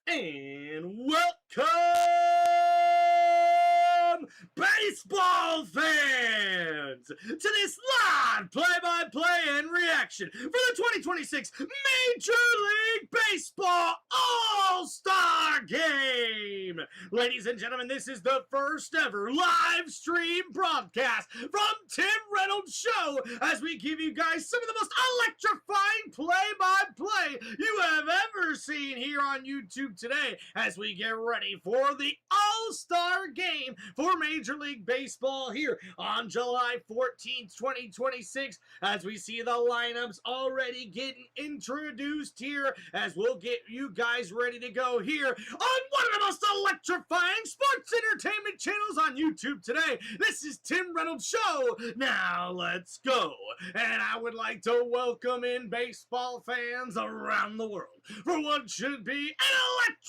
And welcome, baseball fans, to this live play-by-play and reaction for the 2026 Major League Baseball All-Star Game. Ladies and gentlemen, this is the first ever live stream broadcast from Tim Reynolds Show as we give you guys some of the most electrifying play-by-play you have ever seen here on YouTube today as we get ready for the All-Star Game for Major League Baseball here on July 14th, 2026, as we see the lineups already getting introduced here as we'll get you guys ready to go here on one of the most electrifying sports entertainment channels on YouTube today. This is Tim Reynolds Show. Now let's go. And I would like to welcome in baseball fans around the world for what should be an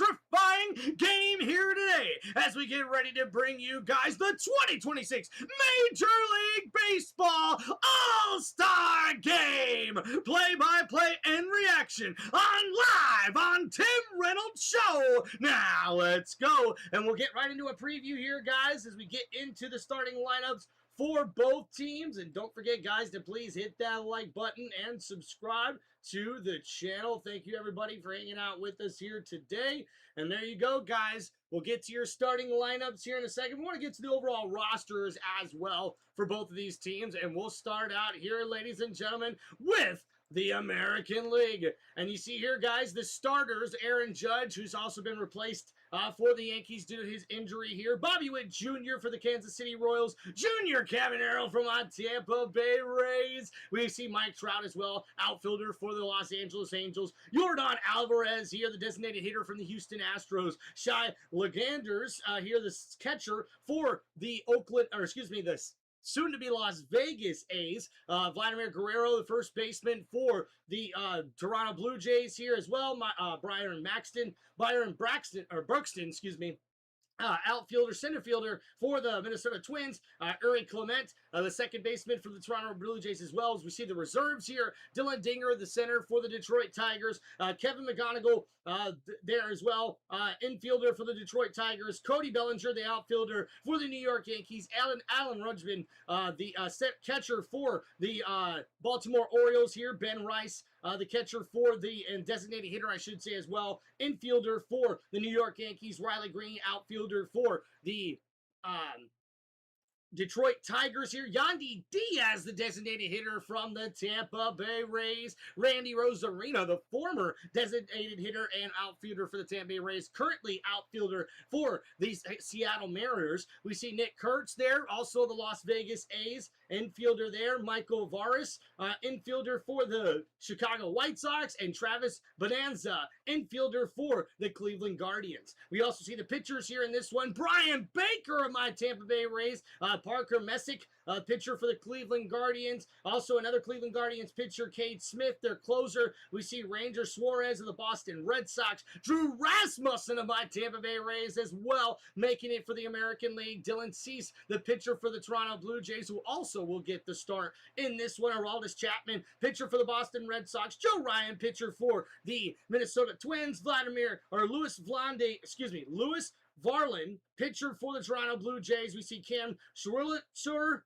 electrifying game here today as we get ready to bring you guys the 2026 Major League Baseball All-Star Game play-by-play and reaction live on Tim Reynolds Show. Now let's go, and we'll get right into a preview here, guys, as we get into the starting lineups for both teams. And don't forget, guys, to please hit that like button and subscribe to the channel. Thank you, everybody, for hanging out with us here today. And there you go, guys. We'll get to your starting lineups here in a second. We want to get to the overall rosters as well for both of these teams. And we'll start out here, ladies and gentlemen, with the American League. And you see here, guys, the starters: Aaron Judge, who's also been replaced for the Yankees due to his injury here; Bobby Witt Jr. for the Kansas City Royals; Junior Caminero from my Tampa Bay Rays. We see Mike Trout as well, outfielder for the Los Angeles Angels; Yordan Alvarez here, the designated hitter from the Houston Astros; Shai Leganders here, the catcher for the the soon-to-be Las Vegas A's; Vladimir Guerrero, the first baseman for the Toronto Blue Jays here as well; Byron Buxton, outfielder, center fielder for the Minnesota Twins; Uri Clement, the second baseman for the Toronto Blue Jays as well. As we see the reserves here: Dylan Dinger, the center for the Detroit Tigers; Kevin McGonigal there as well, infielder for the Detroit Tigers; Cody Bellinger, the outfielder for the New York Yankees; Alan Rudgman, the catcher for the Baltimore Orioles here; Ben Rice, the catcher for the, and designated hitter, I should say as well, infielder for the New York Yankees; Riley Green, outfielder for the Detroit Tigers here; Yandy Diaz, the designated hitter from the Tampa Bay Rays; Randy Rosarina, the former designated hitter and outfielder for the Tampa Bay Rays, currently outfielder for the Seattle Mariners. We see Nick Kurtz there, also the Las Vegas A's, infielder there; Michael Vargas, infielder for the Chicago White Sox; and Travis Bonanza, infielder for the Cleveland Guardians. We also see the pitchers here in this one: Brian Baker of my Tampa Bay Rays; Parker Messick, pitcher for the Cleveland Guardians. Also another Cleveland Guardians pitcher, Cade Smith, their closer. We see Ranger Suarez of the Boston Red Sox; Drew Rasmussen of my Tampa Bay Rays as well, making it for the American League; Dylan Cease, the pitcher for the Toronto Blue Jays, who also will get the start in this one; Aroldis Chapman, pitcher for the Boston Red Sox; Joe Ryan, pitcher for the Minnesota Twins; Louis Varlin, pitcher for the Toronto Blue Jays. We see Cam Schwartzer,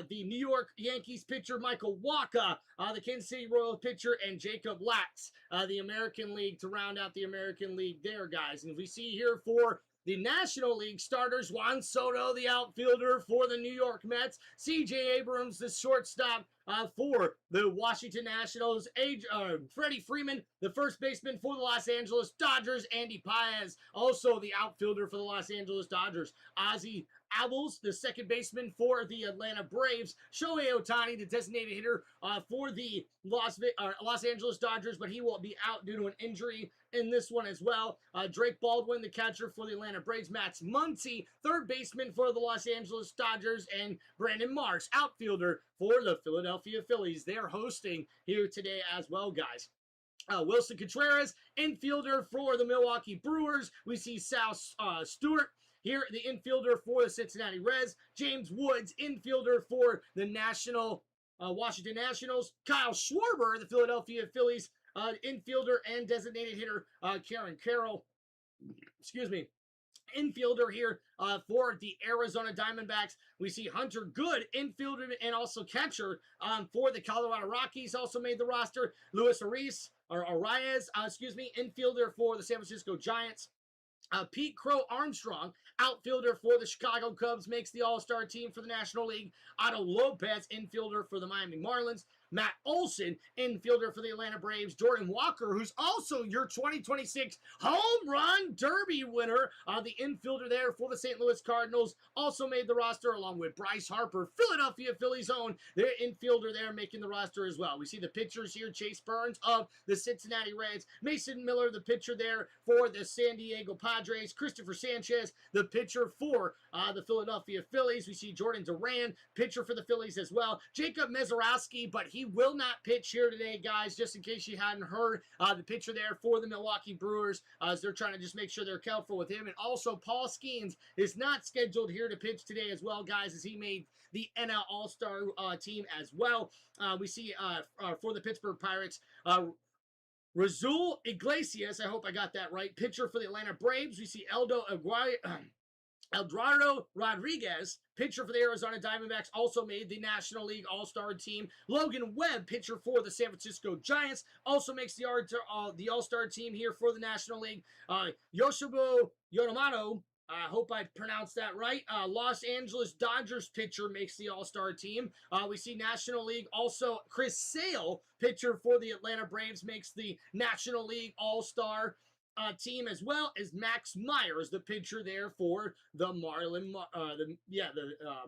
the New York Yankees pitcher; Michael Wacha, the Kansas City Royals pitcher; and Jacob Lax, the American League, to round out the American League there, guys. And we see here for the National League starters: Juan Soto, the outfielder for the New York Mets; C.J. Abrams, the shortstop for the Washington Nationals; Freddie Freeman, the first baseman for the Los Angeles Dodgers; Andy Paez, also the outfielder for the Los Angeles Dodgers; Ozzie Albies, the second baseman for the Atlanta Braves; Shohei Ohtani, the designated hitter for the Los Angeles Dodgers, but he will be out due to an injury in this one as well; Drake Baldwin, the catcher for the Atlanta Braves; Max Muncy, third baseman for the Los Angeles Dodgers; and Brandon Marks, outfielder for the Philadelphia Phillies. They're hosting here today as well, guys. Wilson Contreras, infielder for the Milwaukee Brewers. We see Sal Stewart here, the infielder for the Cincinnati Reds; James Woods, infielder for the Washington Nationals; Kyle Schwarber, the Philadelphia Phillies, infielder and designated hitter; Karen Carroll, excuse me, infielder here for the Arizona Diamondbacks. We see Hunter Good, infielder and also catcher for the Colorado Rockies, also made the roster. Luis Arias, infielder for the San Francisco Giants. Pete Crow Armstrong, outfielder for the Chicago Cubs, makes the All-Star team for the National League. Otto Lopez, infielder for the Miami Marlins. Matt Olson, infielder for the Atlanta Braves. Jordan Walker, who's also your 2026 Home Run Derby winner, the infielder there for the St. Louis Cardinals, also made the roster, along with Bryce Harper, Philadelphia Phillies own, their infielder there, making the roster as well. We see the pitchers here: Chase Burns of the Cincinnati Reds, Mason Miller, the pitcher there for the San Diego Padres, Christopher Sanchez, the pitcher for the Philadelphia Phillies. We see Jordan Duran, pitcher for the Phillies as well. Jacob Mezorowski, but he will not pitch here today, guys, just in case you hadn't heard. The pitcher there for the Milwaukee Brewers, as they're trying to just make sure they're careful with him. And also, Paul Skeens is not scheduled here to pitch today as well, guys, as he made the NL All-Star team as well. We see for the Pittsburgh Pirates, Rasul Iglesias, I hope I got that right, pitcher for the Atlanta Braves. We see Eduardo Rodriguez, pitcher for the Arizona Diamondbacks, also made the National League All-Star team. Logan Webb, pitcher for the San Francisco Giants, also makes the All-Star team here for the National League. Yoshiro Yonemoto, I hope I pronounced that right, Los Angeles Dodgers pitcher, makes the All-Star team. We see National League also Chris Sale, pitcher for the Atlanta Braves, makes the National League All-Star team, as well as Max Myers, the pitcher there for the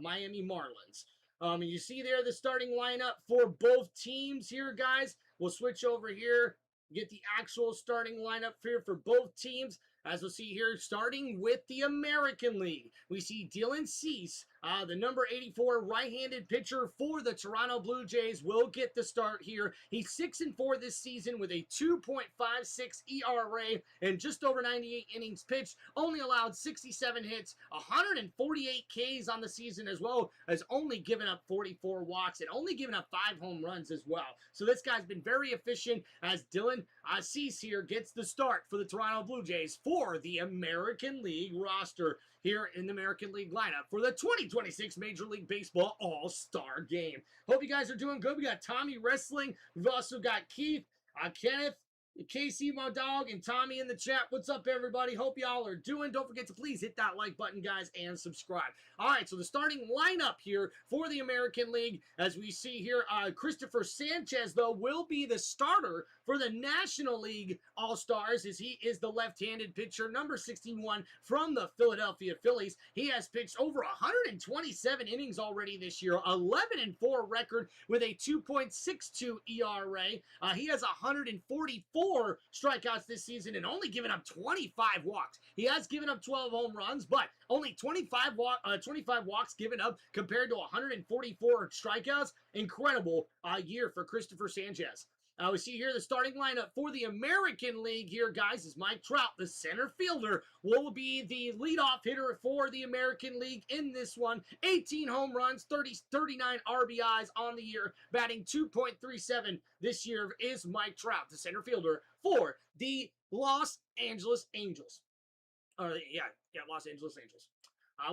Miami Marlins. And you see there the starting lineup for both teams here, guys. We'll switch over here, get the actual starting lineup here for both teams. As we'll see here, starting with the American League, we see Dylan Cease, the number 84 right-handed pitcher for the Toronto Blue Jays, will get the start here. He's 6-4 this season with a 2.56 ERA and just over 98 innings pitched. Only allowed 67 hits, 148 Ks on the season, as well as only given up 44 walks and only given up 5 home runs as well. So this guy's been very efficient, as Dylan Cease here gets the start for the Toronto Blue Jays for the American League roster here in the American League lineup for the 2026 Major League Baseball All-Star Game. Hope you guys are doing good. We got Tommy wrestling. We've also got Keith, Kenneth, Casey, my dog, and Tommy in the chat. What's up, everybody? Hope y'all are doing. Don't forget to please hit that like button, guys, and subscribe. All right, so the starting lineup here for the American League, as we see here, Christopher Sanchez, though, will be the starter for the National League All-Stars, as he is the left-handed pitcher, number 61 from the Philadelphia Phillies. He has pitched over 127 innings already this year, 11-4 record with a 2.62 ERA. He has 144 strikeouts this season and only given up 25 walks. He has given up 12 home runs, but only 25 walks given up compared to 144 strikeouts. Incredible year for Christopher Sanchez. We see here the starting lineup for the American League here, guys, is Mike Trout, the center fielder, will be the leadoff hitter for the American League in this one. 18 home runs, 39 RBIs on the year, batting .237 this year is Mike Trout, the center fielder for the Los Angeles Angels. Los Angeles Angels.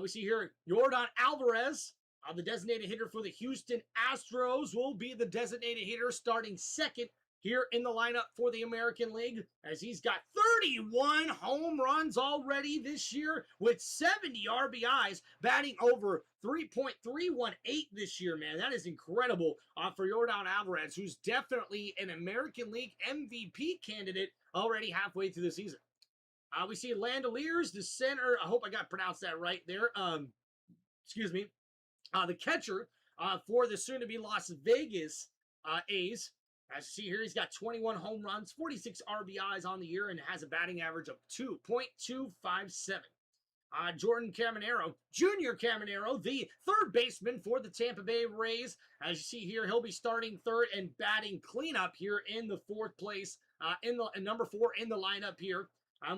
We see here Yordan Alvarez, the designated hitter for the Houston Astros, will be the designated hitter, starting second here in the lineup for the American League, as he's got 31 home runs already this year with 70 RBIs, batting over 3.318 this year, man. That is incredible for Yordan Alvarez, who's definitely an American League MVP candidate already halfway through the season. We see Landeliers, the center. I hope I got pronounced that right there. The catcher for the soon-to-be Las Vegas A's. As you see here, he's got 21 home runs, 46 RBIs on the year, and has a batting average of 2.257. Jordan Caminero, Junior Caminero, the third baseman for the Tampa Bay Rays. As you see here, he'll be starting third and batting cleanup here in the fourth place, number 4 in the lineup here.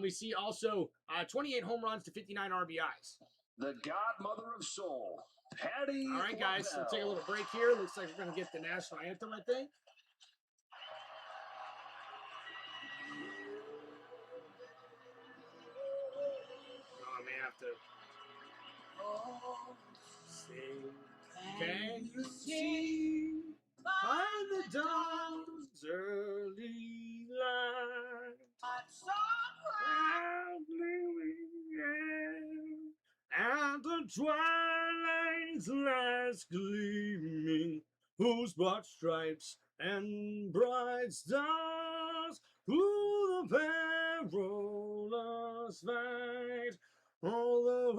We see also 28 home runs to 59 RBIs. The godmother of soul, Patty. All right, guys, we'll take a little break here. Looks like we're going to get the national anthem, I think. have to sing. Can you see by the dawn's early light? And the twilight's last gleaming, whose broad stripes and bright stars through the perilous fight, all the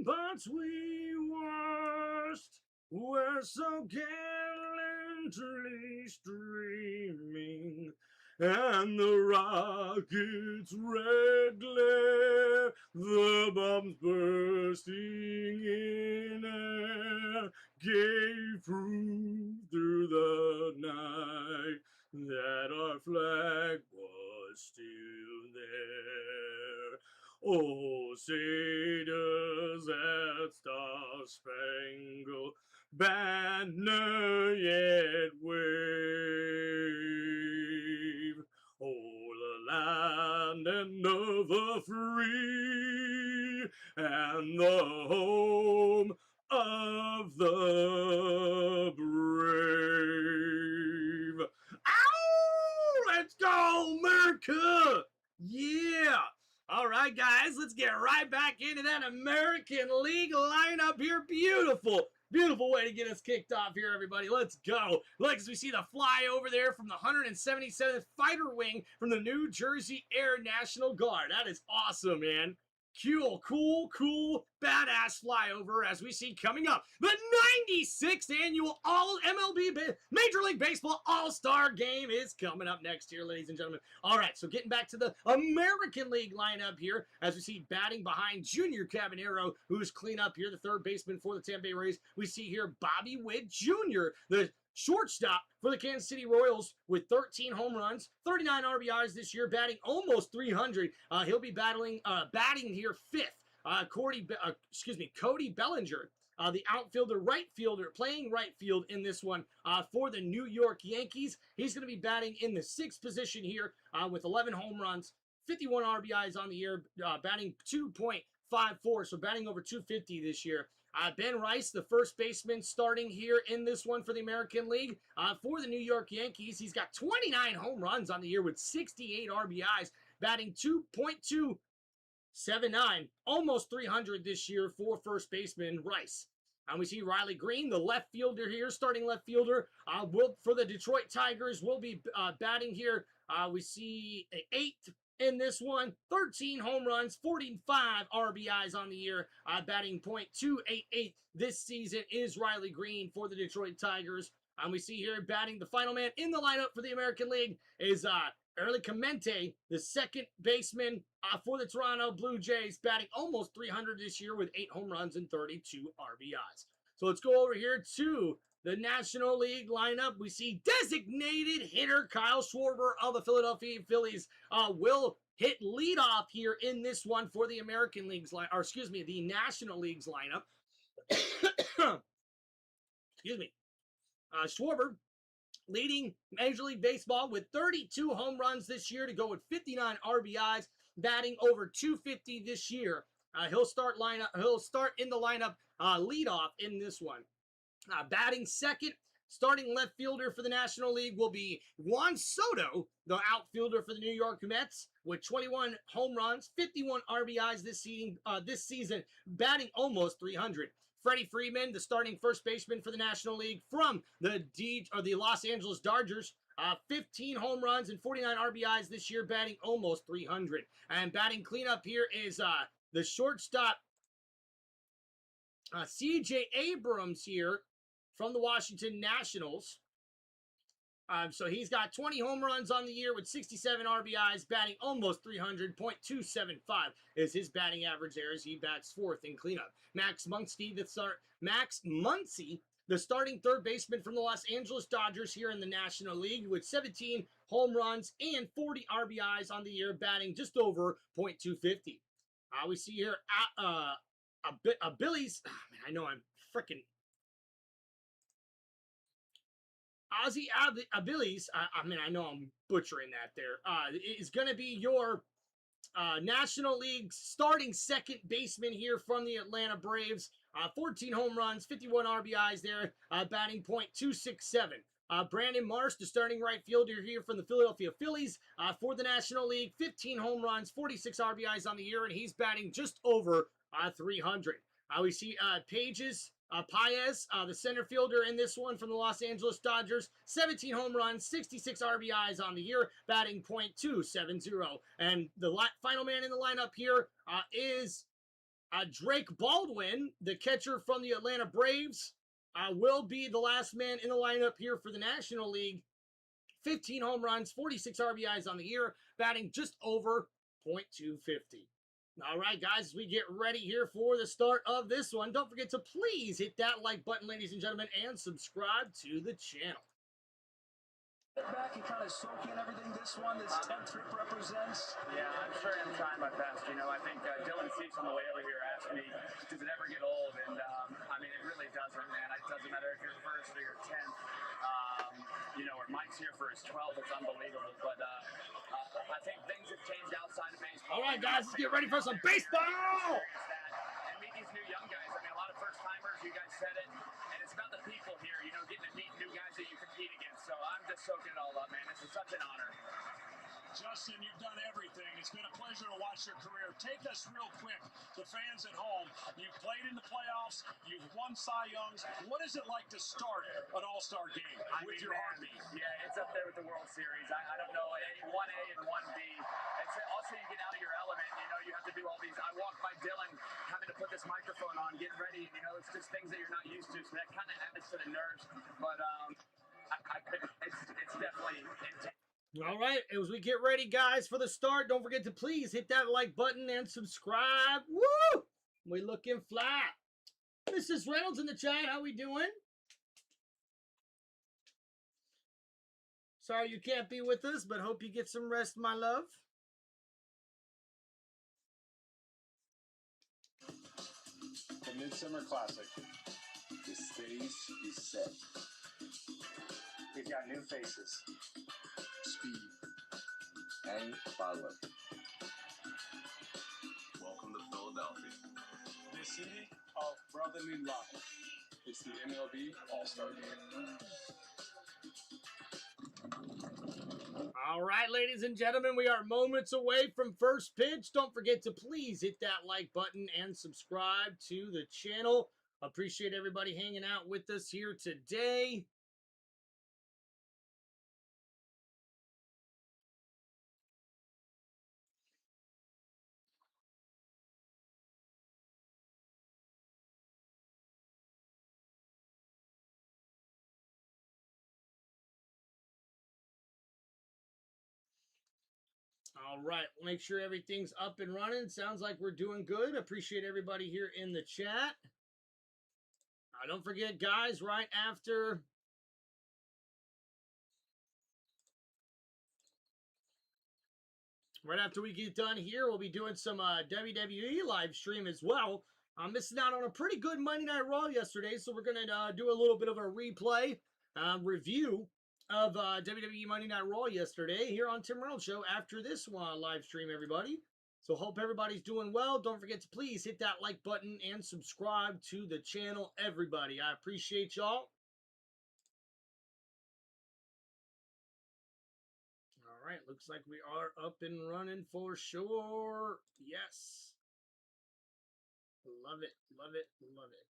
ramparts we watched were so gallantly streaming, and the rocket's red glare, the bombs bursting in air, gave proof through the night that our flag was still there. Oh, say does that star-spangled banner yet wave? Oh, the land and of the free, and the home of the brave. Ow! Let's go, America! Yeah! All right, guys, let's get right back into that American League lineup here. Beautiful, beautiful way to get us kicked off here, everybody. Let's go. Look, as we see the flyover there from the 177th Fighter Wing from the New Jersey Air National Guard. That is awesome, man. Cool, badass flyover as we see coming up. The 96th annual All MLB Major League Baseball All-Star Game is coming up next year, ladies and gentlemen. All right, so getting back to the American League lineup here as we see batting behind Junior Cabanero, who's clean up here, the third baseman for the Tampa Bay Rays. We see here Bobby Witt Jr., the shortstop for the Kansas City Royals with 13 home runs, 39 RBIs this year, batting almost 300. He'll be batting here fifth. Cody Bellinger, the outfielder, right fielder, playing right field in this one for the New York Yankees. He's going to be batting in the sixth position here with 11 home runs, 51 RBIs on the year, batting 2.54, so batting over 250 this year. Ben Rice, the first baseman, starting here in this one for the American League. For the New York Yankees, he's got 29 home runs on the year with 68 RBIs, batting 2.279, almost 300 this year for first baseman Rice. And we see Riley Green, the left fielder here, starting left fielder, for the Detroit Tigers, will be batting here. We see 8 in this one, 13 home runs, 45 RBIs on the year, batting .288 this season is Riley Green for the Detroit Tigers. And we see here batting the final man in the lineup for the American League is Early Clemente, the second baseman for the Toronto Blue Jays, batting almost 300 this year with 8 home runs and 32 RBIs. So let's go over here to the National League lineup. We see designated hitter Kyle Schwarber of the Philadelphia Phillies will hit leadoff here in this one for the American League's the National League's lineup. Excuse me. Schwarber leading Major League Baseball with 32 home runs this year to go with 59 RBIs, batting over 250 this year. He'll start in the lineup leadoff in this one. Batting second, starting left fielder for the National League will be Juan Soto, the outfielder for the New York Mets, with 21 home runs, 51 RBIs this season, batting almost 300. Freddie Freeman, the starting first baseman for the National League from the Los Angeles Dodgers, 15 home runs and 49 RBIs this year, batting almost 300. And batting cleanup here is the shortstop, C.J. Abrams here from the Washington Nationals. So he's got 20 home runs on the year with 67 RBIs, batting almost 300. .275 is his batting average there as he bats fourth in cleanup. Max Muncy, the starting third baseman from the Los Angeles Dodgers here in the National League with 17 home runs and 40 RBIs on the year, batting just over .250. We see here Billy's. I know I'm freaking Ozzy Abilis. I know I'm butchering that there. Is going to be your National League starting second baseman here from the Atlanta Braves. 14 home runs, 51 RBIs there, batting .267. Brandon Marsh, the starting right fielder here from the Philadelphia Phillies for the National League. 15 home runs, 46 RBIs on the year, and he's batting just over 300. We see Paez, the center fielder in this one from the Los Angeles Dodgers. 17 home runs, 66 RBIs on the year, batting .270. And the final man in the lineup here is Drake Baldwin, the catcher from the Atlanta Braves, will be the last man in the lineup here for the National League. 15 home runs, 46 RBIs on the year, batting just over .250. All right, guys, we get ready here for the start of this one. Don't forget to please hit that like button, ladies and gentlemen, and subscribe to the channel. Back and kind of soak in everything this 10th trip represents. Yeah, I'm sure I'm trying my best. I think Dylan Cease on the way over here asked me, does it ever get old? And I mean, it really doesn't, man. It doesn't matter if you're first or you're 10th. Or Mike's here for his 12th. It's unbelievable. But I think things have changed outside of baseball. All right, guys, let's get ready for some baseball. And meet these new young guys. I mean, a lot of first timers. You guys said it, and it's about the people here. Getting to meet new guys that you compete against. So I'm just soaking it all up, man. This is such an honor. Justin, you've done everything. It's been a pleasure to watch your career. Take us real quick, the fans at home. You've played in the playoffs. You've won Cy Youngs. What is it like to start an all-star game with your heartbeat? Yeah, it's up there with the World Series. I don't know, 1A and 1B. It's also, you get out of your element. You have to do all these. I walk by Dylan having to put this microphone on, get ready. It's just things that you're not used to. So that kind of adds to the nerves. But it's definitely intense. All right, as we get ready, guys, for the start, don't forget to please hit that like button and subscribe. Woo! We looking fly. Mrs. Reynolds in the chat, how we doing? Sorry you can't be with us, but hope you get some rest, my love. The Midsummer Classic. The stage is set. We've got new faces. Speed and power. Welcome to Philadelphia, the city of brotherly love. It's the MLB All-Star Game. All right, ladies and gentlemen, we are moments away from first pitch. Don't forget to please hit that like button and subscribe to the channel. Appreciate everybody hanging out with us here today. All right, make sure everything's up and running. Sounds like we're doing good. Appreciate everybody here in the chat. Don't forget, guys, right after we get done here, we'll be doing some WWE live stream as well. I'm missing out on a pretty good Monday Night Raw yesterday, so we're going to do a little bit of a replay review of WWE Monday Night Raw yesterday here on Tim Reynolds Show after this live stream, everybody. So hope everybody's doing well. Don't forget to please hit that like button and subscribe to the channel, everybody. I appreciate y'all. All right, looks like we are up and running for sure. Yes. Love it, love it, love it.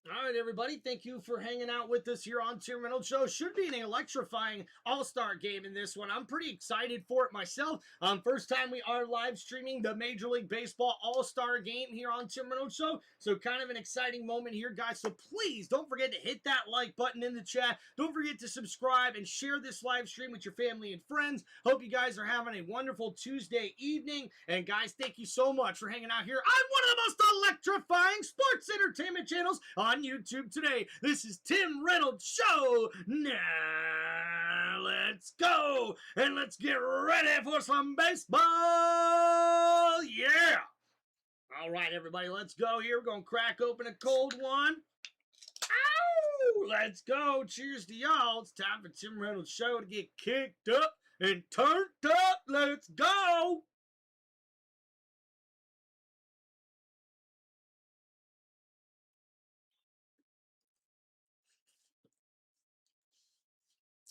All right, everybody. Thank you for hanging out with us here on Tim Reynolds Show. Should be an electrifying all-star game in this one. I'm pretty excited for it myself. First time we are live streaming the Major League Baseball all-star game here on Tim Reynolds Show. So kind of an exciting moment here, guys. So please don't forget to hit that like button in the chat. Don't forget to subscribe and share this live stream with your family and friends. Hope you guys are having a wonderful Tuesday evening. And guys, thank you so much for hanging out here on one of the most electrifying sports entertainment channels on on YouTube today. This is Tim Reynolds Show. Now let's go and let's get ready for some baseball. Yeah. All right, everybody, let's go here. We're going to crack open a cold one. Ow! Let's go. Cheers to y'all. It's time for Tim Reynolds Show to get kicked up and turned up. Let's go.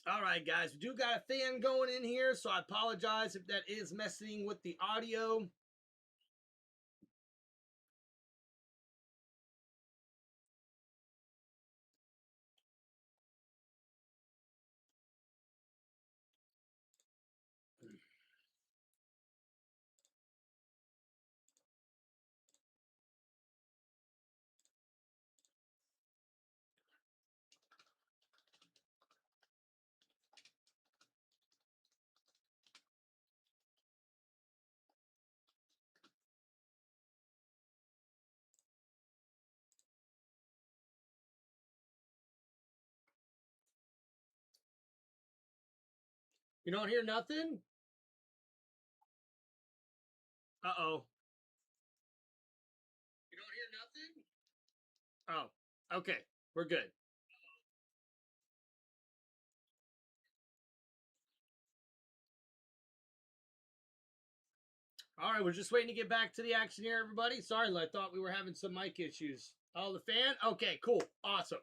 All right, guys, we do got a fan going in here, so I apologize if that is messing with the audio. You don't hear nothing? Uh-oh. You don't hear nothing? Oh, okay. We're good. All right, we're just waiting to get back to the action here, everybody. Sorry, I thought we were having some mic issues. Oh, the fan? Okay, cool. Awesome.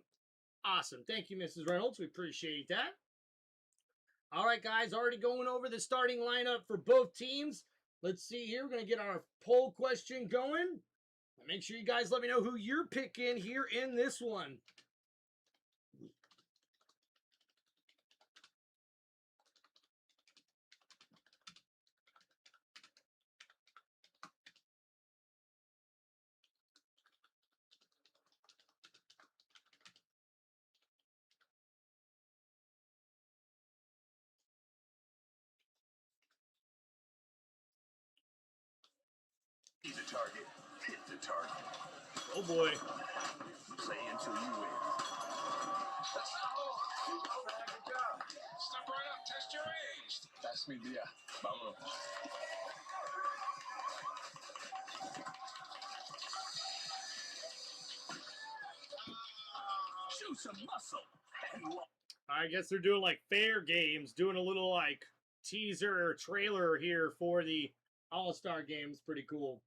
Awesome. Thank you, Mrs. Reynolds. We appreciate that. All right, guys, already going over the starting lineup for both teams. Let's see here. We're going to get our poll question going. Make sure you guys let me know who you're picking here in this one. He's a target. Hit the target. Oh, boy. Play until you win. Good job. Step right up. Test your age. That's mi día. Vámonos. Show some muscle. I guess they're doing like fair games, doing a little like teaser or trailer here for the All-Star games. Pretty cool.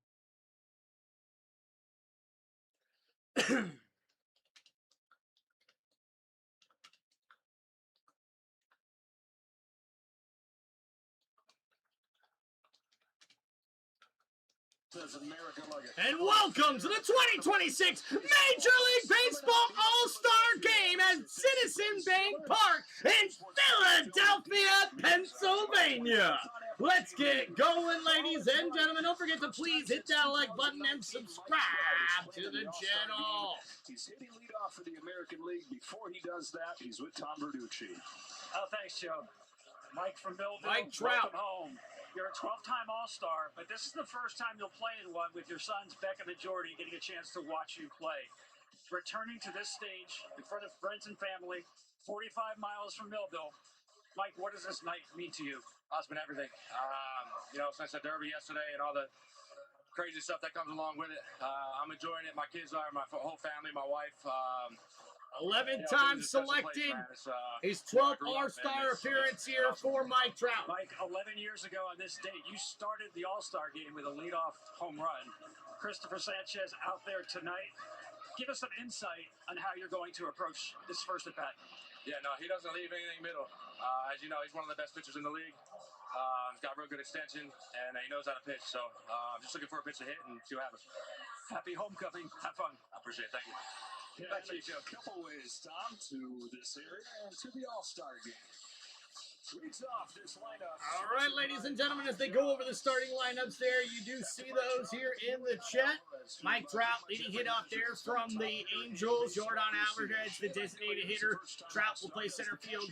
And welcome to the 2026 Major League Baseball All-Star Game at Citizen Bank Park in Philadelphia, Pennsylvania. Let's get going, ladies and gentlemen. Don't forget to please hit that like button and subscribe to the channel. He's hitting leadoff for the American League. Before he does that, he's with Tom Verducci. Oh, thanks, Joe. Mike from Millville. Mike Trout. Welcome home. You're a 12-time All-Star, but this is the first time you'll play in one with your sons, Beckham and Jordy, getting a chance to watch you play. Returning to this stage in front of friends and family, 45 miles from Millville. Mike, what does this night mean to you? Oh, it's been everything. Since the Derby yesterday and all the crazy stuff that comes along with it, I'm enjoying it. My kids are, my whole family, my wife. 11 times selected. His 12th All-Star appearance here for Mike Trout. Mike, 11 years ago on this date, you started the All-Star game with a leadoff home run. Christopher Sanchez out there tonight. Give us some insight on how you're going to approach this first at-bat. Yeah, no, he doesn't leave anything middle. As you know, he's one of the best pitchers in the league. He's got real good extension, and he knows how to pitch. So I'm just looking for a pitch to hit and see what happens. Happy homecoming. Have fun. I appreciate it. Thank you. Yeah, Back to you, a couple ways, Tom, to this area and to the All-Star game. Leads off this lineup. All right, ladies and gentlemen, as they go over the starting lineups there, you do see those here in the chat. Mike Trout leading hit off there from the Angels. Jordan Alvarez, the designated hitter. Trout will play center field.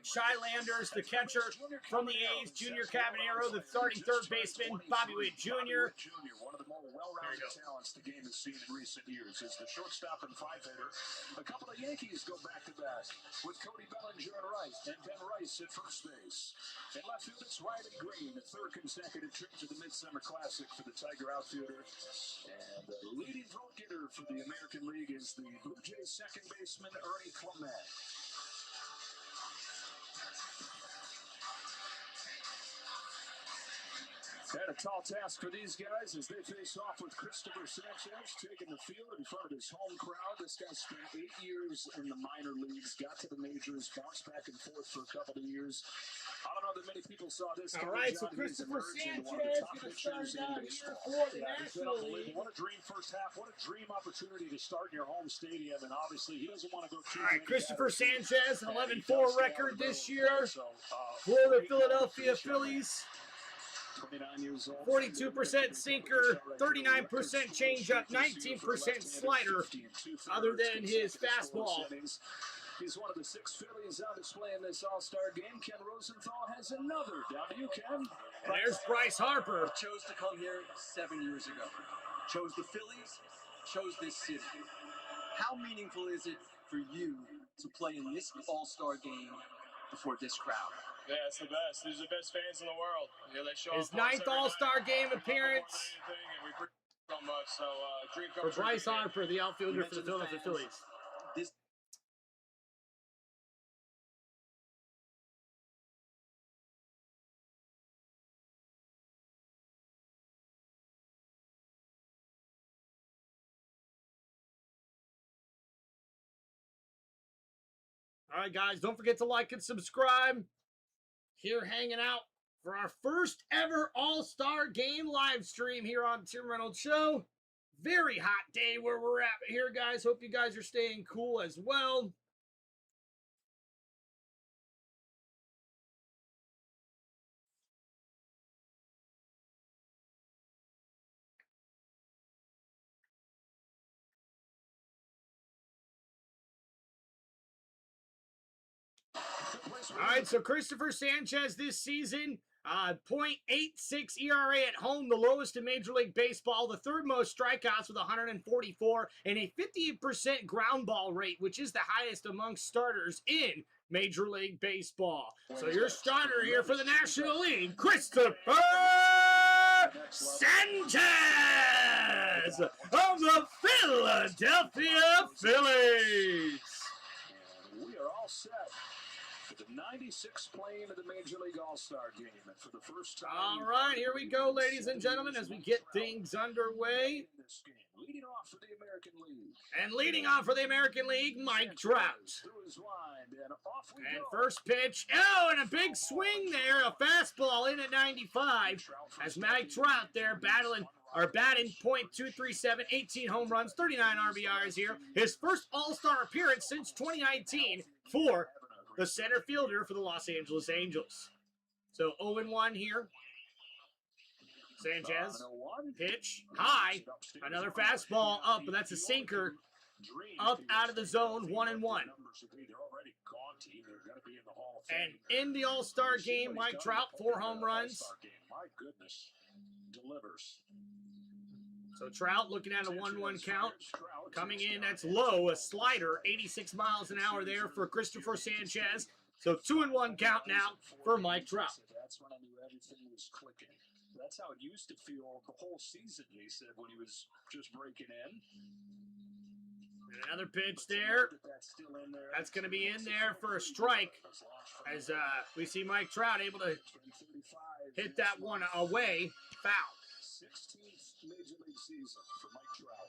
Shy Landers, the catcher from the A's. Junior Cabanero, the starting third baseman. Bobby Witt Jr. One of the more well-rounded talents the game has seen in recent years is the shortstop and five-hitter. A couple of Yankees go back-to-back with Cody Bellinger and right, and Ben Rice at first base. In left field, it's Riley Green, a third consecutive trip to the Midsummer Classic for the Tiger outfielder. And the leading vote getter for the American League is the Blue Jays second baseman, Ernie Clement. And a tall task for these guys as they face off with Christopher Sanchez taking the field in front of his home crowd. This guy spent 8 years in the minor leagues, got to the majors, bounced back and forth for a couple of years. I don't know that many people saw this. All right, so Christopher Sanchez going to start out here for the National League. What a dream first half. What a dream opportunity to start in your home stadium. And obviously, he doesn't want to go too. All right, Christopher Sanchez, an 11-4 record this year for the Philadelphia Phillies. 29 years old. 42% sinker, 39% changeup, 19% slider, other than his fastball. He's one of the 6 Phillies on display in this All-Star game. Ken Rosenthal has another. Down to you, Ken. And there's Bryce Harper. Chose to come here 7 years ago. Chose the Phillies, chose this city. How meaningful is it for you to play in this All-Star game before this crowd? Yeah, it's the best. These are the best fans in the world. Yeah, they show His up for us 9th every All-Star night. game appearance And we appreciate so much. So, dream come for true Bryce again. Harper, the outfielder You for the mentioned Philadelphia the Phillies. This All right, guys, don't forget to like and subscribe. Here hanging out for our first ever All-Star Game live stream here on Tim Reynolds Show. Very hot day where we're at here, guys. Hope you guys are staying cool as well. All right, so Christopher Sanchez this season, .86 ERA at home, the lowest in Major League Baseball, the third most strikeouts with 144, and a 58% ground ball rate, which is the highest among starters in Major League Baseball. So your starter here for the National League, Christopher Sanchez of the Philadelphia Phillies. We are all set for the 96th playing of the Major League All-Star game. And for the first time. All right, here we go, ladies and gentlemen, as we get things underway. Leading off for the American League. And leading off for the American League, Mike Trout. And first pitch, oh, and a big swing there, a fastball in at 95. As Mike Trout there batting .237, 18 home runs, 39 RBIs here. His first All-Star appearance since 2019 for the center fielder for the Los Angeles Angels. So 0-1 here. Sanchez, pitch, high, another fastball up, but that's a sinker. Up out of the zone, 1-1. And in the All-Star game, Mike Trout, 4 home runs. My goodness, delivers. So Trout looking at a 1-1 count. Coming in, that's low, a slider, 86 miles an hour there for Christopher Sanchez. So 2-1 count now for Mike Trout. That's when I knew everything was clicking. That's how it used to feel the whole season, he said, when he was just breaking in. And another pitch there. That's going to be in there for a strike as we see Mike Trout able to hit that one away. Foul. 16th Major League season for Mike Trout.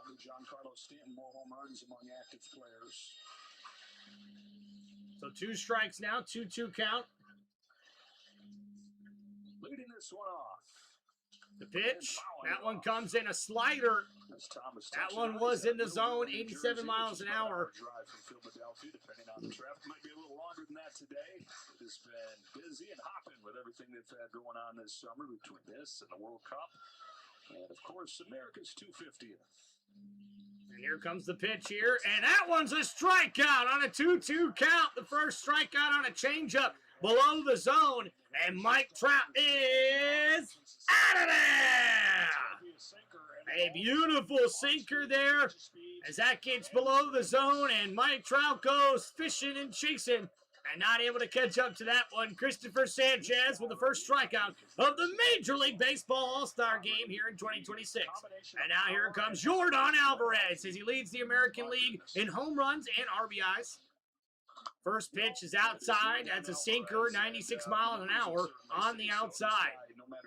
Only Giancarlo Stanton more home runs among active players. So 2 strikes now, 2-2 count. Leading this one off. The pitch, that one comes in a slider. That one was in the zone, 87 miles an hour. Drive from Philadelphia, depending on the traffic, might be a little longer than that today. It has been busy and hopping with everything they've had going on this summer between this and the World Cup, and of course America's 250th. And here comes the pitch here, and that one's a strikeout on a 2-2 count. The first strikeout on a changeup below the zone, and Mike Trout is out of there! A beautiful sinker there as that gets below the zone, and Mike Trout goes fishing and chasing and not able to catch up to that one. Christopher Sanchez with the first strikeout of the Major League Baseball All-Star Game here in 2026. And now here comes Yordan Alvarez as he leads the American League in home runs and RBIs. First pitch is outside. That's a sinker, 96 miles an hour on the outside.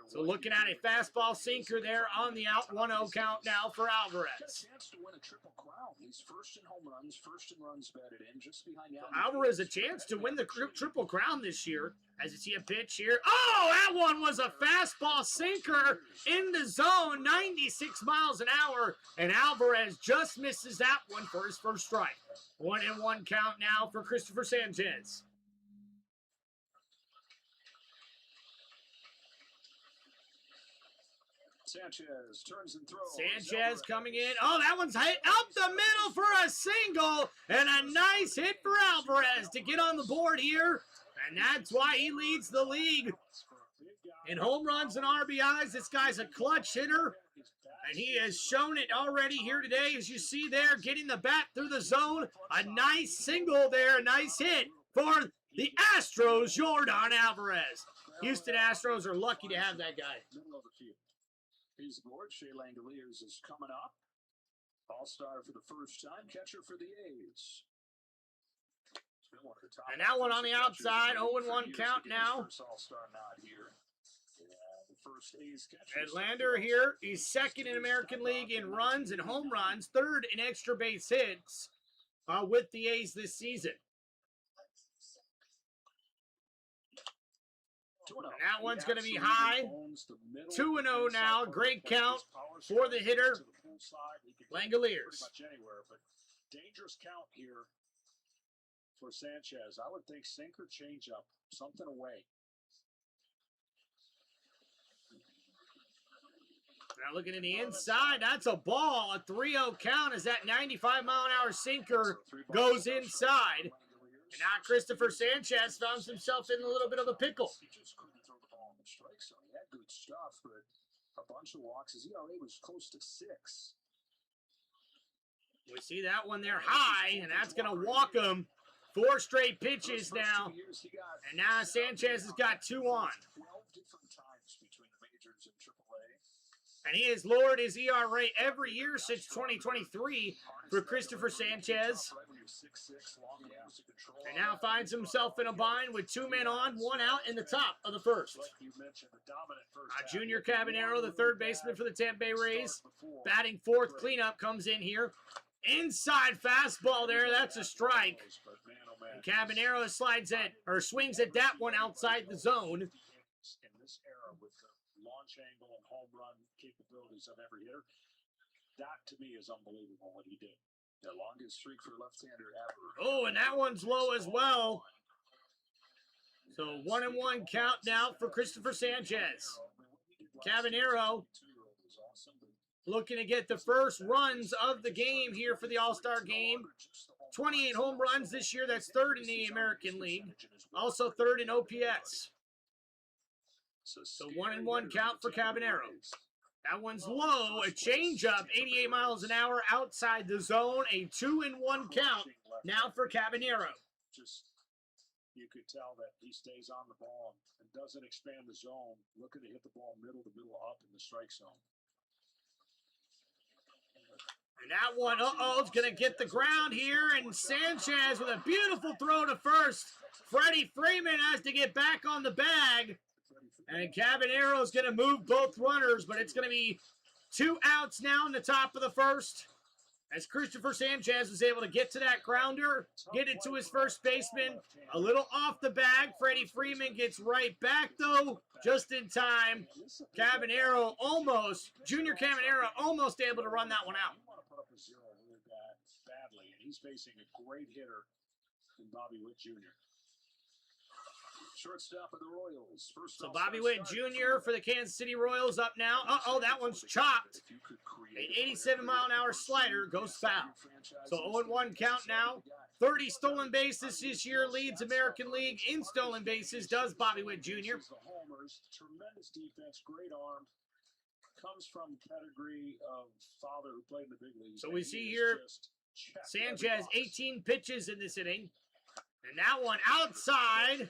So looking at a fastball sinker there on the out, 1-0 count now for Alvarez. Chance to win a triple crown. He's first in home runs, first in runs batted in, just behind Alvarez a chance to win the triple crown this year. As you see a pitch here. Oh, that one was a fastball sinker in the zone, 96 miles an hour. And Alvarez just misses that one for his first strike. 1-1 count now for Christopher Sanchez. Sanchez turns and throws. Sanchez coming in. Oh, that one's hit up the middle for a single. And a nice hit for Alvarez to get on the board here. And that's why he leads the league in home runs and RBIs. This guy's a clutch hitter. And he has shown it already here today, as you see there, getting the bat through the zone. A nice single there, a nice hit for the Astros, Yordan Alvarez. Houston Astros are lucky to have that guy. Middle of the field. He's aboard. Shea Langoliers is coming up. All-star for the first time. Catcher for the A's. And that one on the outside, 0-1 count now. All-star nod here. Lander here, he's second in American League in runs and home runs, third in extra base hits with the A's this season. And that one's going to be high. 2-0 now, great count for the hitter, Langoliers. Dangerous count here for Sanchez. I would think sinker, changeup, something away. Now looking at the inside, that's a ball, a 3-0 count as that 95-mile-an-hour sinker goes inside. And now Christopher Sanchez found himself in a little bit of a pickle. He just couldn't throw the ball in the strike zone. He had good stuff, but a bunch of walks. His ERA was close to 6. We see that one there high, and that's going to walk him. 4 straight pitches now. And now Sanchez has got 2 on. 12 different times between the majors and AAA. And he has lowered his ERA every year since 2023 for Christopher Sanchez. And now finds himself in a bind with 2 men on, 1 out in the top of the first. Junior Cabanero, the third baseman for the Tampa Bay Rays, batting 4th cleanup, comes in here. Inside fastball there, that's a strike. And Cabanero slides at, or swings at that one outside the zone. In this era with the launch angle and home run capabilities of every hitter, that to me is unbelievable what he did. The longest streak for a left-hander ever. Oh, and that one's low as well. So 1-1 count now for Christopher Sanchez. Cabanero looking to get the first runs of the game here for the All-Star game. 28 home runs this year. That's 3rd in the American League. Also 3rd in OPS. So 1-1 count for Cabanero. That one's low. A changeup, 88 miles an hour outside the zone. A 2-1 count now for Cabanero. Just, you could tell that he stays on the ball and doesn't expand the zone, looking to hit the ball middle to middle up in the strike zone. And that one, it's going to get the ground here. And Sanchez with a beautiful throw to first. Freddie Freeman has to get back on the bag. And Cabanero is going to move both runners, but it's going to be 2 outs now in the top of the first. as Christopher Sanchez was able to get to that grounder, get it to his first baseman. A little off the bag. Freddie Freeman gets right back, though, just in time. Cabanero almost, Junior Cabanero almost able to run that one out. Badly, and he's facing a great hitter in Bobby Witt Jr. Shortstop of the Royals. First so Bobby Witt Jr. for the Kansas City Royals up now. Uh-oh, that one's chopped. An 87-mile-an-hour slider goes foul. So 0-1 count now. 30 stolen bases this year, leads American League in stolen bases, does Bobby Witt Jr. The homers, tremendous defense, great arm. Comes from pedigree of father who played in the big leagues. So we see here Sanchez, 18 pitches in this inning. And that one outside.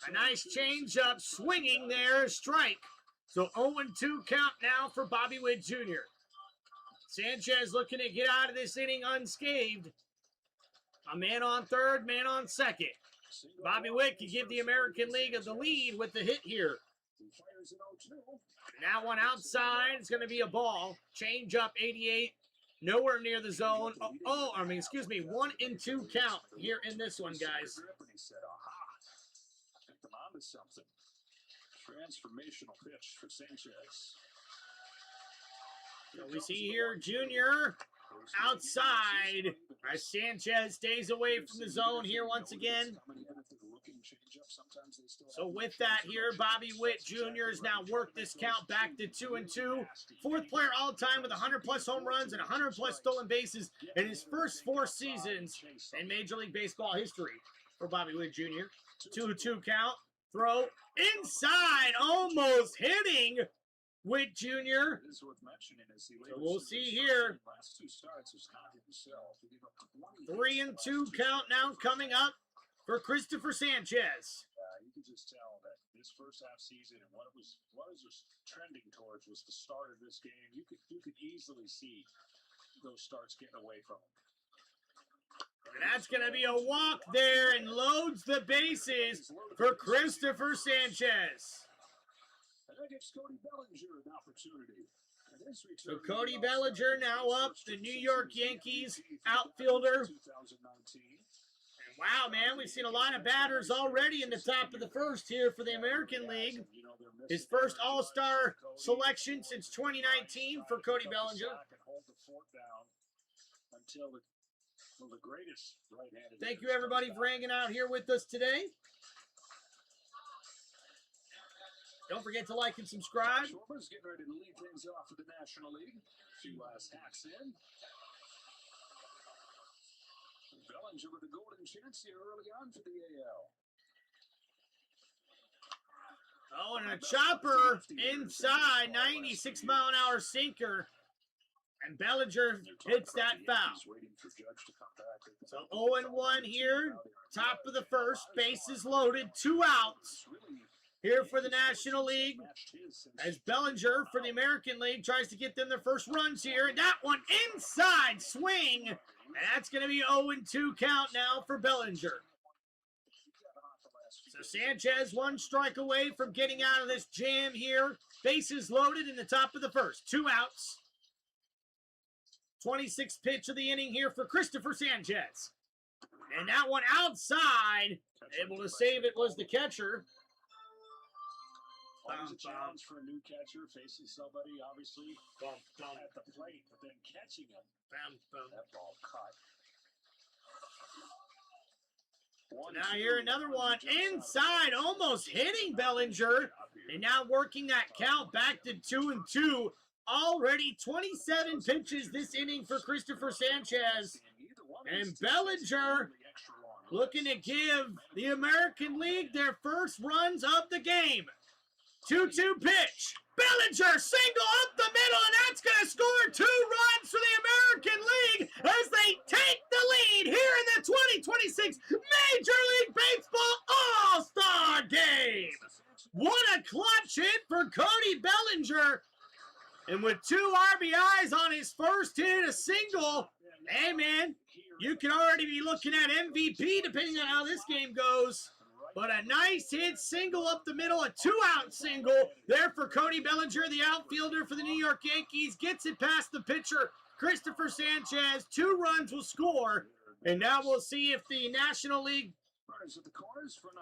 A nice changeup, swinging there, strike. So 0-2 count now for Bobby Witt Jr. Sanchez looking to get out of this inning unscathed. A man on third, man on second. Bobby Witt can give the American League the lead with the hit here. And that one outside is going to be a ball. Change up 88. Nowhere near the zone. Excuse me. 1-2 count here in this one, guys. Transformational pitch for Sanchez. So we see here Junior outside as Sanchez stays away from the zone here once again. So with that here, Bobby Witt Jr. has now worked this count back to 2-2. Fourth player all time with 100-plus home runs and 100-plus stolen bases in his first 4 seasons in Major League Baseball history for Bobby Witt Jr. 2-2 count. Throw inside, almost hitting Witt Jr. So we'll see here. 3-2 count now coming up for Christopher Sanchez. You can just tell that this first half season and what it was trending towards was the start of this game. You could easily see those starts getting away from him. And that's going to be a walk there and loads the bases for Christopher Sanchez. And that gives Cody Bellinger an opportunity. So Cody Bellinger now up, the New York Yankees outfielder. And wow, man, we've seen a lot of batters already in the top of the first here for the American League. His first All-Star selection since 2019 for Cody Bellinger. Thank you, everybody, for hanging out here with us today. Don't forget to like and subscribe. Schwarber's getting ready to lead things off for the National League. A few last hacks in. Bellinger with a golden chance here early on for the AL. Oh, and a chopper inside, 96-mile-an-hour sinker. And Bellinger hits that foul. So 0-1 here, top of the first, bases loaded, 2 outs here for the National League. As Bellinger for the American League tries to get them their first runs here. And that one inside swing. And that's going to be 0-2 count now for Bellinger. So Sanchez 1 strike away from getting out of this jam here. Bases loaded in the top of the first, 2 outs. 26th pitch of the inning here for Christopher Sanchez. And that one outside. Able to save it was the catcher. Always a challenge for a new catcher facing somebody, obviously, at the plate, but then catching him. That ball cut. Now here another one inside, almost hitting Bellinger. And now working that count back to 2-2. Already 27 pitches this inning for Christopher Sanchez. And Bellinger looking to give the American League their first runs of the game. 2-2 pitch. Bellinger single up the middle, and that's going to score 2 runs for the American League as they take the lead here in the 2026 Major League Baseball All-Star Game. What a clutch hit for Cody Bellinger. And with 2 RBIs on his first hit, a single, hey, man, you can already be looking at MVP depending on how this game goes. But a nice hit single up the middle, a 2-out single there for Cody Bellinger, the outfielder for the New York Yankees. Gets it past the pitcher Christopher Sanchez, 2 runs will score. And now we'll see if the National League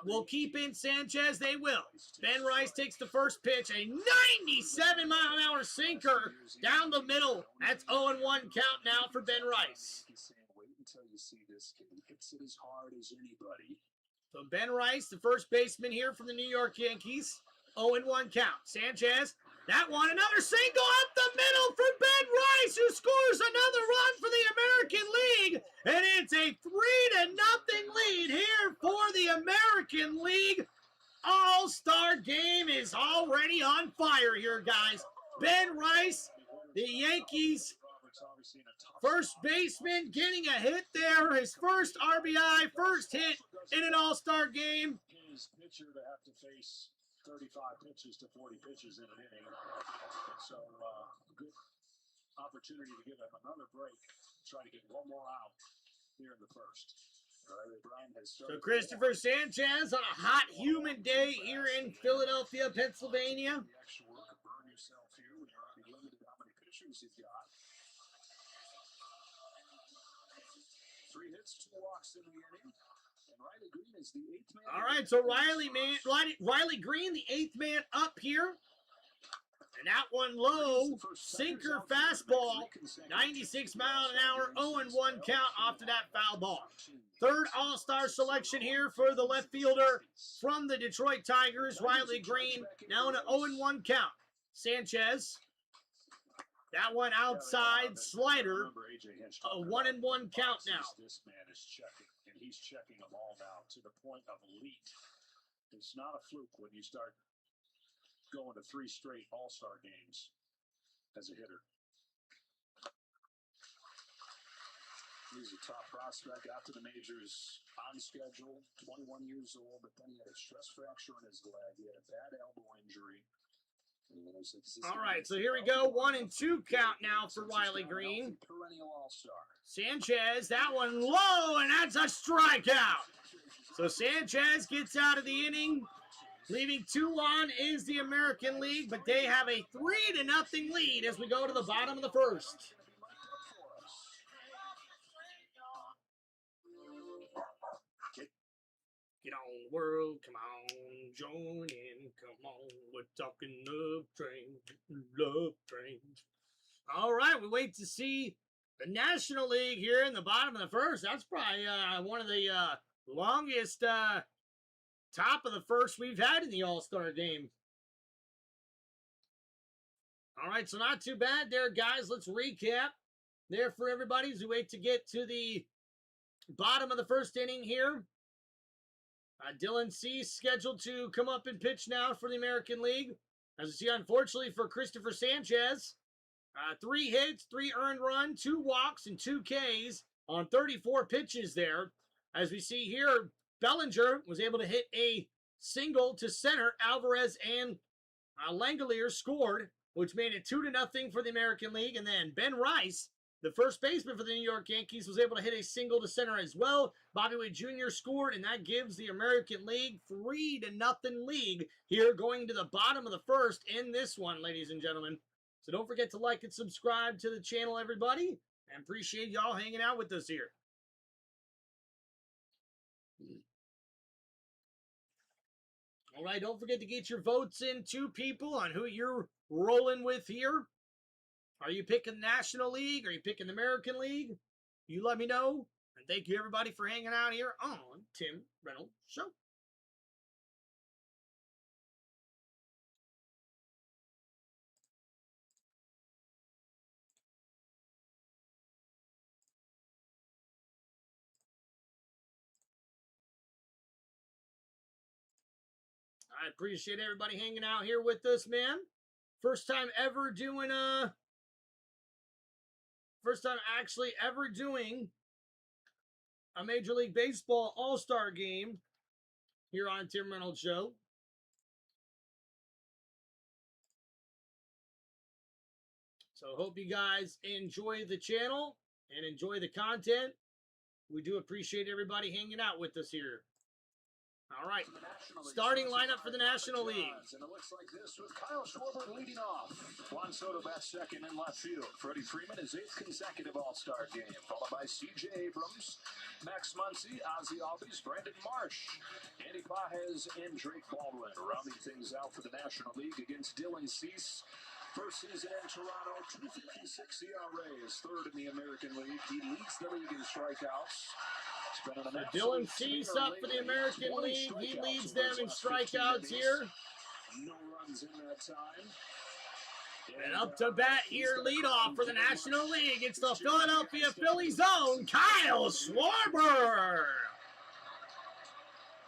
will keep in Sanchez. They will. Ben Rice takes the first pitch, a 97-mile-an-hour sinker down the middle. That's 0-1 count now for Ben Rice. Wait until you see this kid. He hits it as hard as anybody. So Ben Rice, the first baseman here from the New York Yankees, 0-1 count. Sanchez, that one, another single up the middle for Ben Rice, who scores another run for the American League. And it's a 3-0 lead here for the American League. All-Star game is already on fire here, guys. Ben Rice, the Yankees first baseman, getting a hit there. His first RBI, first hit in an All-Star game. His pitcher to have to face 35 pitches to 40 pitches in an inning. So, good opportunity to give him another break. Try to get one more out here in the first. So Christopher Sanchez on a hot, humid day here in Philadelphia, Pennsylvania. The extra work of burn yourself here when you're already limited how many pitchers you've got. 3 hits, 2 walks in the inning. And Riley Green is the 8th man. All right, so Riley Green, the 8th man up here. And that one low, sinker fastball, 96-mile-an-hour, 0-1 count off to that foul ball. Third All-Star selection here for the left fielder from the Detroit Tigers, Riley Green, now in an 0-1 count. Sanchez, that one outside slider, a 1-1 count now. This man is checking, and he's checking them all now to the point of elite. It's not a fluke when you start going to 3 straight All-Star games as a hitter. He's a top prospect, out to the majors on schedule, 21 years old, but then he had a stress fracture in his leg. He had a bad elbow injury. All right, so here we go. 1-2 count now for Riley Green. Perennial All-Star. Sanchez, that one low, and that's a strikeout. So Sanchez gets out of the inning. Leaving 2 on is the American League, but they have a 3-0 lead as we go to the bottom of the first. Get on, world, come on, join in, come on, we're talking love trains. All right, we wait to see the National League here in the bottom of the first. That's probably one of the longest top of the first we've had in the All-Star game. All right, so not too bad there, guys. Let's recap there for everybody as we wait to get to the bottom of the first inning here. Dylan Cease scheduled to come up and pitch now for the American League. As you see, unfortunately for Christopher Sanchez, 3 hits, 3 earned runs, 2 walks, and 2 Ks on 34 pitches there. As we see here, Bellinger was able to hit a single to center. Alvarez and Langelier scored, which made it 2-0 for the American League. And then Ben Rice, the first baseman for the New York Yankees, was able to hit a single to center as well. Bobby Witt Jr. scored, and that gives the American League 3-0 lead here going to the bottom of the first in this one, ladies and gentlemen. So don't forget to like and subscribe to the channel, everybody. And appreciate y'all hanging out with us here. All right, don't forget to get your votes in, 2 people, on who you're rolling with here. Are you picking the National League? Are you picking the American League? You let me know. And thank you, everybody, for hanging out here on Tim Reynolds Show. I appreciate everybody hanging out here with us, man. First time actually ever doing a Major League Baseball All-Star game here on Tim Reynolds Show. So hope you guys enjoy the channel and enjoy the content. We do appreciate everybody hanging out with us here. All right, starting lineup for the National League. And it looks like this with Kyle Schwarber leading off. Juan Soto bats second in left field. Freddie Freeman, his 8th consecutive All-Star game, followed by C.J. Abrams, Max Muncy, Ozzie Albies, Brandon Marsh, Andy Pages, and Drake Baldwin. Rounding things out for the National League against Dylan Cease. First season in Toronto, 2.56 ERA, is 3rd in the American League. He leads the league in strikeouts. Dylan Cease up for the American League. He leads them in strikeouts here. No runs in that time. And up to bat here, leadoff for the National League. It's the Philadelphia Phillies' own Kyle Schwarber.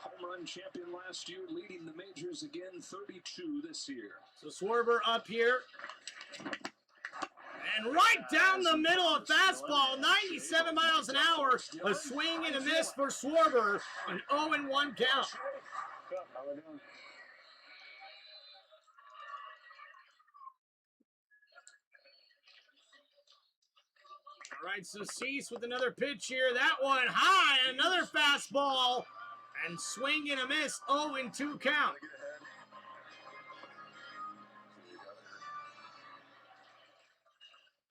Home run champion last year, leading the majors again, 32 this year. So Schwarber up here. And right down the middle of fastball, 97 miles an hour. A swing and a miss for Schwarber. An 0-1 count. All right, so Cease with another pitch here. That one high, another fastball. And swing and a miss, 0-2 count.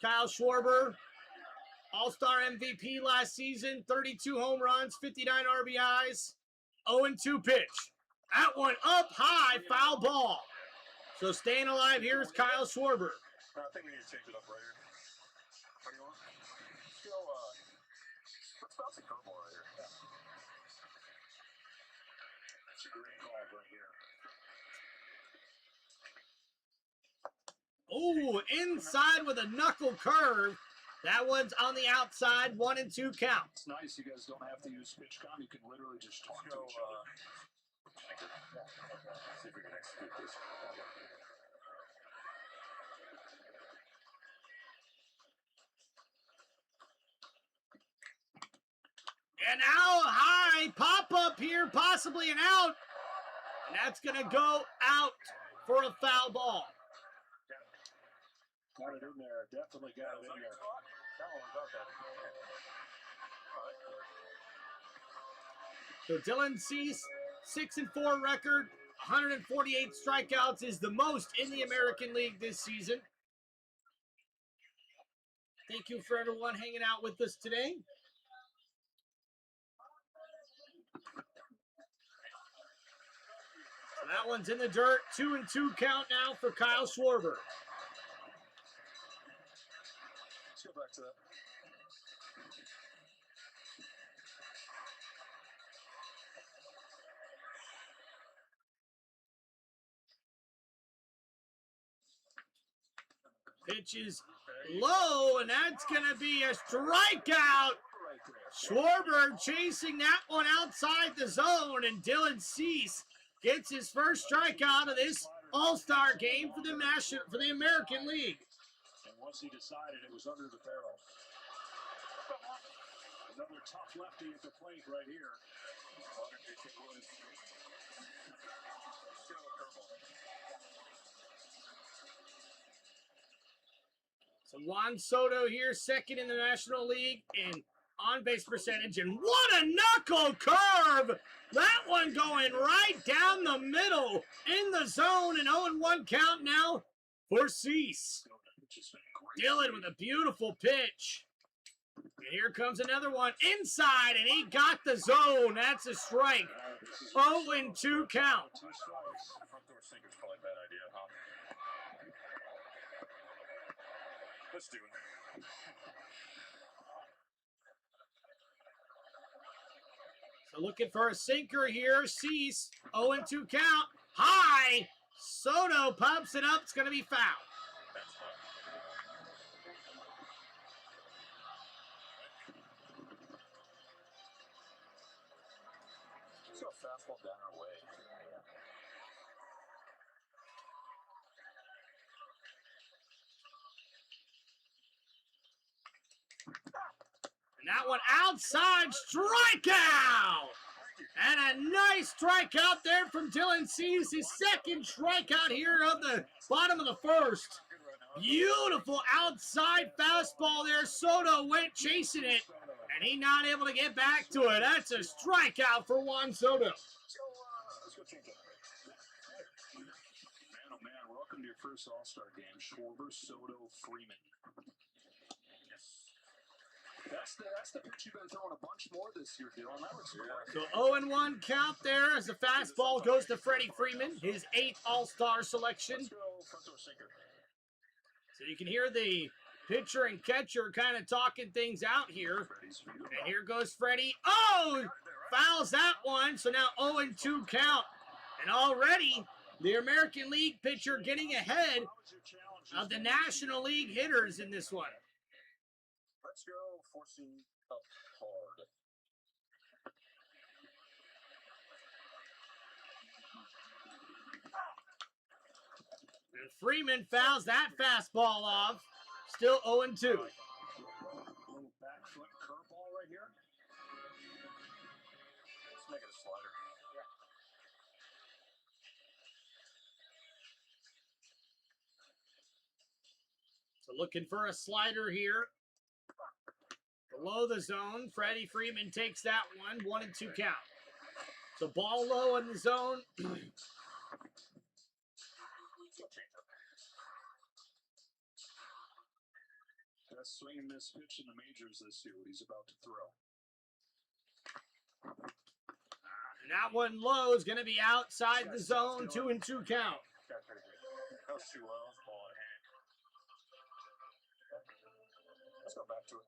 Kyle Schwarber, All-Star MVP last season, 32 home runs, 59 RBIs, 0-2 pitch. That one up high, foul ball. So staying alive here is Kyle Schwarber. I think we need to change it up right here. What do you want? Let's go, let's bounce a curveball right here. Yeah. That's a great call right here. Ooh, inside with a knuckle curve. That one's on the outside, 1-2 count. It's nice you guys don't have to use PitchCom. You can literally just talk to each other. See if we can execute this. And now high, pop up here, possibly an out. And that's going to go out for a foul ball. Got it in there. Definitely got it in there. That one was out there. So Dylan Cease, 6-4 record, 148 strikeouts is the most in the American League this season. Thank you for everyone hanging out with us today. So that one's in the dirt, 2-2 count now for Kyle Schwarber. Let's go back to that. Pitch is low, and that's going to be a strikeout. Schwarber chasing that one outside the zone, and Dylan Cease gets his first strikeout of this All-Star game for the American League. And once he decided it was under the barrel. Another tough lefty at the plate right here. So Juan Soto here, second in the National League in on-base percentage. And what a knuckle curve! That one going right down the middle in the zone. An 0-1 count now for Cease. Dylan with a beautiful pitch. And here comes another one inside, and he got the zone. That's a strike. 0-2 count. 2 strikes. Front door sinker's probably a bad idea, huh? Let's do it. So looking for a sinker here. Cease, 0-2 count. High. Soto pops it up. It's going to be foul. Let's go fastball down our way. And that one outside, strikeout! And a nice strikeout there from Dylan Cease, his second strikeout here of the bottom of the first. Beautiful outside fastball there. Soto went chasing it, and he not able to get back to it. That's a strikeout for Juan Soto. Let's go change it. Man, oh man, welcome to your first All-Star game. Schwarber, Soto, Freeman. That's the pitch you've been throwing a bunch more this year, Dylan. That looks great. So 0-1 count there as the fastball goes to Freddie Freeman, his 8th All-Star selection. Let's go front door sinker. So you can hear the pitcher and catcher kind of talking things out here. And here goes Freddie. Oh, fouls that one. So now 0-2 count. And already the American League pitcher getting ahead of the National League hitters in this one. Let's go forcing up hard. And Freeman fouls that fastball off. Still 0-2. Little back foot curveball right here. Let's make it a slider. So looking for a slider here. Below the zone, Freddie Freeman takes that one. 1-2 count. So ball low in the zone. Best swing and miss pitch in the majors this year, what he's about to throw. And that one low is going to be outside the zone. 2-2 count. That was too low. Ball in hand. Let's go back to it.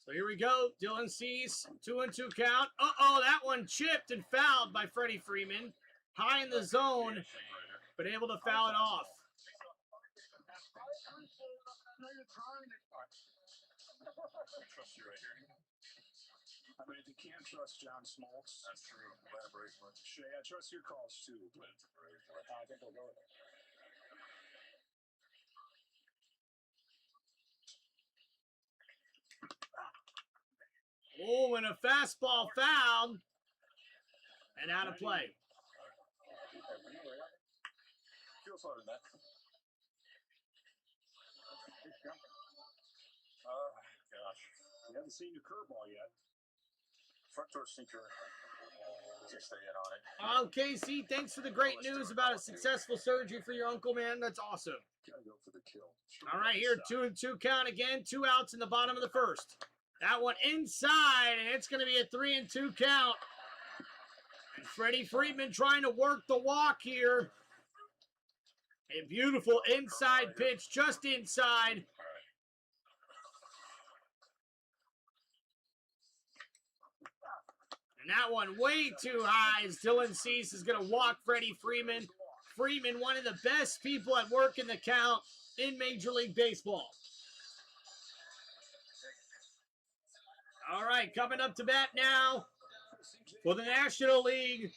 So here we go. Dylan Cease, 2-2 count. Uh-oh, that one chipped and fouled by Freddie Freeman. High in the zone, but able to foul it off. Trust you right here. I mean, if you can't trust John Smoltz, that's true. Elaborate much. Shay, I trust your calls too, but I think we'll go with it. Oh, and a fastball fouled and out of play. Feels harder than that. Gosh. We haven't seen your curveball yet. Front door sinker. Just stay in on it. Oh, Casey, thanks for the great news about a successful surgery for your uncle, man. That's awesome. Gotta go for the kill. All right, here, 2-2 count again. 2 outs in the bottom of the first. That one inside, and it's going to be a 3-2 count. And Freddie Freeman trying to work the walk here. A beautiful inside pitch, just inside. And that one way too high as Dylan Cease is going to walk Freddie Freeman. Freeman, one of the best people at work in the count in Major League Baseball. All right, coming up to bat now for the National League.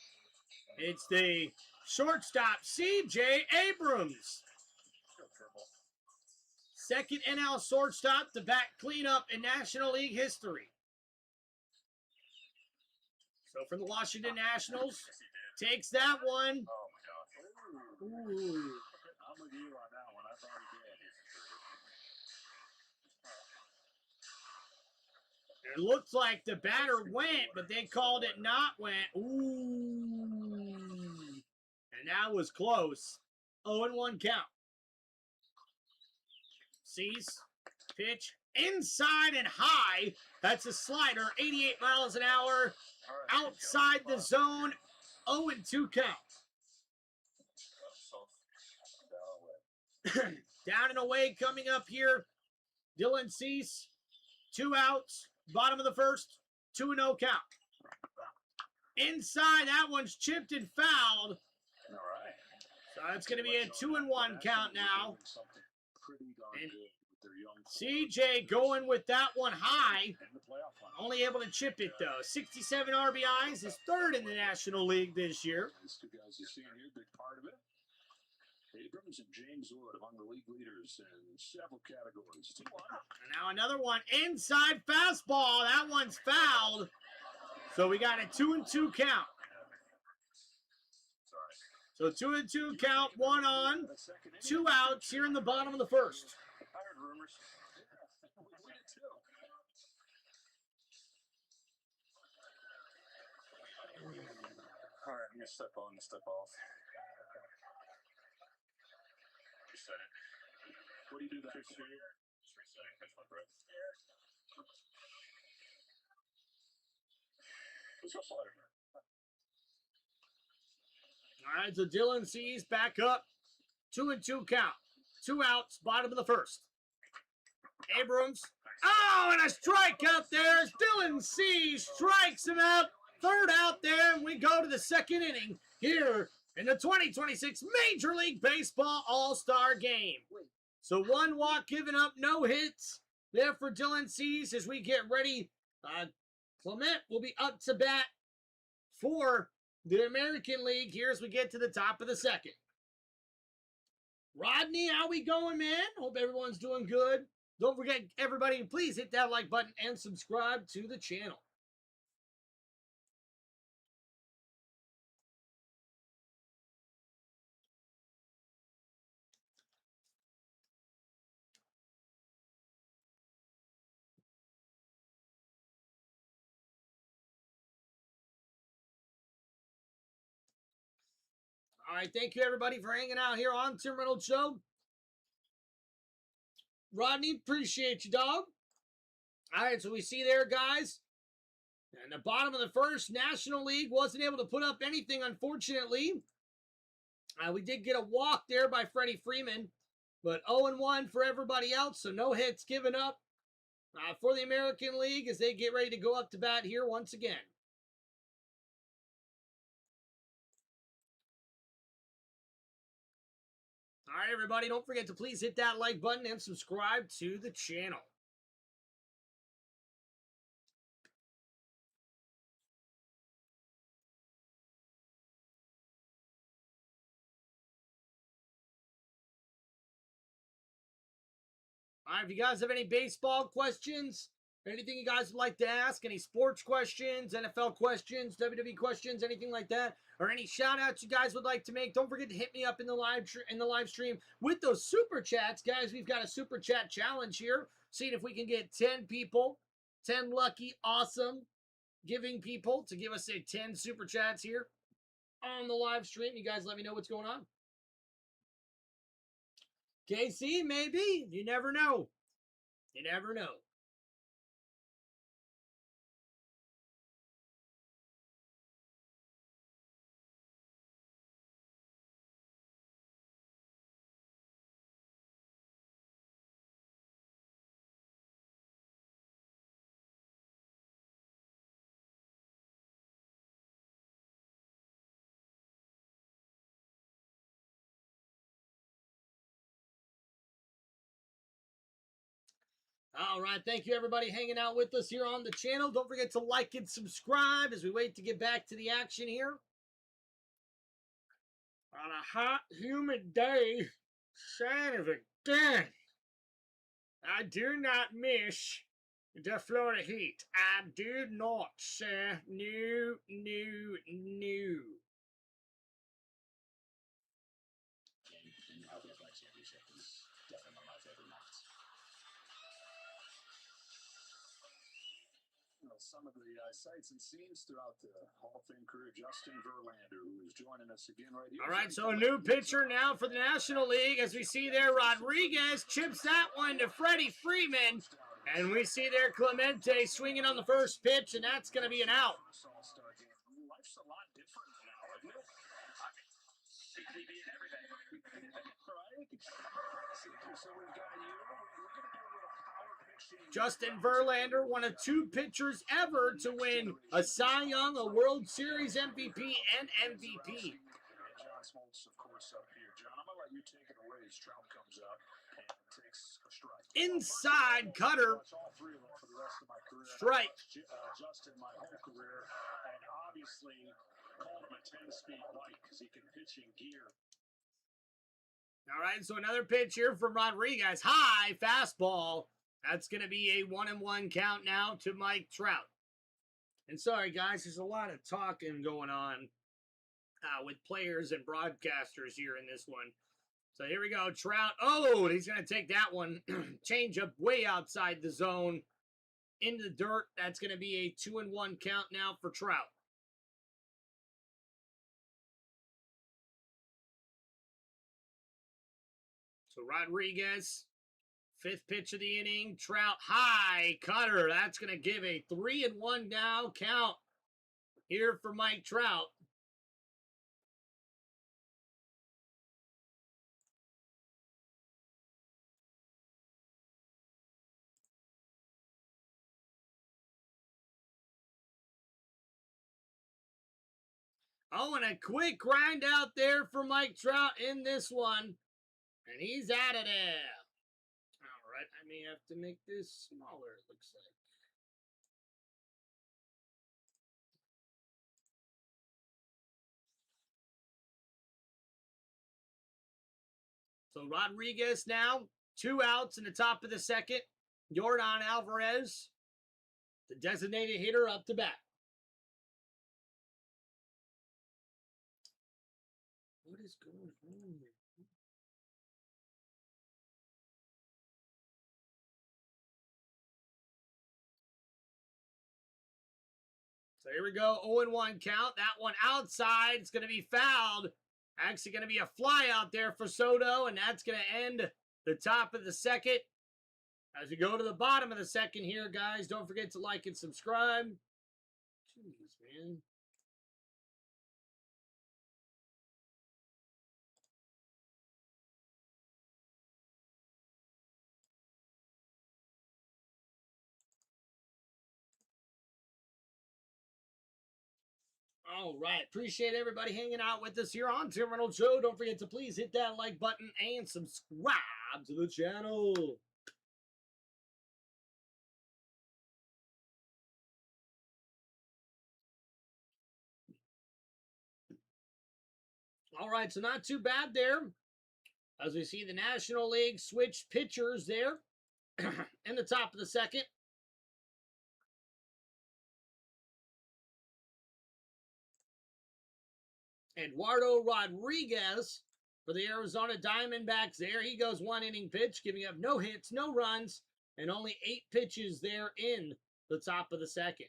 It's the shortstop, C.J. Abrams. Second NL shortstop to bat cleanup in National League history. So from the Washington Nationals, takes that one. Oh, my gosh. Ooh. I'm with you on that one. I thought he did. It looks like the batter went, but they called it not went. Ooh. And that was close. 0-1 count. Cease. Pitch. Inside and high. That's a slider. 88 miles an hour. Outside the zone. 0-2 count. Down and away coming up here. Dylan Cease. 2 outs. Bottom of the first. 2-0 count. Inside, that one's chipped and fouled. All right. So it's going to be a 2-1 count now. And CJ going with that one high. Only able to chip it, though. 67 RBIs, his third in the National League this year. These two guys you see here, big part of it. Abrams and James Wood among the league leaders in several categories. 2-1. And now another one. Inside fastball. That one's fouled. So we got a 2-2 count. So 2-2 count, 1 on, 2 outs here in the bottom of the first. I heard rumors. We did too. I'm gonna step on and step off. You said it. What do you do that for? Just resetting, catch my breath. Let's go slider. All right, so Dylan C's back up. 2-2 count. 2 outs, bottom of the first. Abrams. Oh, and a strikeout there as Dylan C strikes him out. Third out there, and we go to the second inning here in the 2026 Major League Baseball All-Star Game. So 1 walk given up, no hits there for Dylan Cease as we get ready. Clement will be up to bat for the American League here as we get to the top of the second. Rodney, how we going, man? Hope everyone's doing good. Don't forget, everybody, please hit that like button and subscribe to the channel. All right, thank you, everybody, for hanging out here on Tim Reynolds Show. Rodney, appreciate you, dog. All right, so we see there, guys. And the bottom of the first, National League wasn't able to put up anything, unfortunately. We did get a walk there by Freddie Freeman, but 0-1 for everybody else, so no hits given up for the American League as they get ready to go up to bat here once again. All right, everybody, don't forget to please hit that like button and subscribe to the channel. All right, if you guys have any baseball questions, anything you guys would like to ask, any sports questions, NFL questions, WWE questions, anything like that, or any shout-outs you guys would like to make, don't forget to hit me up in the live stream with those super chats. Guys, we've got a super chat challenge here, seeing if we can get 10 people, 10 lucky, awesome, giving people to give us, say, 10 super chats here on the live stream. You guys let me know what's going on. KC, maybe. You never know. You never know. All right, thank you, everybody, hanging out with us here on the channel. Don't forget to like and subscribe as we wait to get back to the action here. On a hot, humid day, son of a gun, I do not miss the Florida heat. I do not, sir. No, no, no. Some of the sights and scenes throughout the Hall of Fame career, Justin Verlander, who is joining us again right here. All right, so a new pitcher now for the National League. As we see there, Rodriguez chips that one to Freddie Freeman. And we see there Clemente swinging on the first pitch, and that's going to be an out. Life's a lot different now, isn't it? CTV and everything. Right? So we've got you. We're going to do a little power pitching. Justin Verlander, one of 2 pitchers ever to win a Cy Young, a World Series MVP, and MVP. John Smoltz, of course, up here. John, I'm going to let you take it away as Trout comes up and takes a strike. Inside cutter. All 3 of them for the rest of my career. Strike. Justin my whole career, and obviously called him a 10-speed bike because he can pitch in gear. All right, so another pitch here from Rodriguez. High fastball. That's going to be a 1-1 count now to Mike Trout. And sorry, guys, there's a lot of talking going on with players and broadcasters here in this one. So here we go. Trout. Oh, he's going to take that one. Change up way outside the zone into the dirt. That's going to be a 2-1 count now for Trout. So Rodriguez, 5th pitch of the inning. Trout, high cutter. That's going to give a 3-1 now count here for Mike Trout. Oh, and a quick grind out there for Mike Trout in this one. And he's out of there. All right, I may have to make this smaller, it looks like. So Rodriguez now, 2 outs in the top of the second. Yordan Alvarez, the designated hitter, up to bat. What is going on here? So here we go, 0-1 count. That one outside. It's going to be fouled. Actually going to be a fly out there for Soto, and that's going to end the top of the second. As we go to the bottom of the second here, guys, don't forget to like and subscribe. Jeez, man. All right. Appreciate everybody hanging out with us here on Tim Reynolds Show. Don't forget to please hit that like button and subscribe to the channel. All right. So not too bad there. As we see the National League switch pitchers there in the top of the second. Eduardo Rodriguez for the Arizona Diamondbacks there. He goes 1 inning pitch, giving up no hits, no runs, and only 8 pitches there in the top of the second.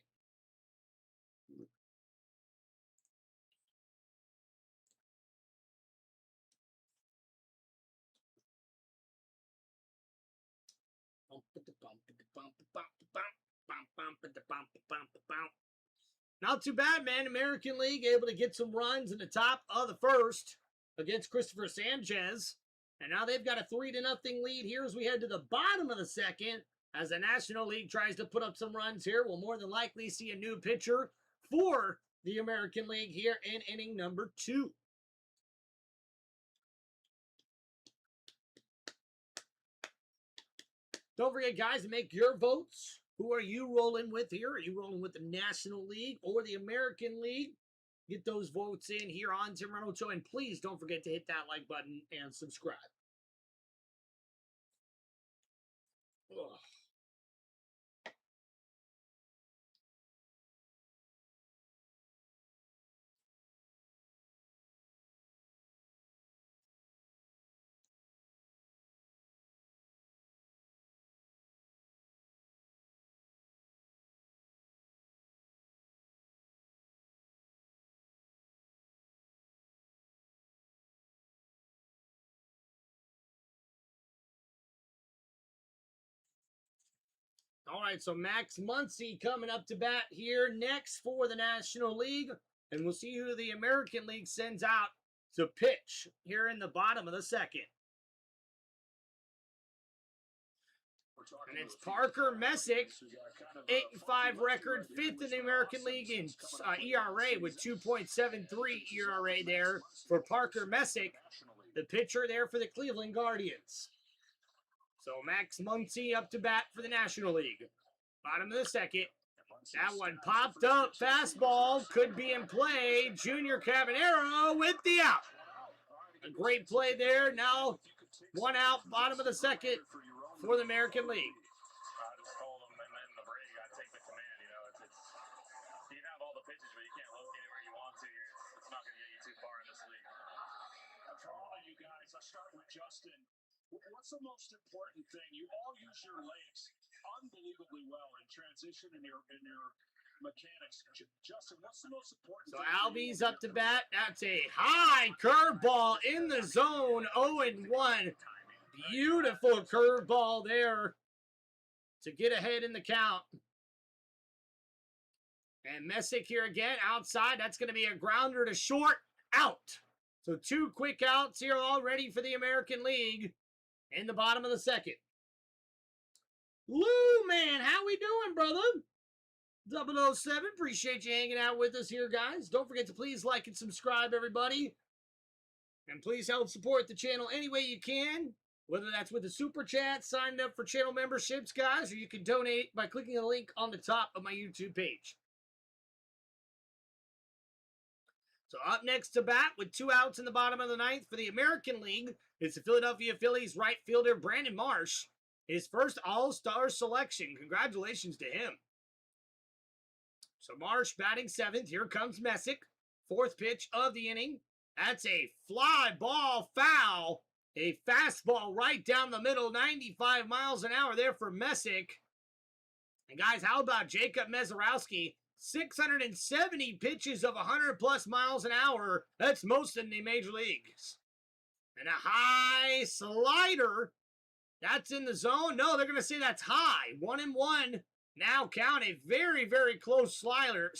Not too bad, man. American League able to get some runs in the top of the first against Christopher Sanchez. And now they've got a 3-0 lead here as we head to the bottom of the second. As the National League tries to put up some runs here, we'll more than likely see a new pitcher for the American League here in inning number 2. Don't forget, guys, to make your votes. Who are you rolling with here? Are you rolling with the National League or the American League? Get those votes in here on Tim Reynolds Show. And please don't forget to hit that like button and subscribe. Ugh. All right, so Max Muncy coming up to bat here next for the National League. And we'll see who the American League sends out to pitch here in the bottom of the second. And it's Parker Messick, 8-5 record, 5th in the American League in ERA with 2.73 ERA there for Parker Messick, the pitcher there for the Cleveland Guardians. So Max Muncy up to bat for the National League. Bottom of the second. That one popped up. Fastball could be in play. Junior Cabanero with the out. A great play there. Now 1 out, bottom of the second for the American League. I just told him in the break, I take the command. You know, you can have all the pitches, but you can't locate it where you want to. It's not going to get you too far in this league. For all of you guys, I'll start with Justin. What's the most important thing? You all use your legs unbelievably well in transition in your mechanics. Justin, what's the most important So thing? Albies up to bat. That's a high curveball in the zone. 0-1. Beautiful curveball there to get ahead in the count. And Messick here again outside. That's going to be a grounder to short, out. So 2 quick outs here already for the American League in the bottom of the second. Lou, man, how we doing, brother? 007, appreciate you hanging out with us here, guys. Don't forget to please like and subscribe, everybody. And please help support the channel any way you can, whether that's with a super chat, signing up for channel memberships, guys, or you can donate by clicking the link on the top of my YouTube page. So up next to bat with 2 outs in the bottom of the 9th for the American League is the Philadelphia Phillies right fielder Brandon Marsh. His first All-Star selection. Congratulations to him. So Marsh batting 7th. Here comes Messick. 4th pitch of the inning. That's a fly ball foul. A fastball right down the middle. 95 miles an hour there for Messick. And guys, how about Jacob Mezorowski? 670 pitches of 100+ miles an hour. That's most in the major leagues. And a high slider. That's in the zone. No, they're going to say that's high. 1-1. Now count a very, very close slider.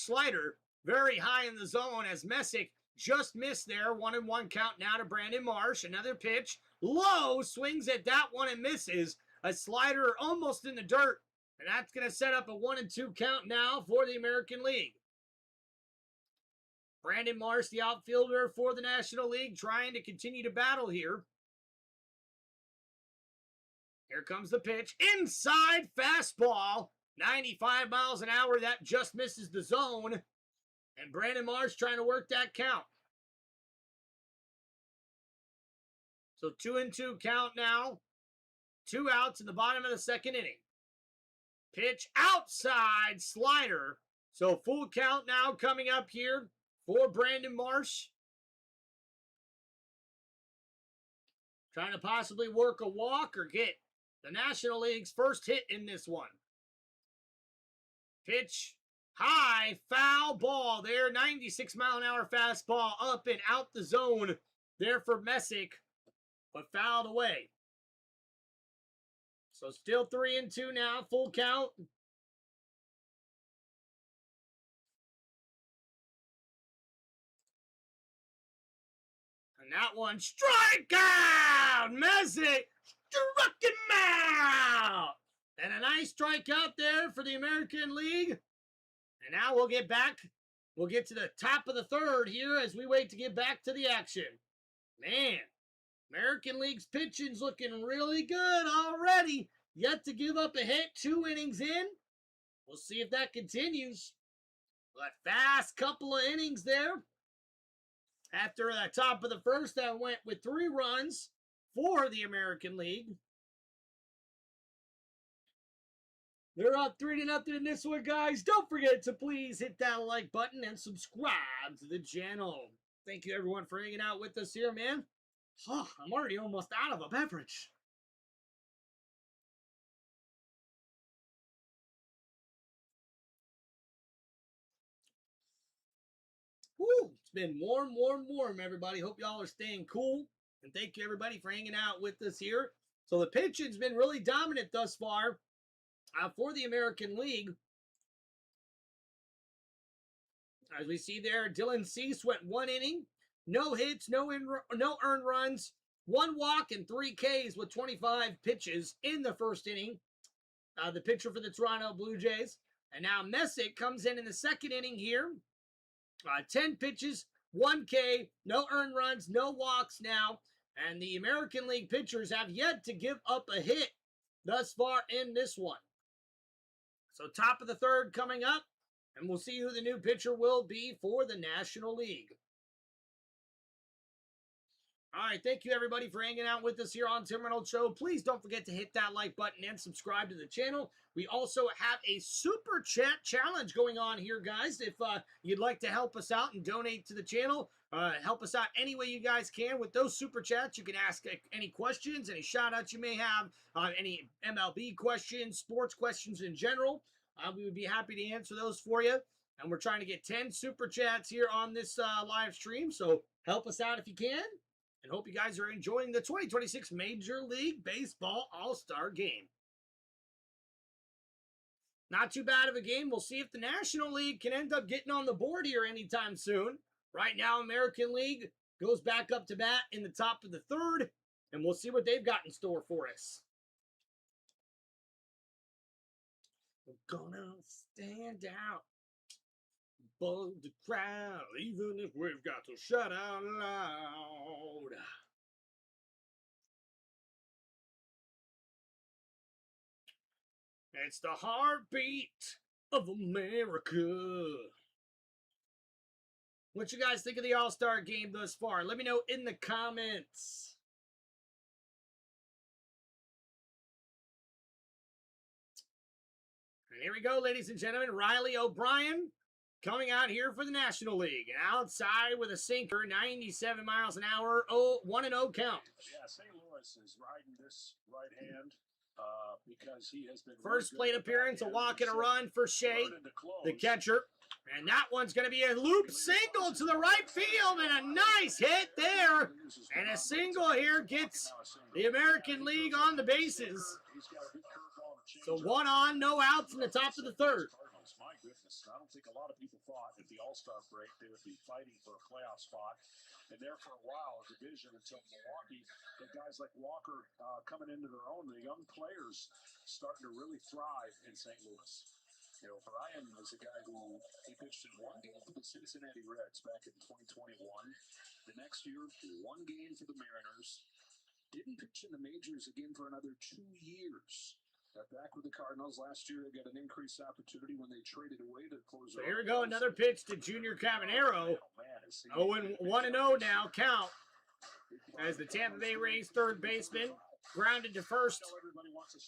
Very high in the zone as Messick just missed there. 1-1 count now to Brandon Marsh. Another pitch. Low, swings at that one and misses. A slider almost in the dirt. And that's going to set up a 1-2 count now for the American League. Brandon Marsh, the outfielder for the National League, trying to continue to battle here. Here comes the pitch. Inside fastball. 95 miles an hour. That just misses the zone. And Brandon Marsh trying to work that count. So 2-2 count now. 2 outs in the bottom of the second inning. Pitch outside slider. So full count now coming up here for Brandon Marsh. Trying to possibly work a walk or get the National League's first hit in this one. Pitch high, foul ball there. 96 mile an hour fastball up and out the zone there for Messick, but fouled away. So still 3-2 now, full count. And that one, strikeout! Messick struck him out! And a nice strikeout there for the American League. And now we'll get back. We'll get to the top of the third here as we wait to get back to the action. Man, American League's pitching's looking really good already. Yet to give up a hit, 2 innings in. We'll see if that continues. A fast couple of innings there. After the top of the first, that went with 3 runs for the American League. They're up 3-0 in this one, guys. Don't forget to please hit that like button and subscribe to the channel. Thank you, everyone, for hanging out with us here, man. Oh, I'm already almost out of a beverage. Woo, it's been warm, everybody. Hope y'all are staying cool. And thank you, everybody, for hanging out with us here. So the pitching's been really dominant thus far for the American League. As we see there, Dylan Cease went 1 inning. No hits, no earned runs, 1 walk, and 3 Ks with 25 pitches in the first inning. The pitcher for the Toronto Blue Jays. And now Messick comes in the second inning here. 10 pitches, 1 K, no earned runs, no walks now. And the American League pitchers have yet to give up a hit thus far in this one. So top of the third coming up. And we'll see who the new pitcher will be for the National League. All right, thank you, everybody, for hanging out with us here on Tim Reynolds Show. Please don't forget to hit that like button and subscribe to the channel. We also have a Super Chat challenge going on here, guys. If you'd like to help us out and donate to the channel, help us out any way you guys can. With those Super Chats, you can ask any questions, any shout-outs you may have, any MLB questions, sports questions in general. We would be happy to answer those for you. And we're trying to get 10 Super Chats here on this live stream, so help us out if you can. and hope you guys are enjoying the 2026 Major League Baseball All-Star Game. Not too bad of a game. We'll see if the National League can end up getting on the board here anytime soon. Right now, American League goes back up to bat in the top of the third, and we'll see what they've got in store for us. We're gonna stand out above the crowd, even if we've got to shout out loud. It's the heartbeat of America. What you guys think of the All-Star Game thus far? Let me know in the comments. And here we go, ladies and gentlemen. Riley O'Brien coming out here for the National League. And outside with a sinker, 97 miles an hour, 1-0 count. Yeah, St. Louis is riding this right hand because he has been first plate appearance, a walk and a run for Shea, the catcher. And that one's going to be a loop single to the right field, and a nice hit there. And a single here gets the American League on the bases. So 1 on, no outs in the top of the third. My goodness, I don't think a lot of people thought at the All-Star break they would be fighting for a playoff spot. And there for a while, a division until Milwaukee, the guys like Walker coming into their own, the young players starting to really thrive in St. Louis. You know, Brian was a guy who he pitched in one game for the Cincinnati Reds back in 2021. The next year, 1 game for the Mariners. Didn't pitch in the majors again for another 2 years. Got back with the Cardinals last year. They got an increased opportunity when they traded away to close. So here we go, another pitch to Junior Cabanero. 1-0 now, count. As the Tampa Bay Rays third baseman grounded to first,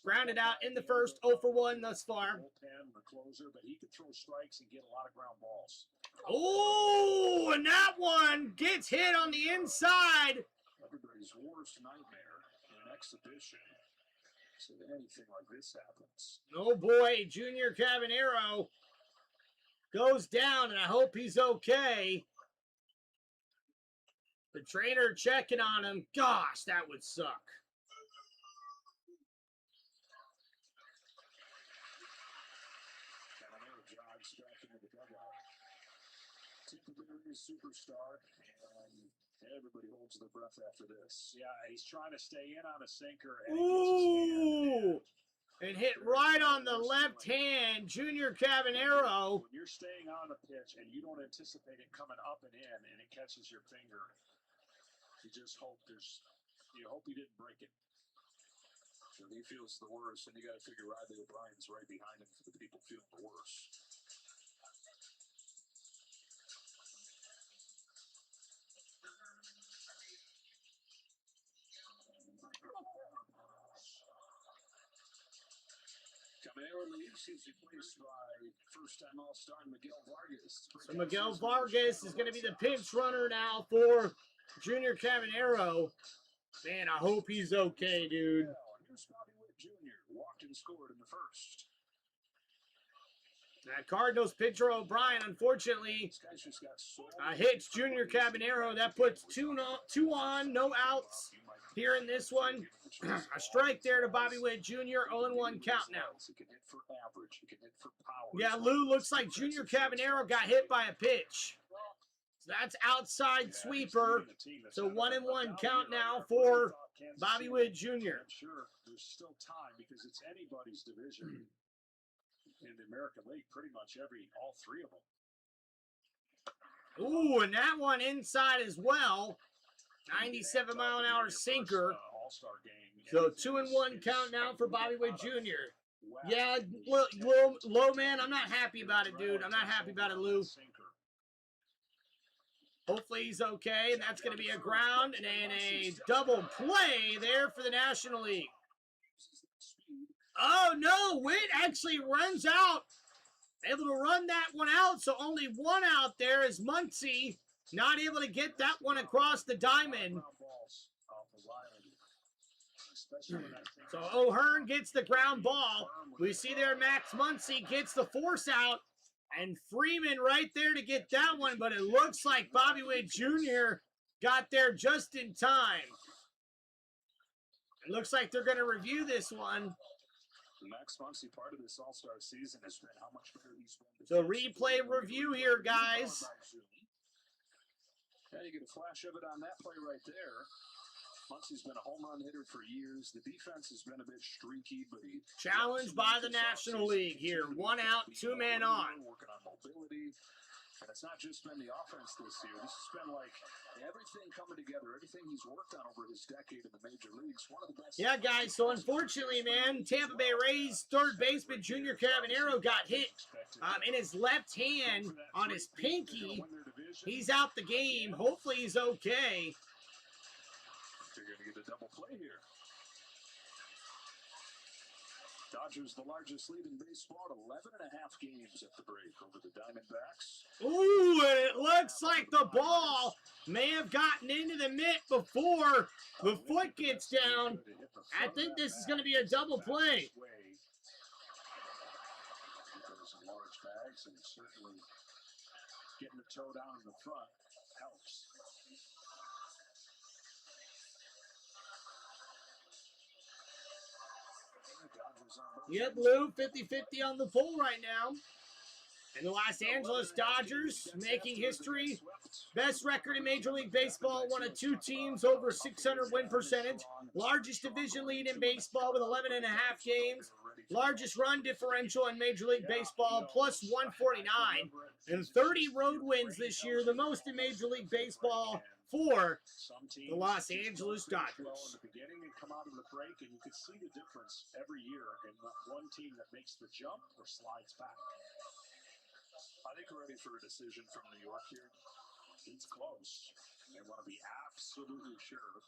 grounded out in the first, 0 for 1 thus far. The closer, but he could throw strikes and get a lot of ground balls. Oh, and that one gets hit on the inside. Everybody's worst nightmare in an exhibition. So that anything like this happens. Oh boy, Junior Cabanero goes down, and I hope he's okay. The trainer checking on him. Gosh, that would suck. Cabanero jogs back into the dugout. Temporary superstar, and everybody holds their breath after this. Yeah, he's trying to stay in on a sinker. And ooh! And hit right on the left hand, Junior Cabanero. When you're staying on a pitch and you don't anticipate it coming up and in, and it catches your finger, you just hope you hope he didn't break it. So he feels the worst, and you got to figure Riley O'Brien's right behind him for the people feeling the worst. Cabanero leaves. He's replaced by first-time All-Star Miguel Vargas. So Miguel Vargas is going to be the pinch runner now for Junior Cabanero. Man, I hope he's okay, dude. Here's Bobby Witt Jr. walked and scored in the first. That Cardinals pitcher O'Brien, unfortunately, hits Junior Cabanero. That puts 2 on, no outs here in this one. A strike there to Bobby Witt Jr. 0-1 count now. Yeah, Lou, looks like Junior Cabanero got hit by a pitch. So that's outside sweeper. So 1-1 count now for Bobby Witt Jr. Sure, there's still time because it's anybody's division in the American League. Pretty much all 3 of them. Ooh, and that one inside as well. 97-mile-an-hour sinker. So 2-1 count now for Bobby Witt Jr. Yeah, low man, I'm not happy about it, dude. I'm not happy about it, Lou. Hopefully he's okay, and that's going to be a ground and a double play there for the National League. Oh, no, Witt actually runs out. Able to run that one out, so only 1 out there is Muncy. Not able to get that one across the diamond. So O'Hearn gets the ground ball. We see there Max Muncy gets the force out. And Freeman right there to get that one. But it looks like Bobby Witt Jr. got there just in time. It looks like they're going to review this one. The Max Muncy part of this All-Star season has been how much better he's been. So replay review here, guys. Yeah, you get a flash of it on that play right there. Muncy's been a home run hitter for years. The defense has been a bit streaky, but he challenged by the National League here. 1 out, 2 men on. Working on mobility. And it's not just been the offense this year. This has been like everything coming together, everything he's worked on over his decade in the major leagues. One of the best. Yeah, guys, so unfortunately, man, Tampa Bay Rays third baseman Junior Cabanero got hit in his left hand on his pinky. He's out the game. Hopefully he's okay. They're going to get a double play here. Dodgers, the largest lead in baseball, at 11.5 games at the break over the Diamondbacks. Ooh, and it looks like the ball may have gotten into the mitt before the foot gets down. I think this is going to be a double play. Those large bags, and certainly getting the toe down in the front helps. Yep, Lou, 50-50 on the poll right now. And the Los Angeles Dodgers making history. Best record in Major League Baseball, one of 2 teams over 600 win percentage. Largest division lead in baseball with 11.5 games. Largest run differential in Major League Baseball, plus 149. And 30 road wins this year, the most in Major League Baseball for the Los Angeles Dodgers. Well, in the beginning and come out of the break, and you can see the difference every year in one team that makes the jump or slides back. I think we're ready for a decision from New York here. It's close. They want to be absolutely sure.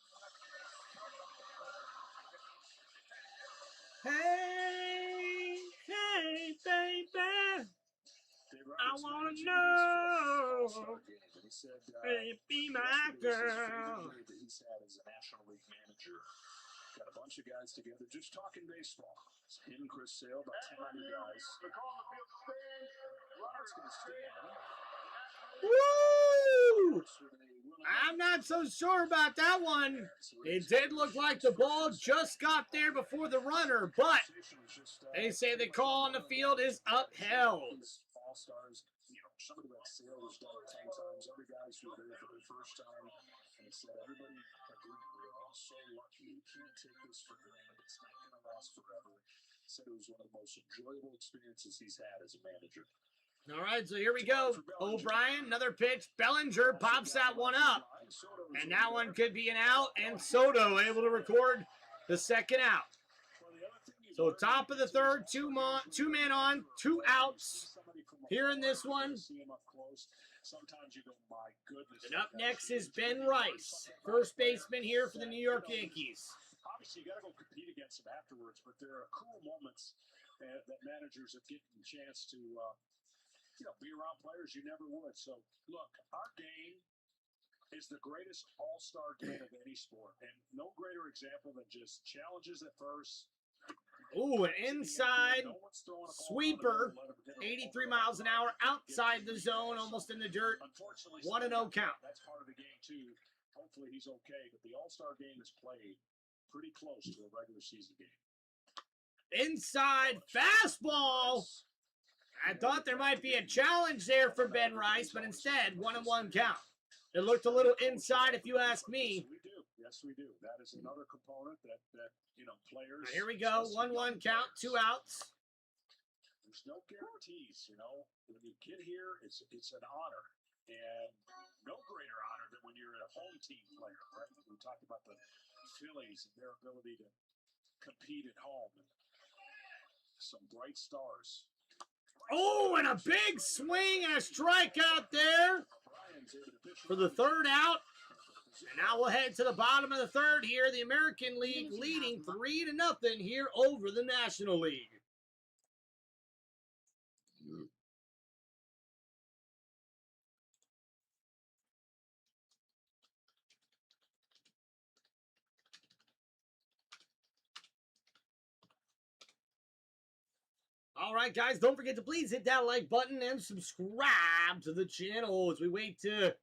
Hey, hey, baby, I want to know. He said, hey, be my girl. That he's had as a National League manager. Got a bunch of guys together just talking baseball. It's him, Chris Sale, about 10 other guys. Woo! I'm not so sure about that one. It did look like the ball just got there before the runner, but they say the call on the field is upheld. All-stars, you know, somebody like Sale was done it 10 times. Other guys who were there for the first time. And he said, everybody agreed. We're all so lucky. You can't take this for granted. It's not going to last forever. He said it was one of the most enjoyable experiences he's had as a manager. All right, so here we go. O'Brien, another pitch. Bellinger pops that one up. And that one could be an out, and Soto able to record the second out. So top of the third, two men on, 2 outs here in this one. And up next is Ben Rice, first baseman here for the New York Yankees. Obviously, you got to go compete against him afterwards, but there are cool moments that managers have getting a chance to be around players you never would. So, look, our game is the greatest all-star game of any sport. And no greater example than just challenges at first. Ooh, an inside sweeper, 83 miles an hour, outside the zone, almost in the dirt. 1-0 count. That's part of the game, too. Hopefully he's okay. But the all-star game is played pretty close to a regular season game. Inside fastball. I thought there might be a challenge there for Ben Rice, but instead, 1-1 count. It looked a little inside, if you ask me. Yes, we do. Yes, we do. That is another component that players. Here we go. 1-1 count, 2 outs. There's no guarantees, When you get here, it's an honor, and no greater honor than when you're a home team player, right? We talked about the Phillies and their ability to compete at home. Some bright stars. Oh, and a big swing and a strikeout there for the third out. And now we'll head to the bottom of the third here. The American League leading 3-0 here over the National League. All right, guys, don't forget to please hit that like button and subscribe to the channel as we wait to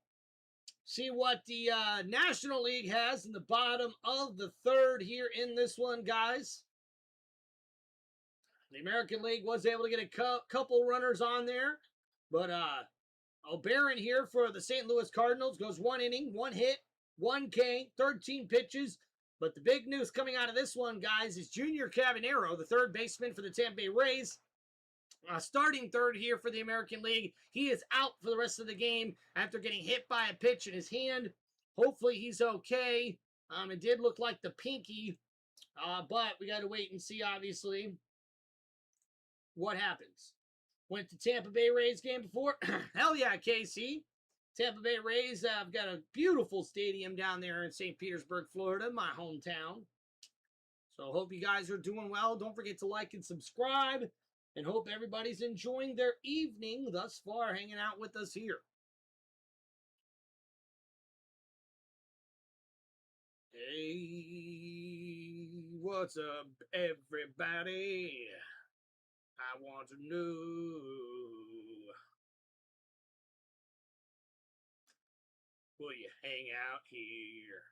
see what the National League has in the bottom of the third here in this one, guys. The American League was able to get a couple runners on there, but O'Barron here for the St. Louis Cardinals goes 1 inning, 1 hit, 1 K, 13 pitches. But the big news coming out of this one, guys, is Junior Cabanero, the third baseman for the Tampa Bay Rays. Starting third here for the American League. He is out for the rest of the game after getting hit by a pitch in his hand. Hopefully he's okay. It did look like the pinky, but we got to wait and see, obviously, what happens. Went to Tampa Bay Rays game before. Hell yeah, KC. Tampa Bay Rays have got a beautiful stadium down there in St. Petersburg, Florida, my hometown. So hope you guys are doing well. Don't forget to like and subscribe. And hope everybody's enjoying their evening thus far, hanging out with us here. Hey, what's up, everybody? I want to know, will you hang out here?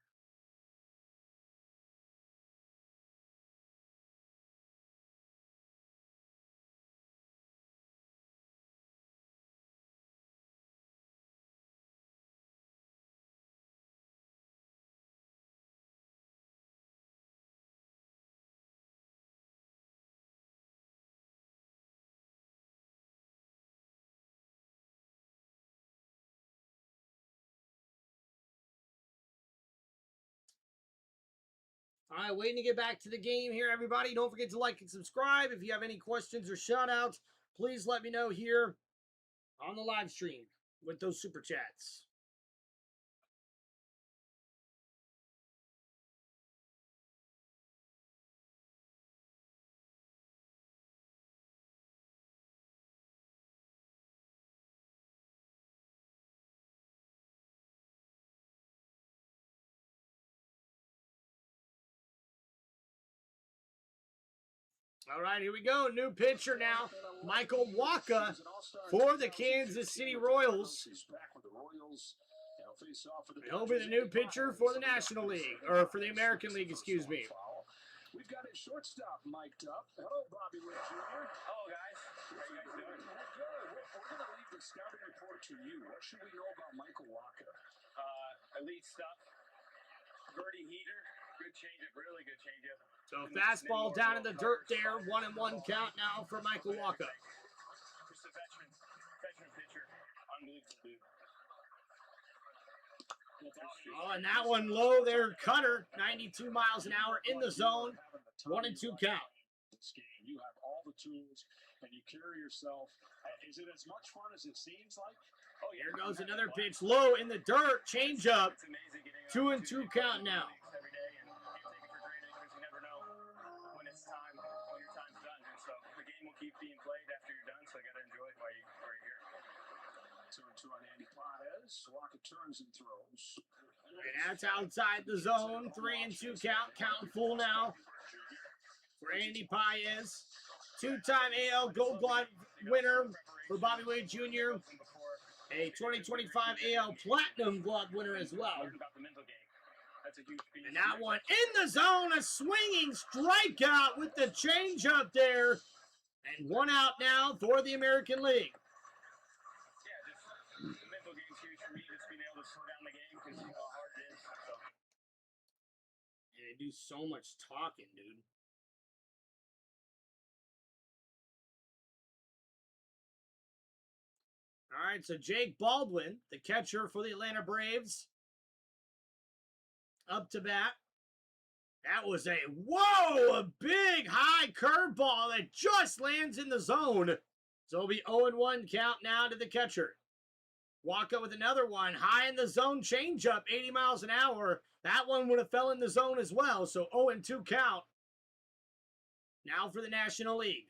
All right, waiting to get back to the game here, everybody. Don't forget to like and subscribe. If you have any questions or shout-outs, please let me know here on the live stream with those super chats. All right, here we go. New pitcher now, Michael Wacha for the Kansas City Royals. He'll be the new pitcher for the National League, or for the American League, excuse me. We've got a shortstop mic'd up. Hello, Bobby Witt Jr. Hello, guys. How you guys doing? Good. We're going to leave the scouting report to you. What should we know about Michael Wacha? Elite stuff. Birdie heater. Good changeup. Really good changeup. So fastball down in the dirt there. 1-1 count now for Michael Wacha. Just a veteran pitcher. Unbelievable dude. Oh, and that one low there, cutter, 92 miles an hour in the zone. 1-2 count. You have all the tools, and you carry yourself. Is it as much fun as it seems like? Oh, here goes another pitch, low in the dirt, changeup. 2-2 count now. Every day, and you take it for granted because you never know when it's time, when your time's done. And so the game will keep being played after you're done, so you got to enjoy it while you're here. 2-2 on Andy Paez. Wacha turns and throws. And that's outside the zone. 3-2 count. Counting full now for Andy Paez. Two-time AL Gold Glove winner for Bobby Witt Jr. A 2025 AL Platinum Glove winner as well. And that one in the zone. A swinging strikeout with the changeup there. And 1 out now for the American League. The mental game's huge for me, just being able to slow down the game because you know how hard it is. So. Yeah, they do so much talking, dude. All right, so Jake Baldwin, the catcher for the Atlanta Braves, up to bat. That was a big high curveball that just lands in the zone. So it'll be 0-1 count now to the catcher. Wacha with another one, high in the zone changeup, 80 miles an hour. That one would have fell in the zone as well, so 0-2 count. Now for the National League.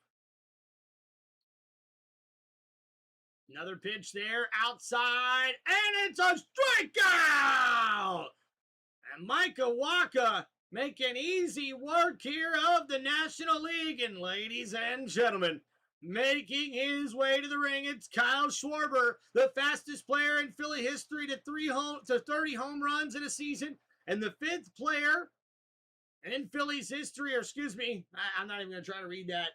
Another pitch there, outside, and it's a strikeout! And Michael Wacha making easy work here of the National League. And ladies and gentlemen, Making his way to the ring, it's Kyle Schwarber, the fastest player in Philly history to 30 home runs in a season, and the 5th player in Philly's history, or excuse me, I'm not even going to try to read that.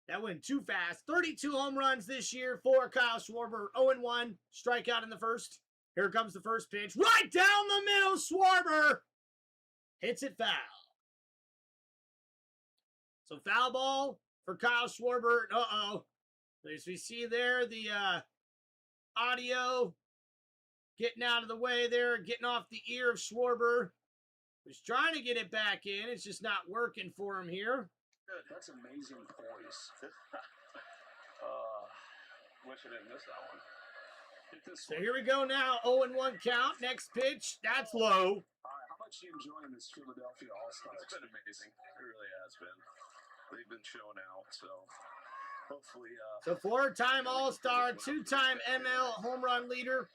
That went too fast. 32 home runs this year for Kyle Schwarber. 0-1, strikeout in the first. Here comes the first pitch. Right down the middle, Schwarber hits it foul. So foul ball for Kyle Schwarber. Uh-oh. As we see there, the audio getting out of the way there, getting off the ear of Schwarber. He's trying to get it back in. It's just not working for him here. That's amazing poise. Wish I didn't miss that one. So here we go now. 0-1 count. Next pitch. That's low. All right, how much are you enjoying this Philadelphia All-Stars? It's been amazing. It really has been. They've been showing out, so hopefully. So 4-time All-Star, 2-time ML home run leader.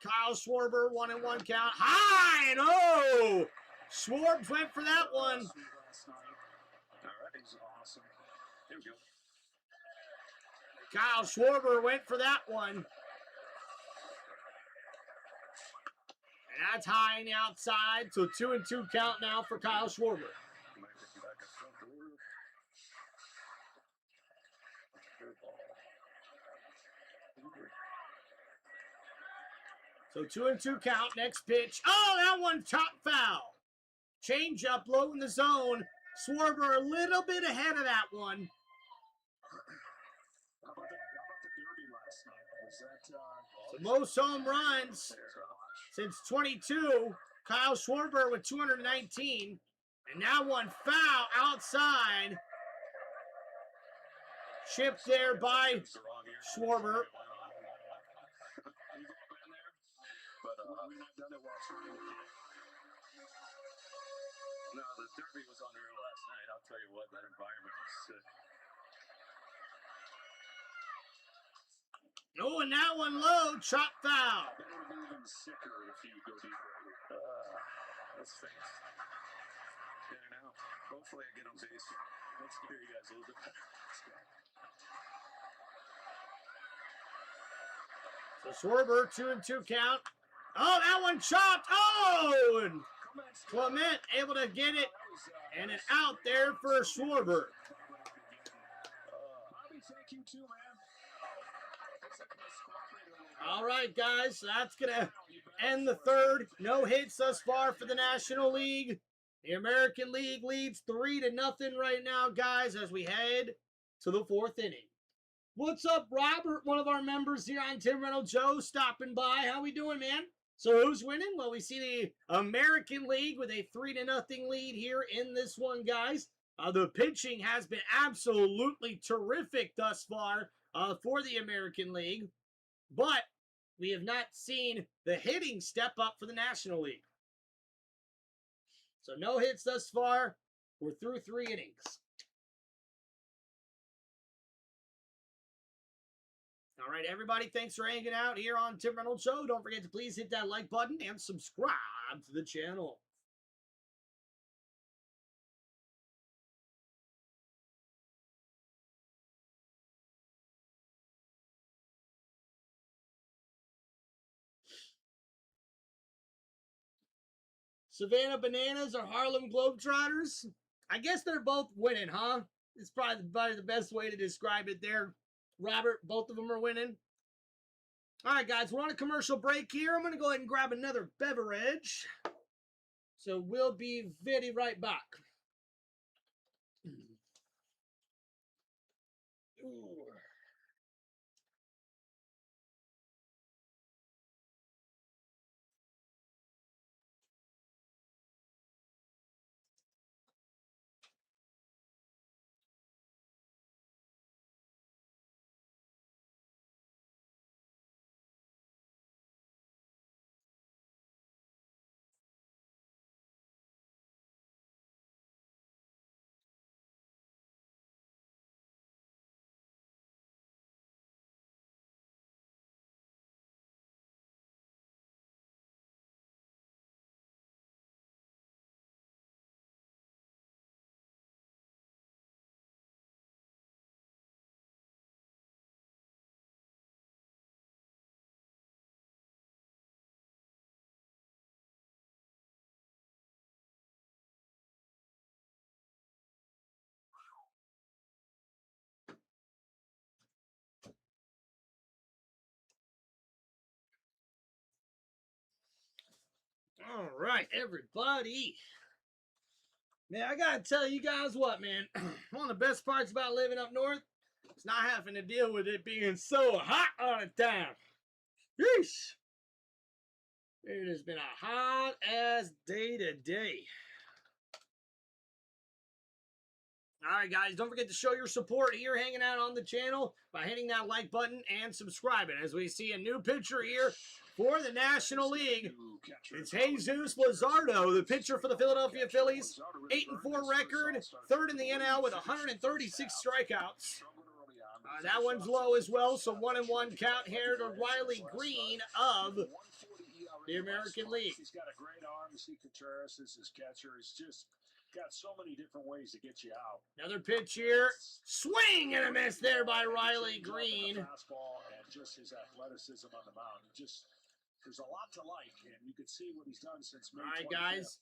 Kyle Schwarber, 1-1 count. High and oh! Schwarbs went for that one. All right, he's awesome. Here we go. Kyle Schwarber went for that one. And that's high on the outside. So 2-2 count now for Kyle Schwarber. Might bring back a front door. Good ball. So 2-2 count. Next pitch. Oh, that one top foul. Change up low in the zone. Schwarber a little bit ahead of that one. How about the derby last night? Was that The most home runs since 22. Kyle Schwarber with 219. And now one foul outside. Chipped there by Schwarber. But we've not done it while trying to no, the derby was unreal last night. I'll tell you what, that environment was sick. Oh, and that one low. Chop foul. It would be even sicker if you go deeper. That stinks. Yeah, now. Hopefully I get on base. Let's hear you guys a little bit better. So Schwarber, 2-2 count. Oh, that one chopped. Oh, and Clement able to get it. And an out there for Schwarber. I'll be thanking too, man. All right, guys. So that's going to end the third. No hits thus far for the National League. The American League leads 3-0 right now, guys, as we head to the 4th inning. What's up, Robert? One of our members here on Tim Reynolds Show stopping by. How we doing, man? So who's winning? Well, we see the American League with a 3-0 lead here in this one, guys. The pitching has been absolutely terrific thus far for the American League. But we have not seen the hitting step up for the National League. So no hits thus far. We're through 3 innings. All right, everybody, thanks for hanging out here on Tim Reynolds Show. Don't forget to please hit that like button and subscribe to the channel. Savannah Bananas or Harlem Globetrotters? I guess they're both winning, huh? It's probably the best way to describe it there. Robert, both of them are winning. All right, guys, we're on a commercial break here. I'm going to go ahead and grab another beverage. So we'll be very right back. Ooh. All right, everybody. Man, I gotta tell you guys what, man. One of the best parts about living up north is not having to deal with it being so hot all the time. Yeesh. It has been a hot ass day today. All right, guys, don't forget to show your support here hanging out on the channel by hitting that like button and subscribing as we see a new pitcher here for the National League. It's Jesus Luzardo, the pitcher for the Philadelphia Phillies. 8-4 record, third in the NL with 136 strikeouts. That one's low as well, so 1-1 count here to Riley Green of the American League. He's got a great arm. You see Contreras as his catcher. He's just got so many different ways to get you out. Another pitch here. Swing and a miss there by Riley Green. Fastball and just his athleticism on the mound. There's a lot to like, and you can see what he's done since May 25th. All right, guys.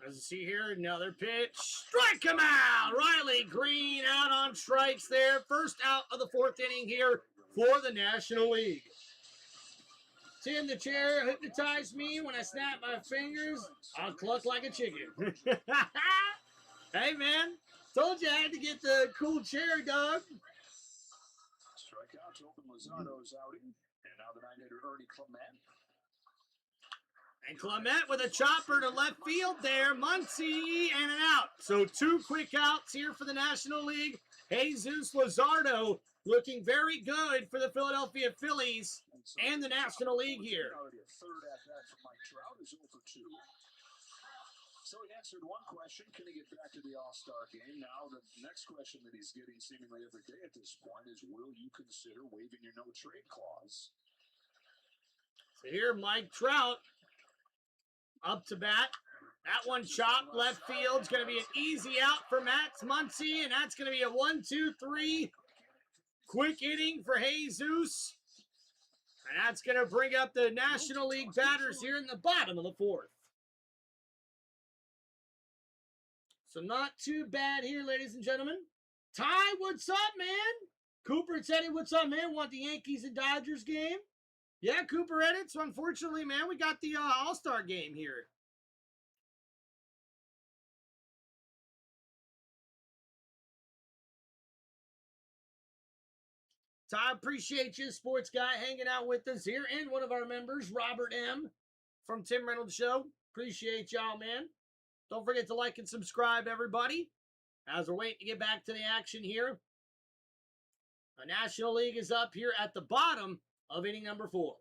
As you see here, another pitch. Strike him out! Riley Green out on strikes there. First out of the fourth inning here for the National League. Tim, the chair hypnotized me. When I snap my fingers, I'll cluck like a chicken. Hey, man. Told you I had to get the cool chair, dog. Strikeout to open Luzardo's outing. And now the nine-hitter Ernie Clement. And Clement with a chopper to left field there. Muncy and an out. So 2 quick outs here for the National League. Jesus Luzardo looking very good for the Philadelphia Phillies and the National League here. Third at bat from Mike Trout is 0 for 2. So he answered one question, can he get back to the All-Star game? Now the next question that he's getting seemingly every day at this point is, will you consider waiving your no-trade clause? So here Mike Trout up to bat. That one chopped left field. It's going to be an easy out for Max Muncy, and that's going to be a 1-2-3 quick inning for Jesus. And that's going to bring up the National League batters here in the bottom of the fourth. So not too bad here, ladies and gentlemen. Ty, what's up, man? Cooper Teddy, what's up, man? Want the Yankees and Dodgers game? Yeah, Cooper Edit. So unfortunately, man, we got the All-Star game here. Ty, appreciate you, sports guy, hanging out with us here. And one of our members, Robert M. from Tim Reynolds Show. Appreciate y'all, man. Don't forget to like and subscribe, everybody. As we're waiting to get back to the action here. The National League is up here at the bottom of inning number 4. All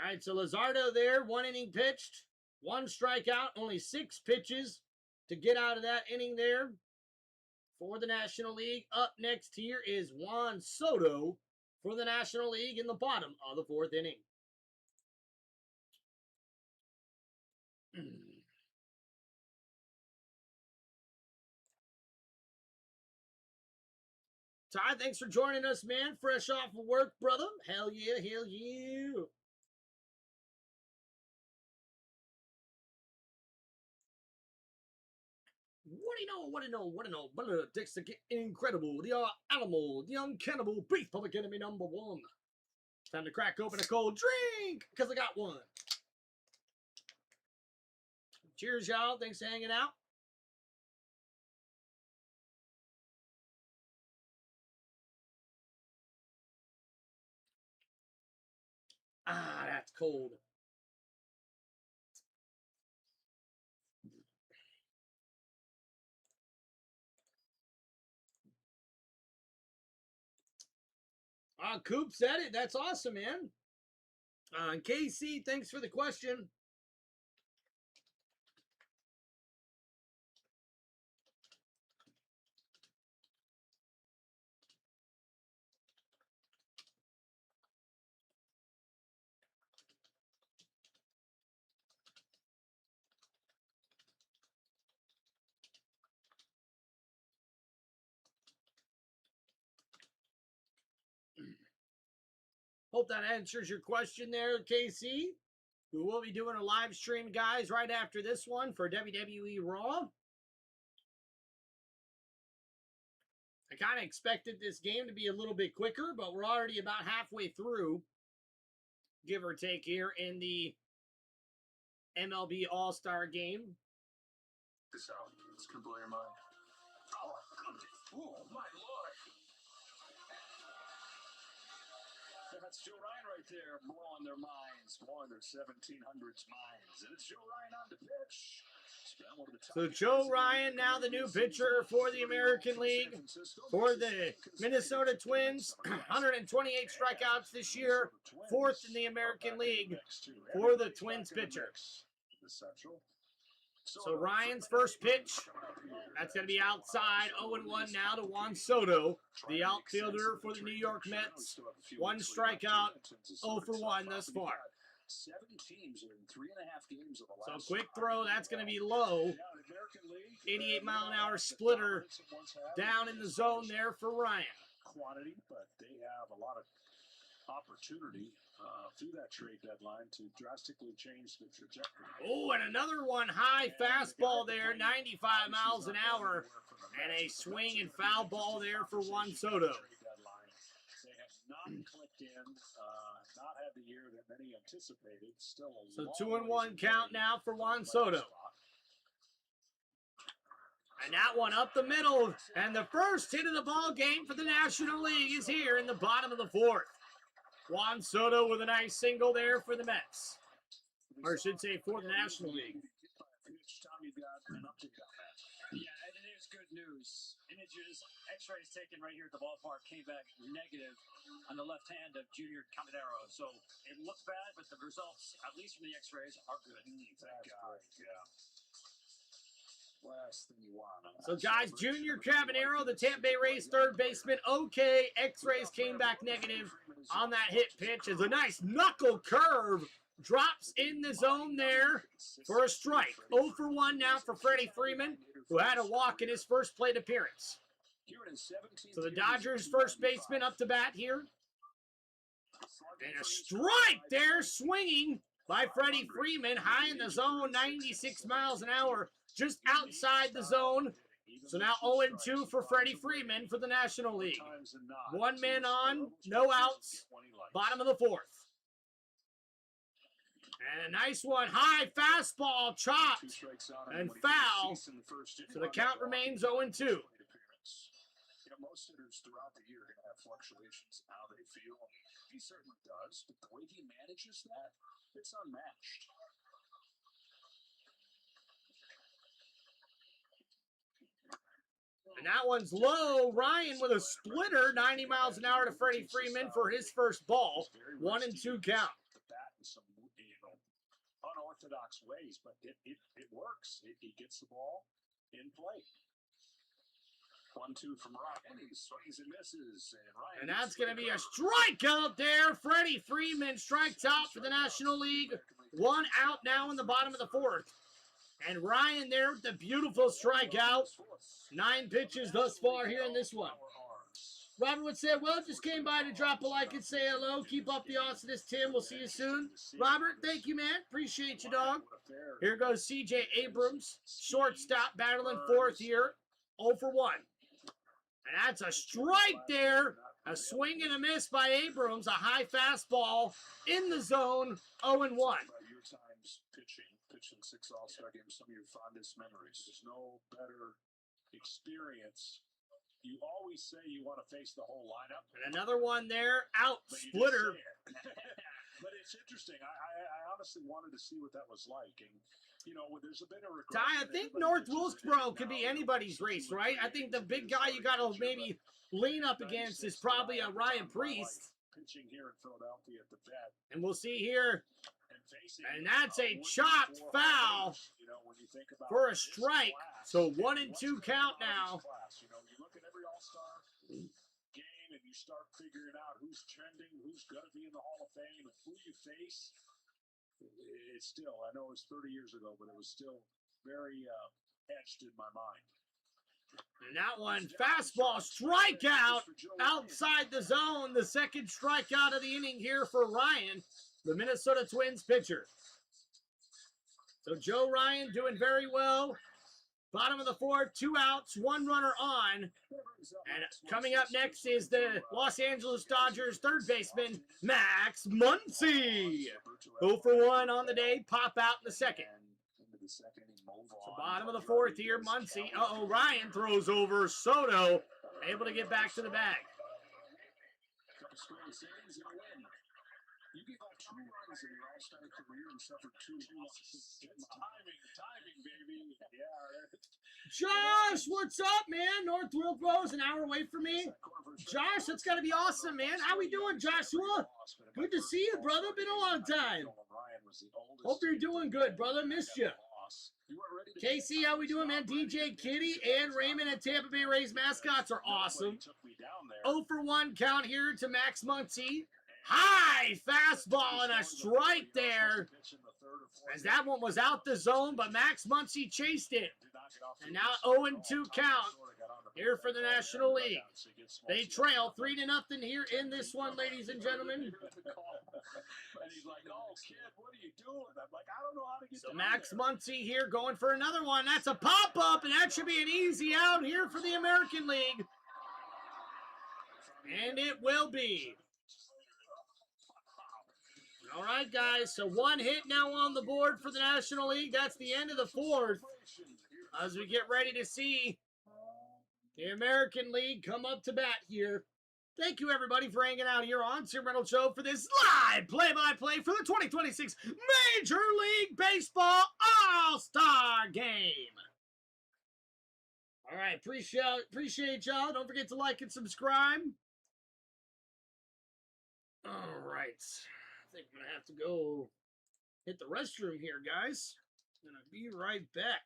right, so Luzardo there, 1 inning pitched, 1 strikeout, only 6 pitches to get out of that inning there for the National League. Up next here is Juan Soto for the National League in the bottom of the 4th inning. Ty, thanks for joining us, man. Fresh off of work, brother. Hell yeah, hell yeah. What do you know? Dicks the incredible, the animal, the uncannibal beef public enemy number 1. Time to crack open a cold drink, because I got one. Cheers, y'all. Thanks for hanging out. Ah, that's cold. Coop said it. That's awesome, man. KC, thanks for the question. Hope that answers your question there, KC. We will be doing a live stream, guys, right after this one for WWE Raw. I kind of expected this game to be a little bit quicker, but we're already about halfway through, give or take, here in the MLB All-Star game. This out. It's gonna blow your mind. Oh my lord! That's Joe Ryan right there, blowing their minds, blowing their 1700s minds. And it's Joe Ryan on the pitch. So Joe Ryan, now the new pitcher for the American League, for the Minnesota Twins. 128 strikeouts this year, 4th in the American League for the Twins pitcher. So Ryan's first pitch, that's going to be outside, 0-1 now to Juan Soto, the outfielder for the New York Mets. 1 strikeout, 0 for 1 thus far. 7 teams in 3.5 games of the So last. quick throw, that's going to be low. 88-mile-an-hour splitter down in the zone there for Ryan. Quantity, but they have a lot of opportunity through that trade deadline to drastically change the trajectory. Oh, and another one, high fastball there, 95 miles an hour, and a swing and foul ball there for Juan Soto. They have not clicked in, not had the year that many anticipated. Still a So long 2-1 ways count away now for from Juan the Soto. playoff spot. And that one up the middle, and the first hit of the ball game for the National League is here in the bottom of the 4th. Juan Soto with a nice single there for the Mets. Or I should say for the National League. Tom, you got an update on that. Yeah, and it is good news. Images, x-rays taken right here at the ballpark came back negative on the left hand of Junior Caminero. So it looks bad, but the results, at least from the x-rays, are good. Thank God. Yeah. Last thing you want. So guys, Junior Caminero, the Tampa Bay Rays third baseman, okay. X-rays came back negative on that hit pitch as a nice knuckle curve drops in the zone there for a strike. 0 for 1 now for Freddie Freeman, who had a walk in his first plate appearance. So the Dodgers first baseman up to bat here. And a strike there, swinging by Freddie Freeman, high in the zone, 96 miles an hour, just outside the zone. So now 0-2 for Freddie Freeman for the National League. 1 man on, no outs, bottom of the 4th. And a nice one, high fastball, chopped and foul. So the count remains 0-2. Most hitters throughout the year are going to have fluctuations in how they feel. He certainly does, but the way he manages that, it's unmatched. And that one's low. Ryan with a splitter, 90 miles an hour to Freddie Freeman for his first ball. 1-2 count. The bat in some unorthodox ways, but it works. He gets the ball in play. 1-2 from Ryan. He swings and misses. And that's going to be a strikeout there. Freddie Freeman strikes out for the National League. 1 out now in the bottom of the 4th. And Ryan there with the beautiful strikeout. 9 pitches thus far here in this one. Robert would say, well, just came by to drop a like and say hello. Keep up the awesomeness, Tim. We'll see you soon. Robert, thank you, man. Appreciate you, dog. Here goes C.J. Abrams. Shortstop battling 4th here. 0 for 1. And that's a strike there. A swing and a miss by Abrams. A high fastball in the zone. 0-1. Your times pitching 6 All-Star games, some of your fondest memories. There's no better experience. You always say you want to face the whole lineup. And another one there. Out. Splitter. But it's interesting. I honestly wanted to see what that was like. And, you know, there's a bit of regret. Ty, I think North Wilkesboro could be anybody's race, right? I think the big guy you got to maybe lean up against is probably a Ryan Priest. Pitching here in Philadelphia at the vet. And we'll see here. And that's a chopped foul for a strike. So 1-2 count now. You know, you look at every All-Star game and you start figuring out who's trending, who's going to be in the Hall of Fame, and who you face. It's still, I know it was 30 years ago, but it was still very etched in my mind. And that one, fastball, strikeout outside the zone. The second strikeout of the inning here for Ryan, the Minnesota Twins pitcher. So Joe Ryan doing very well. Bottom of the fourth, 2 outs, 1 runner on. And coming up next is the Los Angeles Dodgers third baseman, Max Muncy. 0 for 1 on the day, pop out in the second. So bottom of the fourth here, Muncy. Ryan throws over Soto, able to get back to the bag. You gave up 2 runs in your all-star career and suffered 2 losses. It's timing, baby. Yeah. Josh, what's up, man? North Wilkesboro, an hour away from me. Josh, that's got to be awesome, man. How we doing, Joshua? Good to see you, brother. Been a long time. Hope you're doing good, brother. Missed you. Casey, how we doing, man? DJ Kitty and Raymond at Tampa Bay Rays mascots are awesome. 0 for 1 count here to Max Muncy. High fastball and a strike there, as that one was out the zone, but Max Muncy chased it. And now 0-2 count here for the National League. They trail 3-0 here in this one, ladies and gentlemen. So Max Muncy here going for another one. That's a pop-up, and that should be an easy out here for the American League. And it will be. All right, guys, so 1 hit now on the board for the National League. That's the end of the fourth as we get ready to see the American League come up to bat here. Thank you, everybody, for hanging out here on Tim Reynolds Show for this live play-by-play for the 2026 Major League Baseball All-Star Game. All right, appreciate y'all. Don't forget to like and subscribe. All right. I think I'm going to have to go hit the restroom here, guys. I'm going to be right back.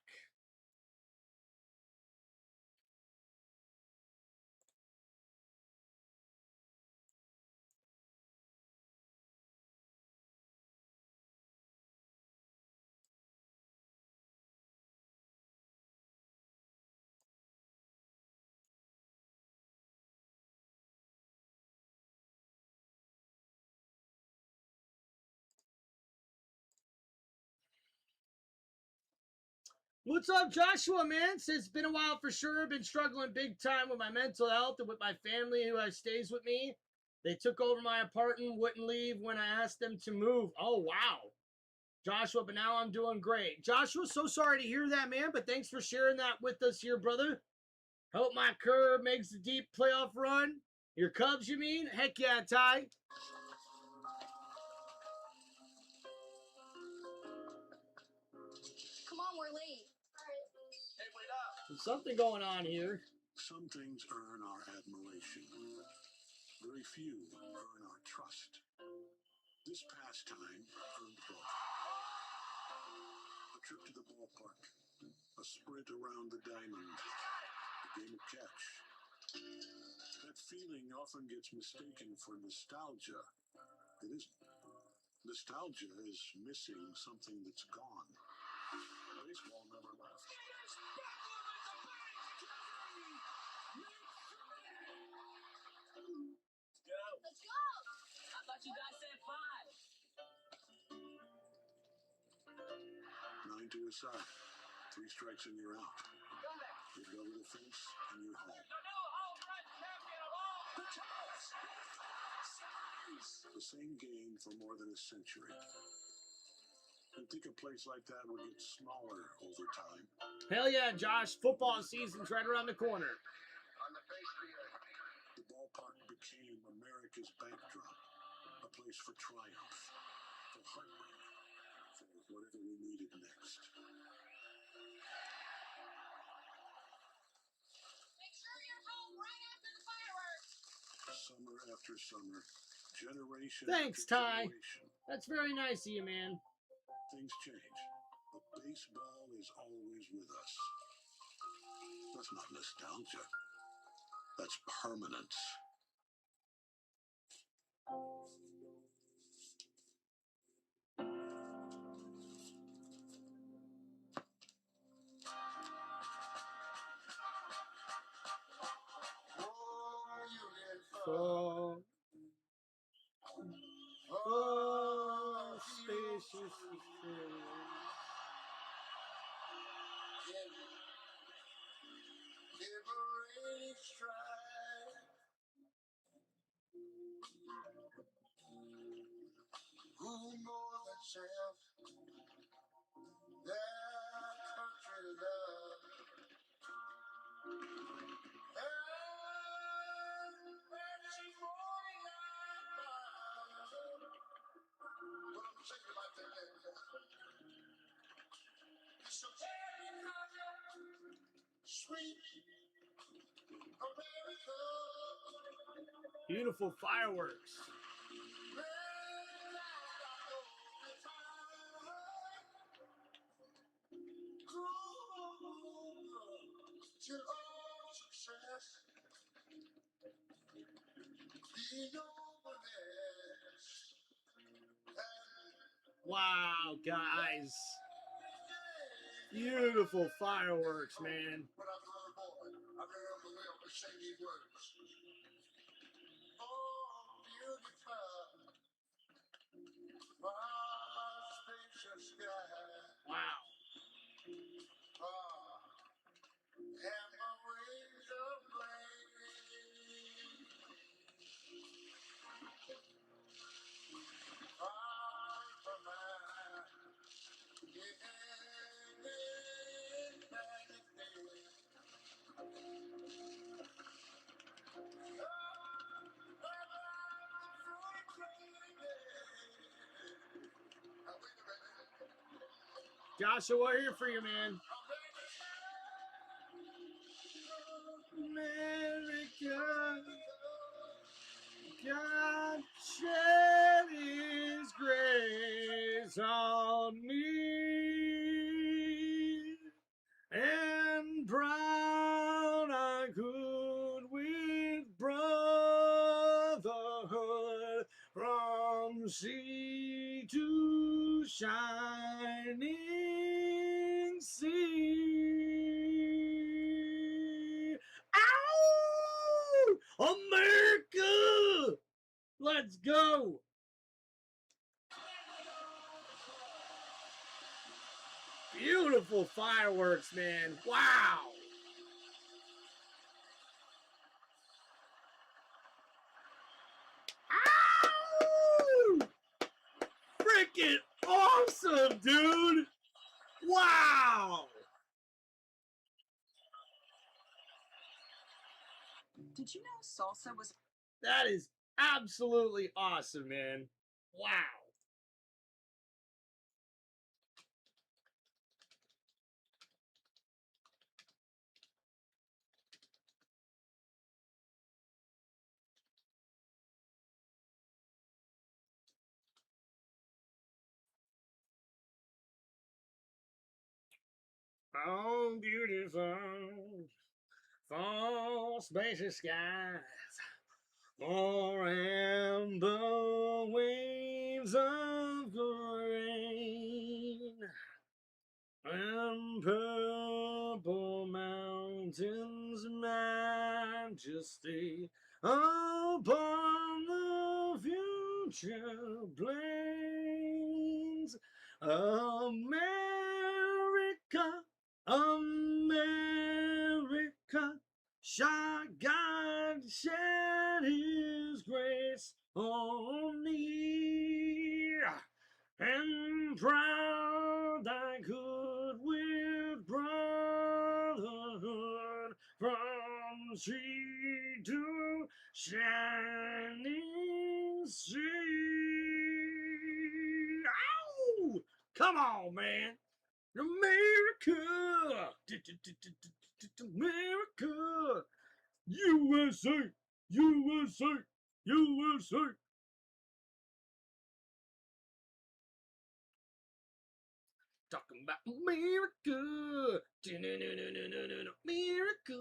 What's up, Joshua, man? Says it's been a while for sure. Been struggling big time with my mental health and with my family who stays with me. They took over my apartment, wouldn't leave when I asked them to move. Oh, wow. Joshua, but now I'm doing great. Joshua, so sorry to hear that, man, but thanks for sharing that with us here, brother. Hope my Curb makes the deep playoff run. Your Cubs, you mean? Heck yeah, Ty. Come on, we're late. Hey, wait up. There's something going on here. Some things earn our admiration. Very few earn our trust. This pastime earned both. A trip to the ballpark, a sprint around the diamond, a game of catch. That feeling often gets mistaken for nostalgia. It isn't. Nostalgia is missing something that's gone. Baseball never left. Let's go! I thought you guys said 5. 9 to a side. 3 strikes and you're out. You go over the fence and you're home. The same game for more than a century. You'd think a place like that would get smaller over time. Hell yeah, Josh. Football season's right around the corner. The ballpark became America's backdrop. A place for triumph, for heartbreak, for whatever we needed next. Make sure you're home right after the fireworks. Summer after summer, generation Thanks, after Ty. generation. That's very nice of you, man. Things change, but baseball is always with us. That's not nostalgia. That's permanence. Spacious. Beautiful fireworks. Wow, guys. Beautiful fireworks, man. Wow. Joshua, we're here for you, man. America, God shed His grace on me, and proud I could with brotherhood from sea to shining sea. Ow! America! Let's go! Beautiful fireworks, man. Wow! Ow! Freaking awesome, dude! Wow! Did you know salsa was... That is absolutely awesome, man. Wow. Oh, beautiful, fall spacious skies, or amber waves of grain, and purple mountains' majesty upon the future plains. America, America, shall God shed His grace on me, and proud I could with brotherhood from sea to shining sea. Ow! Come on, man. America! America! USA! USA! USA! Talking about America! America!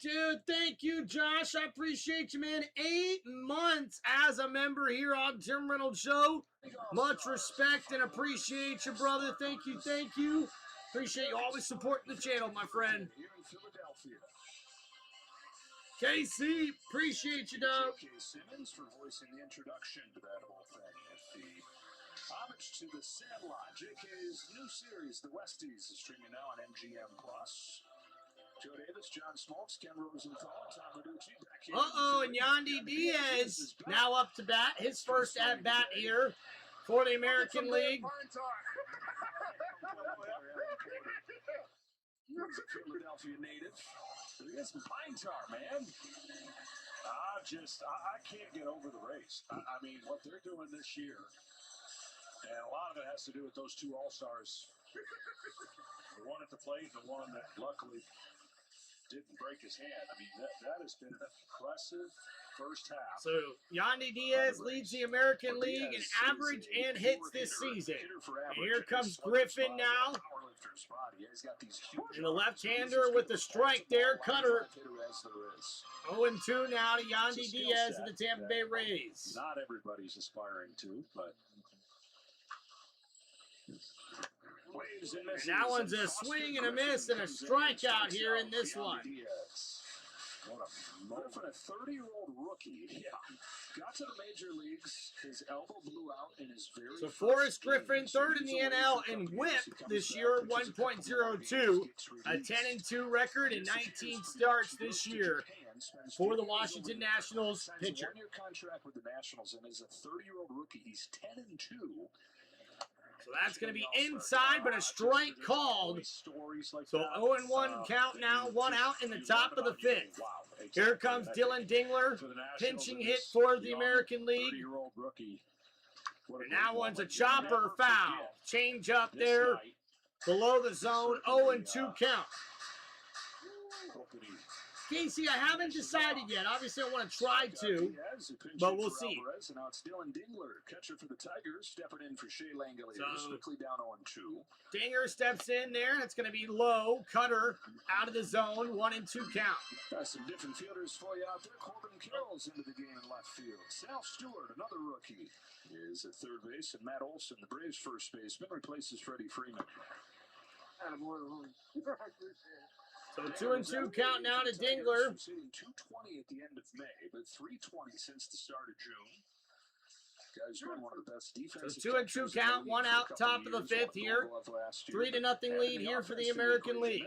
Dude, thank you, Josh. I appreciate you, man. 8 months as a member here on Tim Reynolds Show. Much respect and appreciate you, brother. Thank you, thank you. Appreciate you always supporting the channel, my friend. KC, appreciate you, dog. Simmons for voicing the introduction to that whole thing. Homage to the Sandlot, JK's new series, The Westies, is streaming now on MGM Plus. Joe Davis, John Smoltz, Ken Rosenthal, Tom Verducci back here. And Yandy Diaz now up to bat. His first at bat here for the American League. He's a Philadelphia native. He has some pine tar, man. I can't get over the race. I mean, what they're doing this year, and a lot of it has to do with those two All-Stars. The one at the plate, the one that luckily didn't break his hand. I mean, that has been an impressive first half. So, Yandy Diaz leads the American League in average and hits this season. And here comes Griffin now. And the left-hander with the strike there, cutter. 0-2 now to Yandy Diaz of the Tampa Bay Rays. Not everybody's aspiring to, but... And that one's a swing and a miss and a strikeout here in this one. What a 30-year-old rookie. Yeah. Got to the major leagues. His elbow blew out in his very So Forrest Griffin, third in the NL in WHIP this year, 1.02. A 10-2 record and 19 starts this year for the Washington Nationals pitcher. One-year contract with the Nationals, and as a 30-year-old rookie, he's 10-2. So that's going to be inside, but a strike called. So 0-1 count now, one out in the top of the fifth. Here comes Dylan Dingler, pinching hit for the American League. And that one's a chopper foul. Change up there below the zone, 0-2 count. Casey, I haven't decided yet. Obviously, I want to try to, but we'll see. And now it's Dylan Dingler, catcher for the Tigers, stepping in for Shea Langoliers, quickly down 0-2. Dinger steps in there. It's going to be low. Cutter out of the zone, 1-2 count. Some different fielders for you out there. Corbin Carroll's into the game in left field. Sal Stewart, another rookie, is at third base, and Matt Olson, the Braves' first baseman, replaces Freddie Freeman. So 2-2 count now to Dingler. Hitting 220 at the end of May, but 320 since the start of June. Guy's been one of the best defensive. So 2-2 count, one out, top of the fifth here. 3-0 lead here for the American League.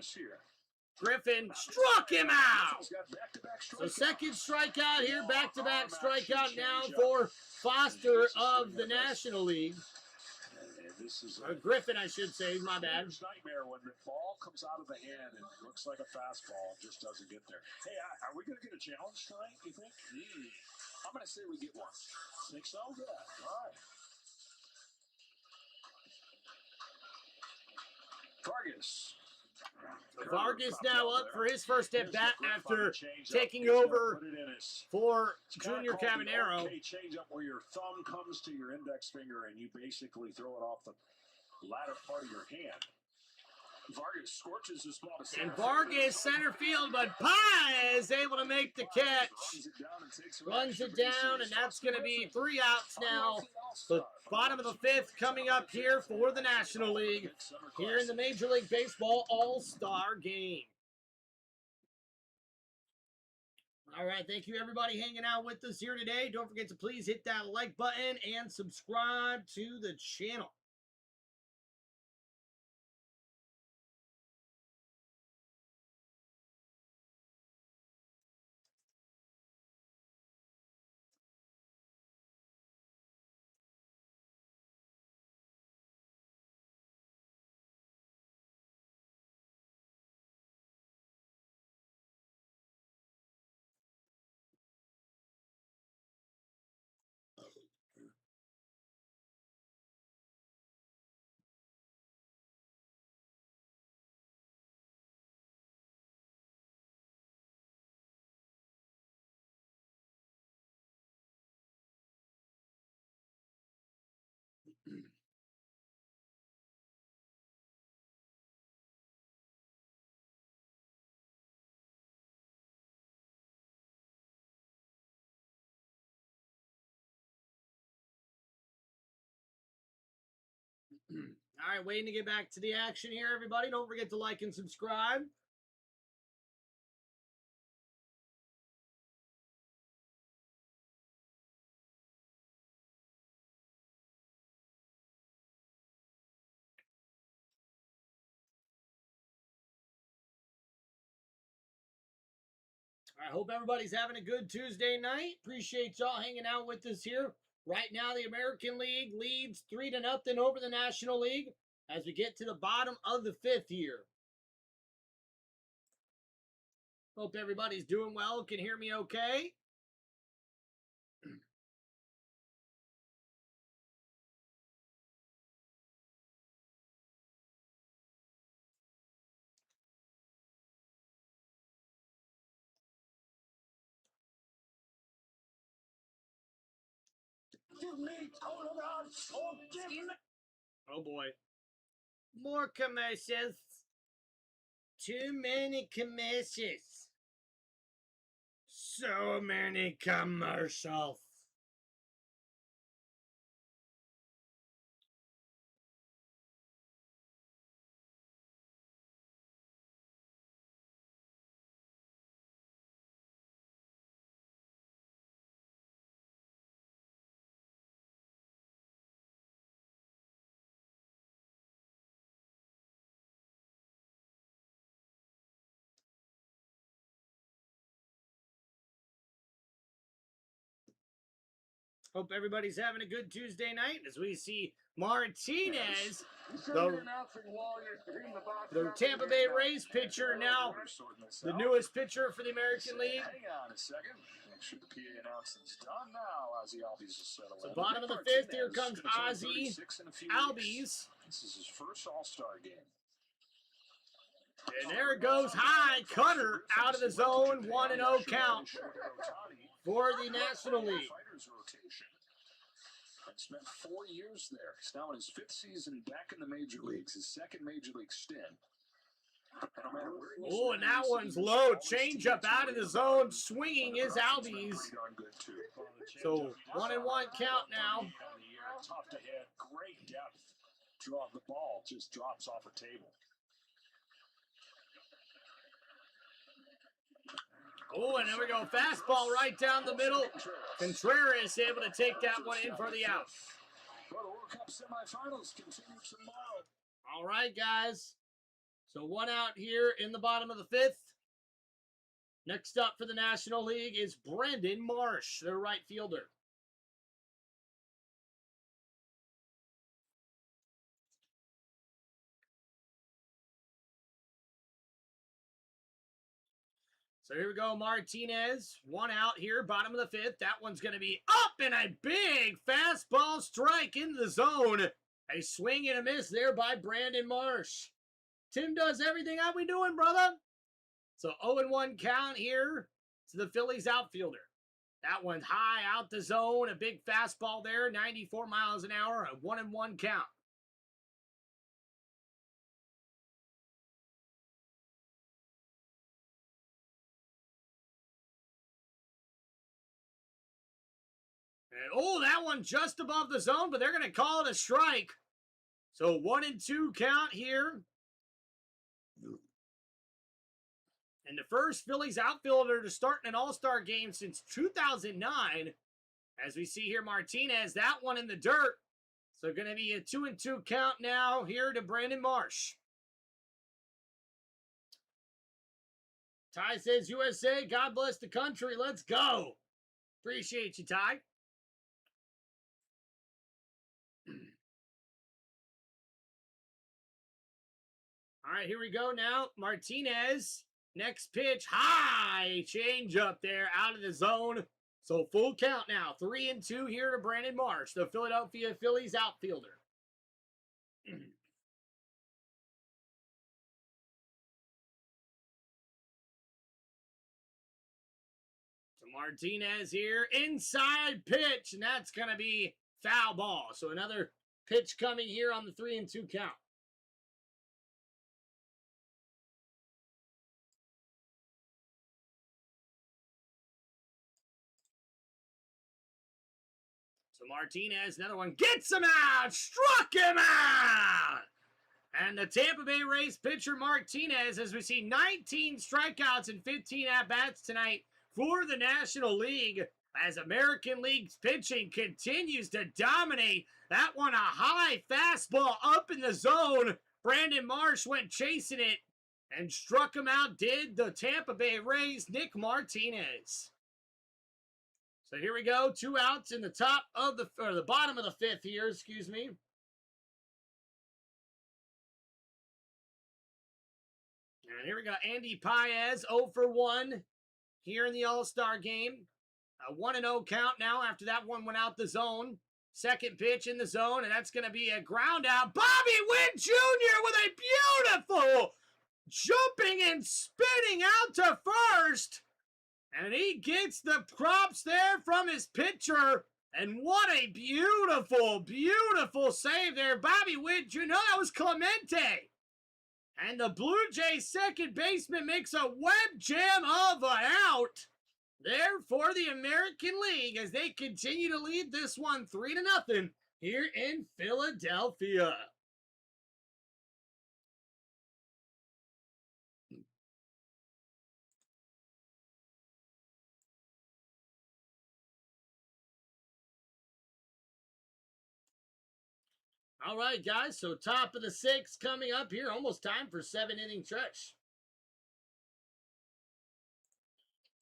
Griffin struck him out. So second strikeout here, back-to-back strikeout now for Foster of the National League. Griffin, I should say, my bad. Nightmare when the ball comes out of the hand and looks like a fastball and just doesn't get there. Hey, are we going to get a challenge tonight, you think? I'm going to say we get one. Think so? Yeah. All right. Vargas now up for his first at bat after taking over for Junior Cabanero. Change up where your thumb comes to your index finger and you basically throw it off the latter part of your hand. Vargas scorches this ball to center. And Vargas center field, but Paez is able to make the catch. Runs it down, and that's going to be 3 outs now. The bottom of the fifth coming up here for the National League here in the Major League Baseball All-Star Game. All right, thank you everybody hanging out with us here today. Don't forget to please hit that like button and subscribe to the channel. All right, waiting to get back to the action here, everybody. Don't forget to like and subscribe. I hope everybody's having a good Tuesday night. Appreciate y'all hanging out with us here. Right now, the American League leads 3-0 over the National League as we get to the bottom of the 5th here. Hope everybody's doing well. Can hear me okay? Oh boy. More commercials. Too many commercials. So many commercials. Hope everybody's having a good Tuesday night as we see Martinez, the Tampa Bay Rays pitcher, now the newest pitcher for the American League. Hang on a second. Make sure the PA announcement's done now. Ozzy Albies is settled in. So bottom of the 5th, here comes Ozzy Albies. This is his first All-Star game. And there it goes, high cutter out of the zone, 1-0 count for the National League. And spent 4 years there. He's now in his 5th season back in the major leagues, his 2nd major league stint. Oh, and that one's low. Change up out of the zone, swinging is Albies. So 1-1 count now. Tough to hit, great depth. The ball just drops off a table. Oh, and there we go. Fastball right down the middle. Contreras able to take that one in for the out. Well, the World Cup semifinals continue tomorrow. All right, guys. So 1 out here in the bottom of the 5th. Next up for the National League is Brandon Marsh, their right fielder. So here we go, Martinez. 1 out here, bottom of the 5th. That one's going to be up, and a big fastball strike into the zone. A swing and a miss there by Brandon Marsh. Tim does everything. How we doing, brother? So 0-1 count here to the Phillies outfielder. That one's high out the zone. A big fastball there, 94 miles an hour, a 1-1 count. And, oh, that one just above the zone, but they're going to call it a strike. So 1-2 count here. And the first Phillies outfielder to start in an All-Star game since 2009. As we see here, Martinez, that one in the dirt. So going to be a 2-2 count now here to Brandon Marsh. Ty says, USA, God bless the country. Let's go. Appreciate you, Ty. All right, here we go now. Martinez, next pitch, high change up there out of the zone. So full count now. 3-2 here to Brandon Marsh, the Philadelphia Phillies outfielder. So Martinez here, inside pitch, and that's going to be foul ball. So another pitch coming here on the 3-2 count. So Martinez, another one, gets him out, struck him out! And the Tampa Bay Rays pitcher Martinez, as we see 19 strikeouts and 15 at-bats tonight for the National League, as American League's pitching continues to dominate. That one, a high fastball up in the zone. Brandon Marsh went chasing it, And struck him out did the Tampa Bay Rays' Nick Martinez. So here we go. 2 outs in the the bottom of the 5th here, excuse me. And here we go. Andy Paez, 0 for 1 here in the All-Star game. A 1-0 count now after that one went out the zone. Second pitch in the zone, and that's going to be a ground out. Bobby Witt Jr. with a beautiful jumping and spinning out to first. And he gets the props there from his pitcher. And what a beautiful, beautiful save there. Bobby Witt Jr. No, that was Clemente. And the Blue Jays second baseman makes a web jam of an out there for the American League as they continue to lead this one 3-0 here in Philadelphia. All right, guys, so top of the 6th coming up here. Almost time for 7-inning stretch.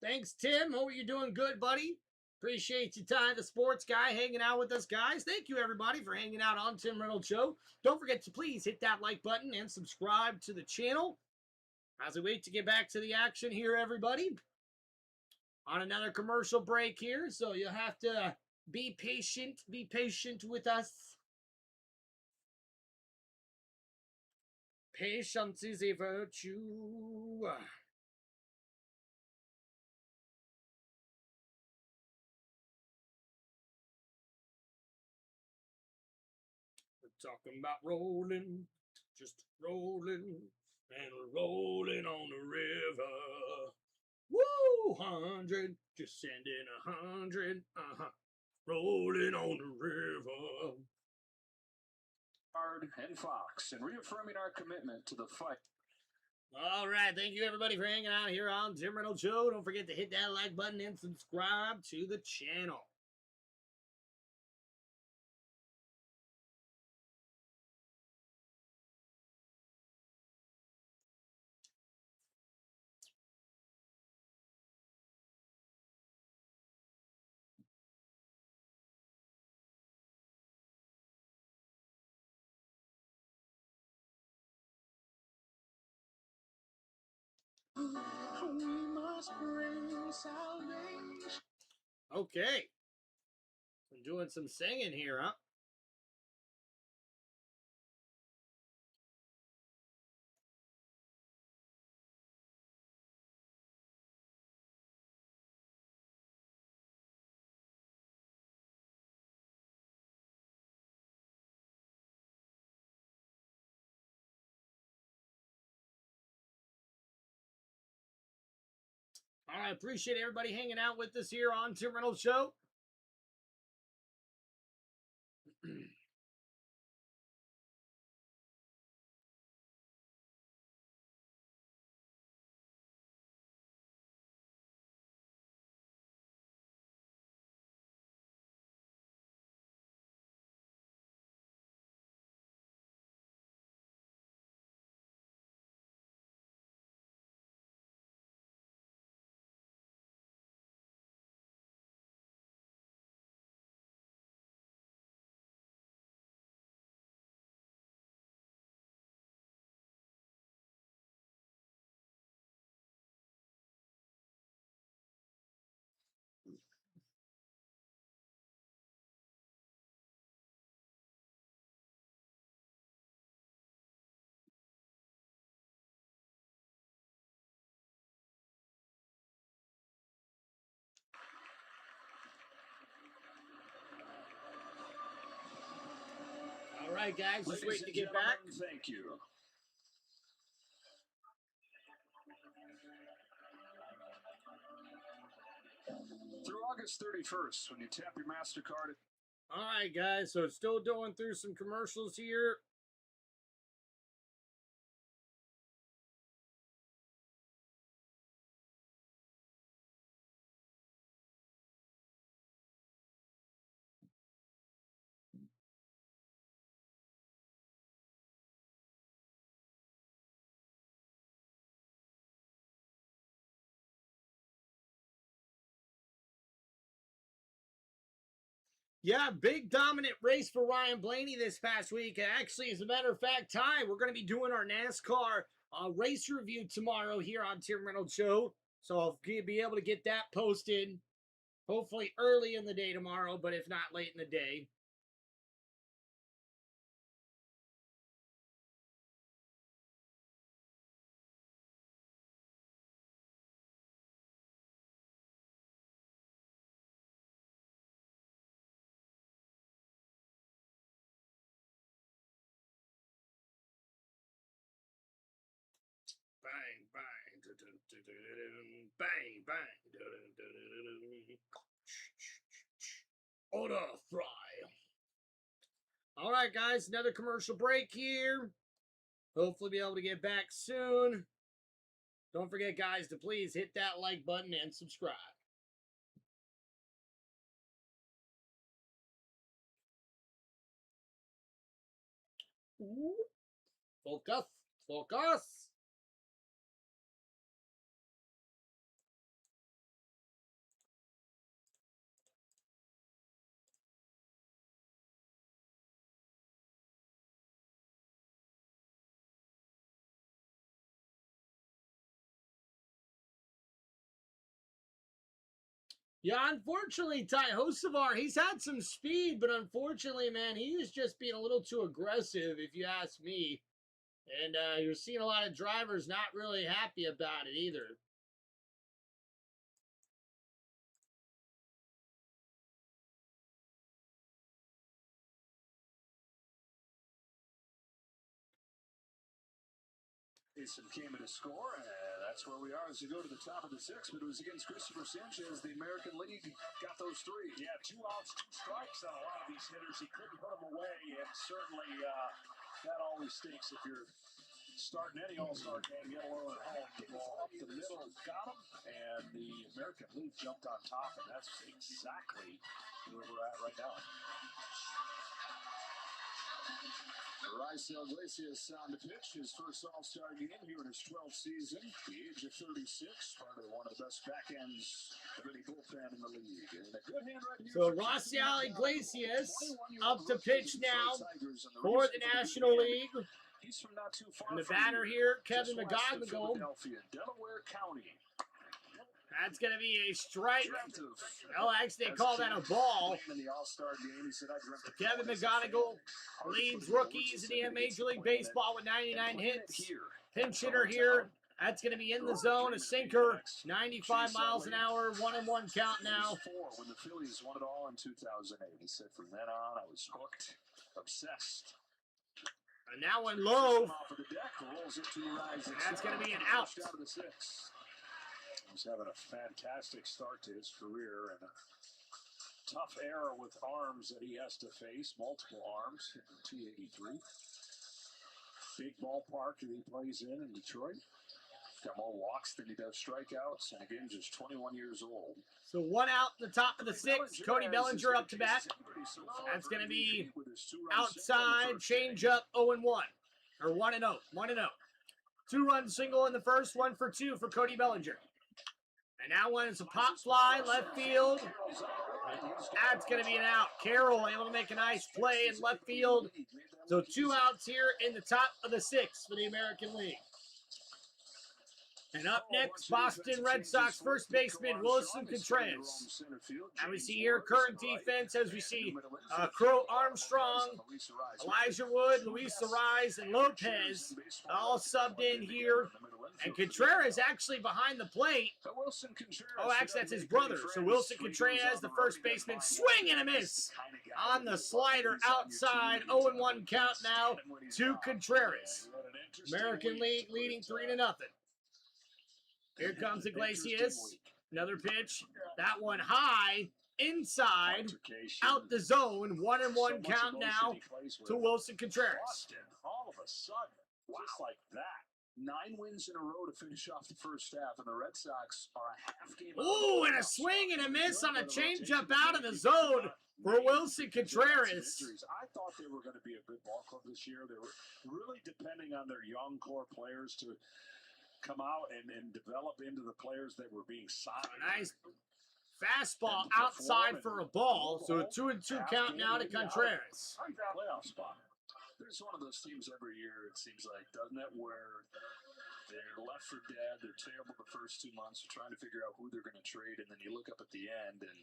Thanks, Tim. Hope you're doing good, buddy. Appreciate you, Ty, the sports guy, hanging out with us, guys. Thank you, everybody, for hanging out on Tim Reynolds Show. Don't forget to please hit that like button and subscribe to the channel as we wait to get back to the action here, everybody. On another commercial break here, so you'll have to be patient. Be patient with us. Patience is a virtue. Talking about rolling, just rolling, and rolling on the river. Woo, 100, just sending 100, rolling on the river. Hard and Fox, and reaffirming our commitment to the fight. All right, thank you everybody for hanging out here on Tim Reynolds Show. Don't forget to hit that like button and subscribe to the channel. We must bring salvation. Okay. I'm doing some singing here, huh? All right, appreciate everybody hanging out with us here on Tim Reynolds Show. All right, guys, just waiting to get back. Thank you. Through August 31st, when you tap your MasterCard. All right, guys, so still going through some commercials here. Yeah, big dominant race for Ryan Blaney this past week. Actually, as a matter of fact, Ty, we're going to be doing our NASCAR race review tomorrow here on Tim Reynolds Show. So I'll be able to get that posted hopefully early in the day tomorrow, but if not late in the day. Bang, bang, bang, bang. Order fry. All right, guys, another commercial break here. Hopefully be able to get back soon. Don't forget, guys, to please hit that like button and subscribe. Focus, focus. Yeah, unfortunately, Ty Hocevar, he's had some speed, but unfortunately, man, he is just being a little too aggressive, if you ask me. And you're seeing a lot of drivers not really happy about it either. Jason came in to score, and that's where we are as we go to the top of the sixth. But it was against Christopher Sanchez, the American League, got those three. Yeah, 2 outs, 2 strikes on a lot of these hitters. He couldn't put them away, and certainly that always stinks if you're starting any All-Star game, get alone at home. The ball up the middle, got him, and the American League jumped on top, and that's exactly where we're at right now. Raisel Iglesias on the pitch, his first All-Star game here in his 12th season. The age of 36, part of one of the best back ends of any bullpen in the league. And a good hand right here. So Raisel Iglesias up to pitch now for the National League. He's from not too far. And the batter here, Kevin McGonigal. Delaware County. That's going to be a strike. Well, actually, they call that a ball. Kevin McGonigal leads rookies in the Major League Baseball with 99 hits. Pinch hitter here. That's going to be in the zone. A sinker, 95 miles an hour, 1-1 count now. When the Phillies won it all in 2008, he said, from then on, I was hooked, obsessed. And now in low. That's going to be an out. He's having a fantastic start to his career and a tough era with arms that he has to face, multiple arms, 283. Big ballpark that he plays in Detroit. Got more walks than he does strikeouts, and again, just 21 years old. So 1 out in the top of the 6th. Cody Bellinger up to bat. That's going to be outside, change up, 0-1. Or 1-0. 1-0. 2-run single in the first, 1 for 2 for Cody Bellinger. And now one is a pop fly, left field. That's going to be an out. Carroll able to make a nice play in left field. So 2 outs here in the top of the 6th for the American League. And up next, Boston Red Sox first baseman Wilson Contreras. Now we see here current defense as we see Crow Armstrong, Elijah Wood, Luis Arise, and Lopez all subbed in here. And Contreras actually behind the plate. Oh, actually, that's his brother. So Wilson Contreras, the first baseman, swing and a miss on the slider outside. 0-1 count now to Contreras. American League leading 3-0. Here comes Iglesias. Another pitch. That one high, inside, out the zone. 1-1 count now to Wilson Contreras. All of a sudden, just like that. 9 wins in a row to finish off the first half, and the Red Sox are a half game. Ooh, and a swing and a miss on a changeup out of the zone for Wilson Contreras. I thought they were going to be a good ball club this year. They were really depending on their young core players to come out and develop into the players that were being signed. Nice Fastball outside for a ball, so a 2-2 count now to Contreras. Playoff spot. There's one of those teams every year, it seems like, doesn't it, where they're left for dead, they're terrible the first 2 months, you're trying to figure out who they're going to trade, and then you look up at the end, and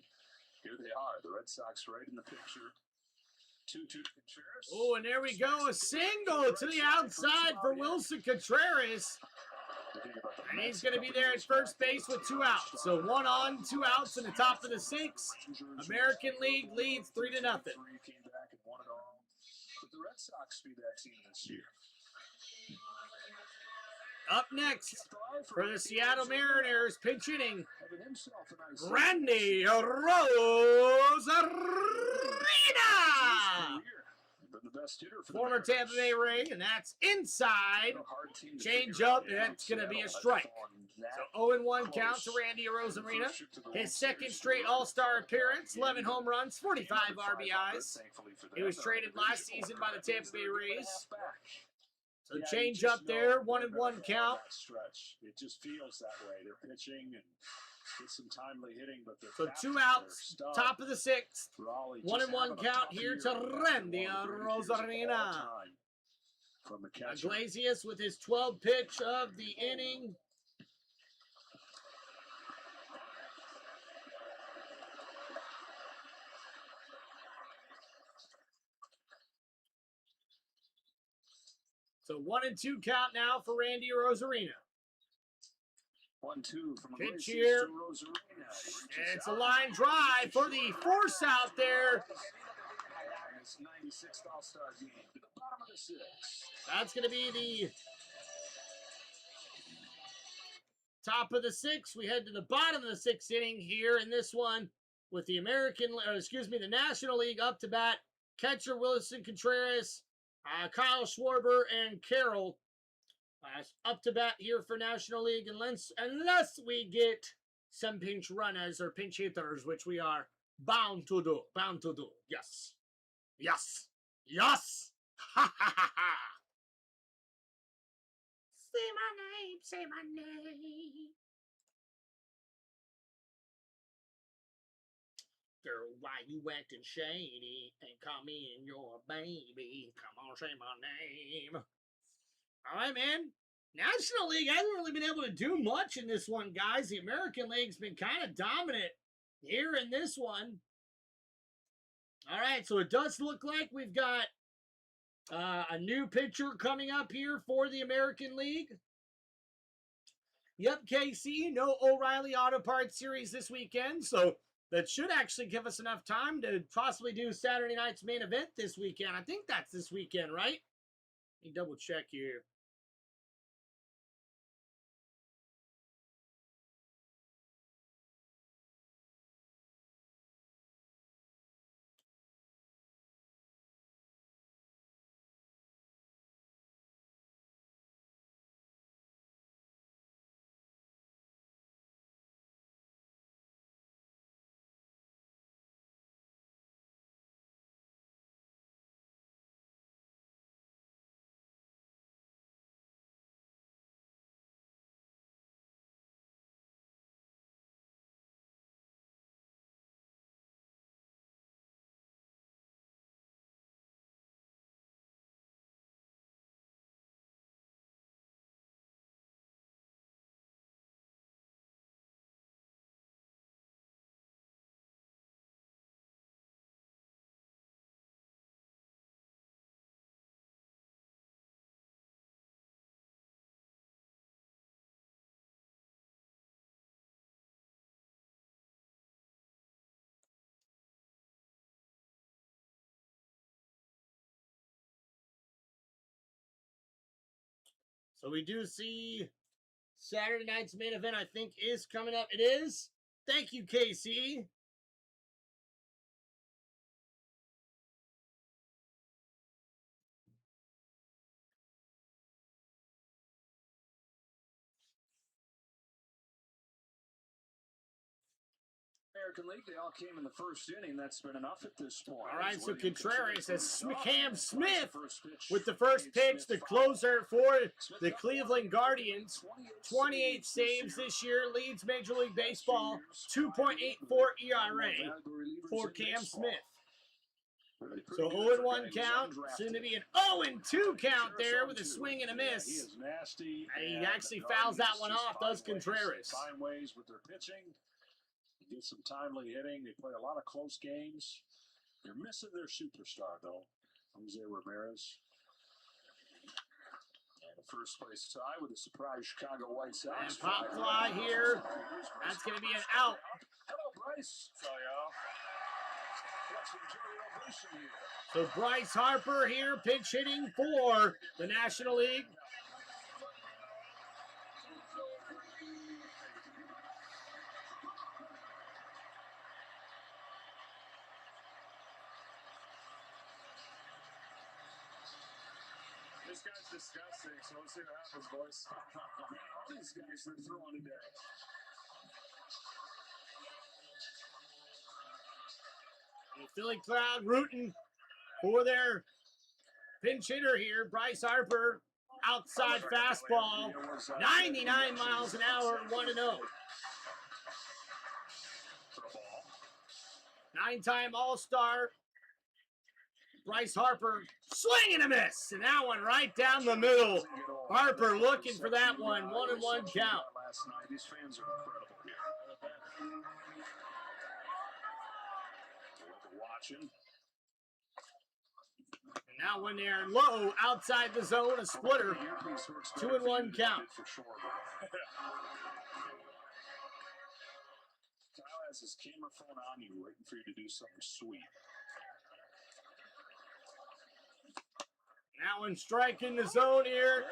here they are, the Red Sox right in the picture. 2-2 Contreras. Oh, and there we go, a single to the outside for Wilson Contreras. And he's going to be there at first base with 2 outs. So 1 on, 2 outs in the top of the 6th. American League leads 3-0. Came back and won it all. But the Red Sox be that team this year. Up next for the Seattle Mariners, pinch hitting, Randy Rosarina. Former Tampa Bay Ray, and that's inside. Change up, and that's going to be a strike. So 0-1 count to Randy Rosarina. His second straight All-Star appearance, 11 home runs, 45 RBIs. He was traded last season by the Tampa Bay Rays. So change up there, 1-1 count. It just feels that way. They're pitching and get some timely hitting, but so 2 outs, top of the 6th. 1-1 count here to Randy Rosarina. Iglesias with his 12th pitch of the inning. So 1-2 count now for Randy Rosarina. 1-2 from pitch here. It's a line drive for the force out there. It's 96th All-Star game to the bottom of the 6th. That's going to be the top of the 6th. We head to the bottom of the 6th inning here in this one with the the National League up to bat. Catcher Wilson Contreras, Kyle Schwarber, and Carroll up to bat here for National League, unless we get some pinch runners or pinch hitters, which we are bound to do. Yes. Yes. Yes. Ha ha ha ha. Say my name. Say my name. Girl, why you acting shady and call me in your baby? Come on, say my name. All right, man. National League hasn't really been able to do much in this one, guys. The American League's been kind of dominant here in this one. All right, so it does look like we've got a new pitcher coming up here for the American League. Yep, KC, no O'Reilly Auto Parts Series this weekend, so that should actually give us enough time to possibly do Saturday night's main event this weekend. I think that's this weekend, right? Let me double check here. So we do see Saturday night's main event, I think, is coming up. It is. Thank you, KC. American League, they all came in the first inning. That's been enough at this point. All right, so William Contreras has Contreras Cam Smith first pitch. with the first pitch, the closer for Smith the got Cleveland Guardians. 28 saves this year, leads Major League Baseball, 2.84 ERA for Cam Smith. So 0-1 count, soon to be an 0-2 count there with a swing and a miss. He is nasty. He and actually the fouls that Guardians one just off, does find ways. Contreras. They find ways with their pitching. They get some timely hitting. They play a lot of close games. They're missing their superstar, though, Jose Ramirez. And the first place tie with a surprise Chicago White Sox. And pop fly here. That's going to be an out. Hello, Bryce. So, y'all. Let's enjoy the ovation here. So Bryce Harper here, pinch hitting for the National League. This guy's disgusting, so let's see what happens, boys. All these guys are throwing today. The Philly crowd rooting for their pinch hitter here, Bryce Harper. Outside fastball, 99 miles an hour, 1-0. 9-time All-Star, Bryce Harper, swing and a miss, and that one right down the middle. Harper looking for that one, 1-1 count. Last night, these fans are incredible here. Watching. And now when they're low outside the zone, a splitter, 2-1 count. Kyle has his camera phone on you, waiting for you to do something sweet. That one striking the zone here.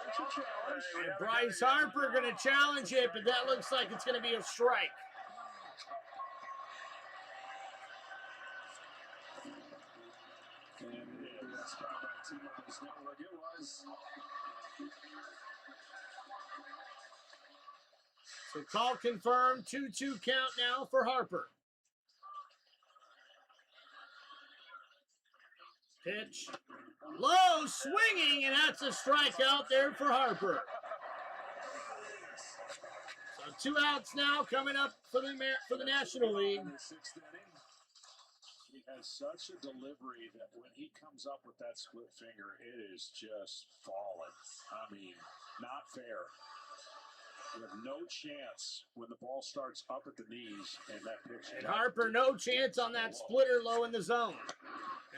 And Bryce Harper going to challenge it, but that looks like it's going to be a strike. And it is by T-Mobile Network. It was. So call confirmed, 2-2 count now for Harper. Pitch. Low swinging, and that's a strikeout there for Harper. So 2 outs now coming up for the National League. In the 6th inning, he has such a delivery that when he comes up with that split finger, it is just falling. I mean, not fair. You have no chance when the ball starts up at the knees and that pitch. And Harper, no chance on that splitter low in the zone.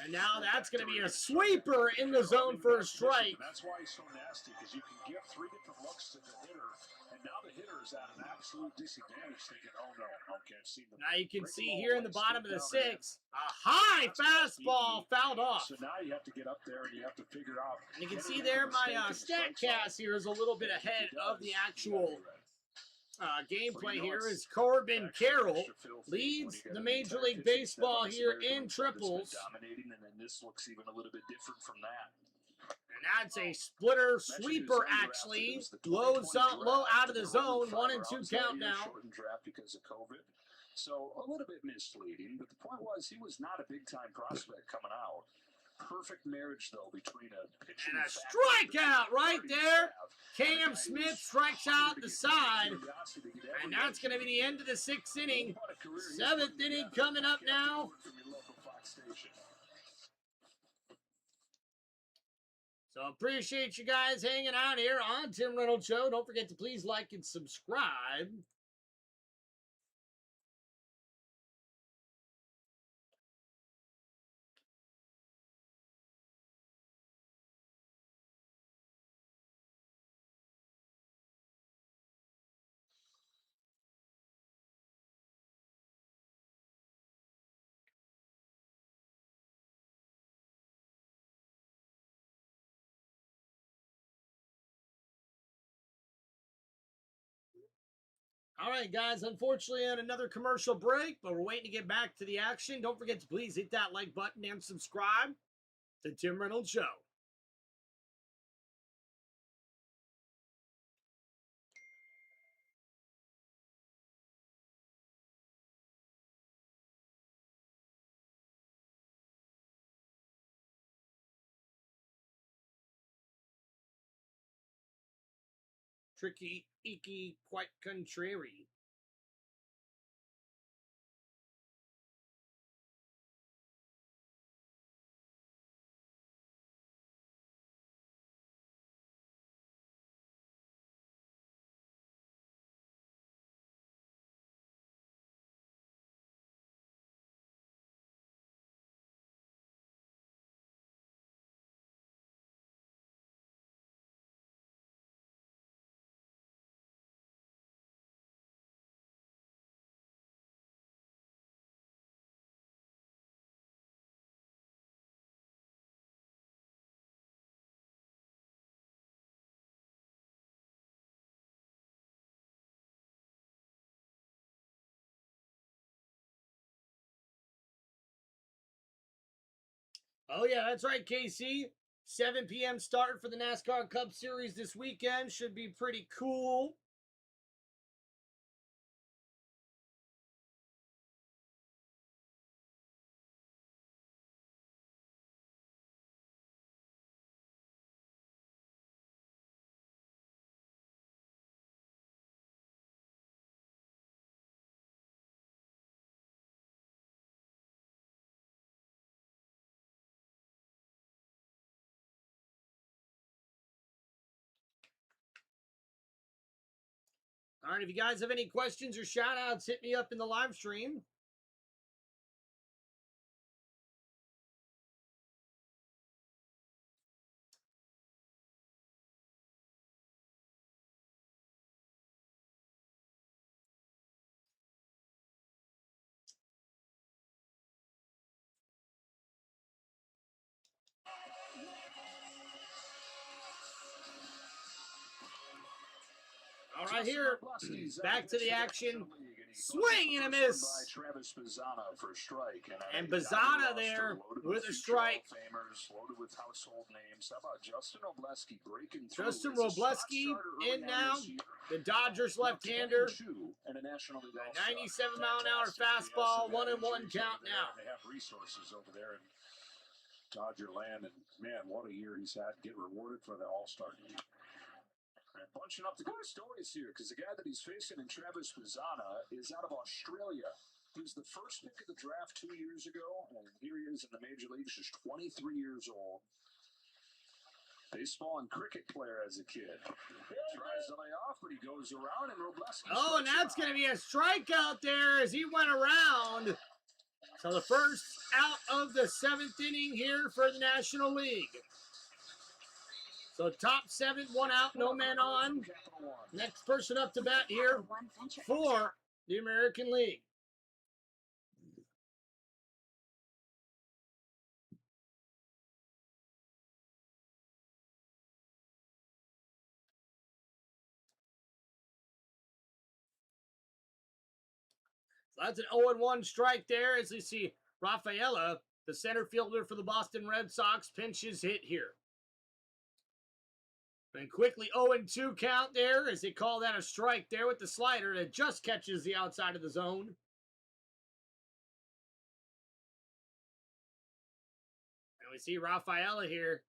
And now that's going to be a sweeper in the zone for a strike. That's why he's so nasty, because you can give 3 different looks to the hitter, and now the hitter is at an absolute disadvantage, thinking, "Oh no, okay, I've seen the." Now you can see here in the bottom of the 6th, a high fastball fouled off. So now you have to get up there and you have to figure out. And you can see there my StatCast here is a little bit ahead of the actual gameplay here as Corbin Carroll leads the Major League Baseball here in triples. Dominating, and then this looks even a little bit different from that. And that's a splitter sweeper, actually. Low out of the zone, 1-2 count now. Shortened draft because of COVID. So a little bit misleading, but the point was he was not a big-time prospect coming out. Perfect marriage, though, between a pitcher and a strikeout right there. Cam Smith strikes out the side. And that's going to be the end of the 6th inning. 7th inning coming up now. So appreciate you guys hanging out here on Tim Reynolds Show. Don't forget to please like and subscribe. All right, guys, unfortunately on another commercial break, but we're waiting to get back to the action. Don't forget to please hit that like button and subscribe to Tim Reynolds Show. Tricky, icky, quite contrary. Oh, yeah, that's right, KC. 7 p.m. start for the NASCAR Cup Series this weekend. Should be pretty cool. All right, if you guys have any questions or shout outs, hit me up in the live stream. All right, here, back to the action. Swing and a miss. And Bazzana there with a strike. Justin Robleski in now. The Dodgers left-hander. 97-mile-an-hour fastball. 1-1 count now. They have resources over there in Dodger land, and man, what a year he's had. Get rewarded for the All-Star game. And bunching up the good stories here, because the guy that he's facing in Travis Bazzana is out of Australia. He was the first pick of the draft 2 years ago, and here he is in the major leagues, just 23 years old. Baseball and cricket player as a kid. Tries to lay off, but he goes around, and Robleski. Oh, and that's going to be a strikeout there as he went around. So the first out of the 7th inning here for the National League. So top 7, 1 out, no men on. Next person up to bat here for the American League. So that's an 0-1 strike there as you see Rafaela, the center fielder for the Boston Red Sox, pinches hit here. And quickly 0-2 count there as they call that a strike there with the slider that just catches the outside of the zone. And we see Rafaela here.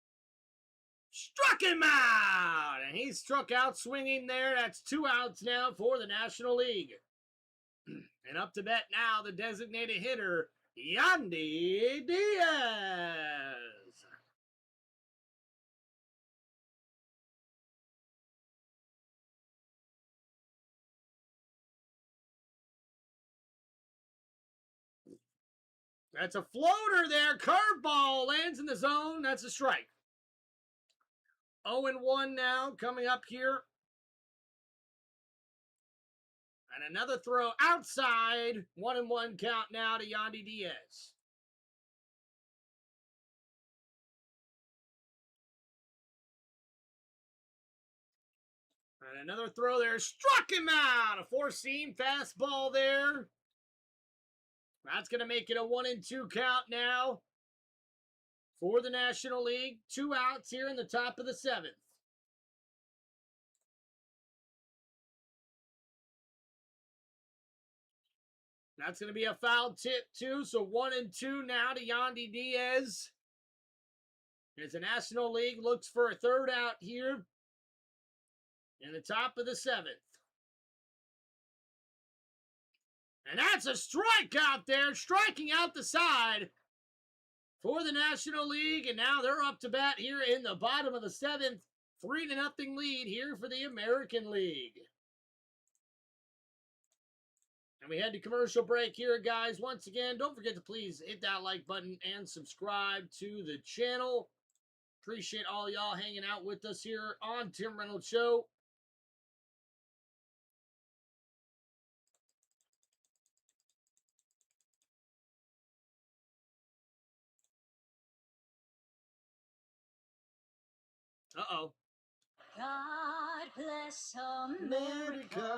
Struck him out! And he struck out swinging there. That's 2 outs now for the National League. And up to bat now, the designated hitter, Yandy Diaz. That's a floater there. Curveball lands in the zone. That's a strike. 0-1 now coming up here. And another throw outside. 1-1 count now to Yandy Diaz. And another throw there. Struck him out. A 4-seam fastball there. That's going to make it a 1-2 count now for the National League. 2 outs here in the top of the 7th. That's going to be a foul tip too. So 1-2 now to Yandy Diaz. As the National League looks for a 3rd out here in the top of the 7th. And that's a strikeout there, striking out the side for the National League. And now they're up to bat here in the bottom of the 7th. 3-0 lead here for the American League. And we head to commercial break here, guys. Once again, don't forget to please hit that like button and subscribe to the channel. Appreciate all y'all hanging out with us here on Tim Reynolds Show. Uh-oh. God bless America,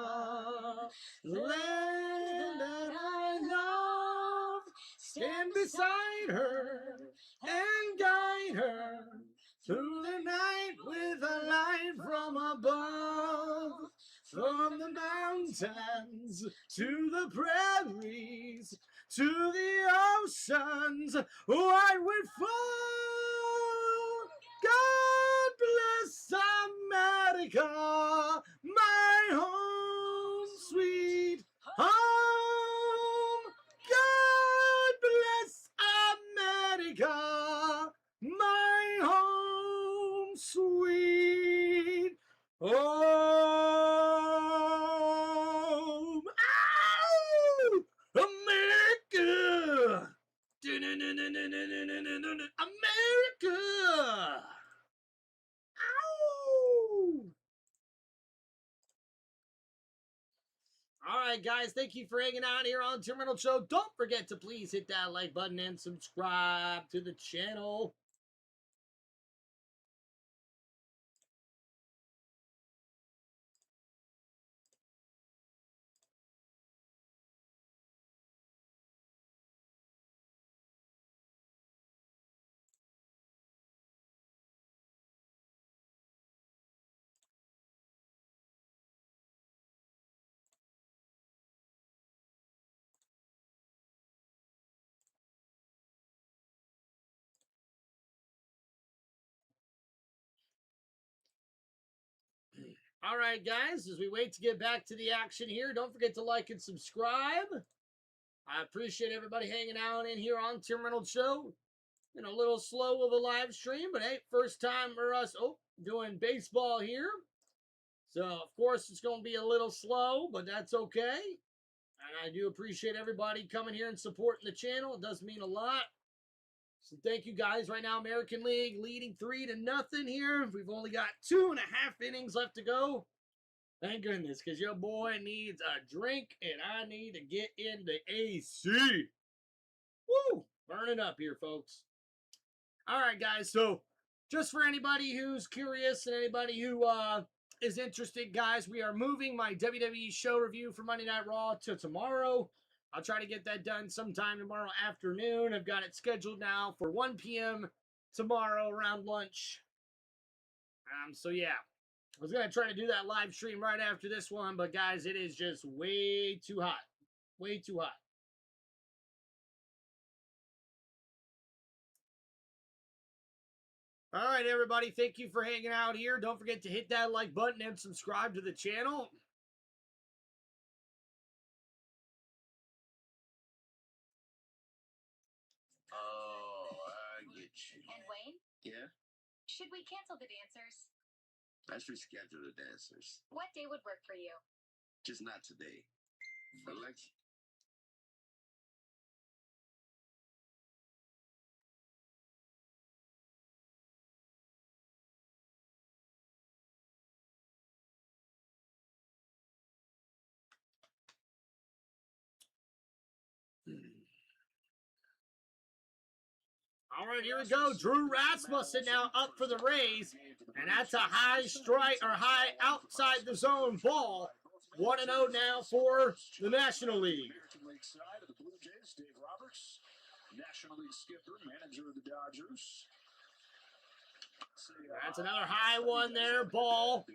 the land that I love. Stand beside her and guide her through the night with a light from above. From the mountains to the prairies to the oceans, I would fall. God bless America, my home, sweet home. God bless America, my home, sweet home. Ow! America! America! Ow! All right, guys, thank you for hanging out here on Tim Reynolds Show. Don't forget to please hit that like button and subscribe to the channel. All right, guys, as we wait to get back to the action here, don't forget to like and subscribe. I appreciate everybody hanging out in here on Tim Reynolds Show. Been a little slow of a live stream, but hey, first time for us doing baseball here. So, of course, it's going to be a little slow, but that's okay. And I do appreciate everybody coming here and supporting the channel. It does mean a lot. So thank you guys. Right now, American League leading 3-0 here. We've only got 2.5 innings left to go. Thank goodness, because your boy needs a drink, and I need to get in the AC. Woo! Burning up here, folks. All right, guys. So just for anybody who's curious and anybody who is interested, guys, we are moving my WWE show review for Monday Night Raw to tomorrow. I'll try to get that done sometime tomorrow afternoon. I've got it scheduled now for 1 p.m. tomorrow around lunch. So, yeah. I was going to try to do that live stream right after this one, but, guys, it is just way too hot. Way too hot. All right, everybody. Thank you for hanging out here. Don't forget to hit that like button and subscribe to the channel. And Wayne? Yeah? Should we cancel the dancers? Let's reschedule the dancers. What day would work for you? Just not today. Alexa. All right, here we go. Drew Rasmussen now up for the Rays, and that's a high strike or high outside the zone ball. 1-0 now for the National League. American League side of the Blue Jays, Dave Roberts, National League skipper, manager of the Dodgers. That's another high one there, ball.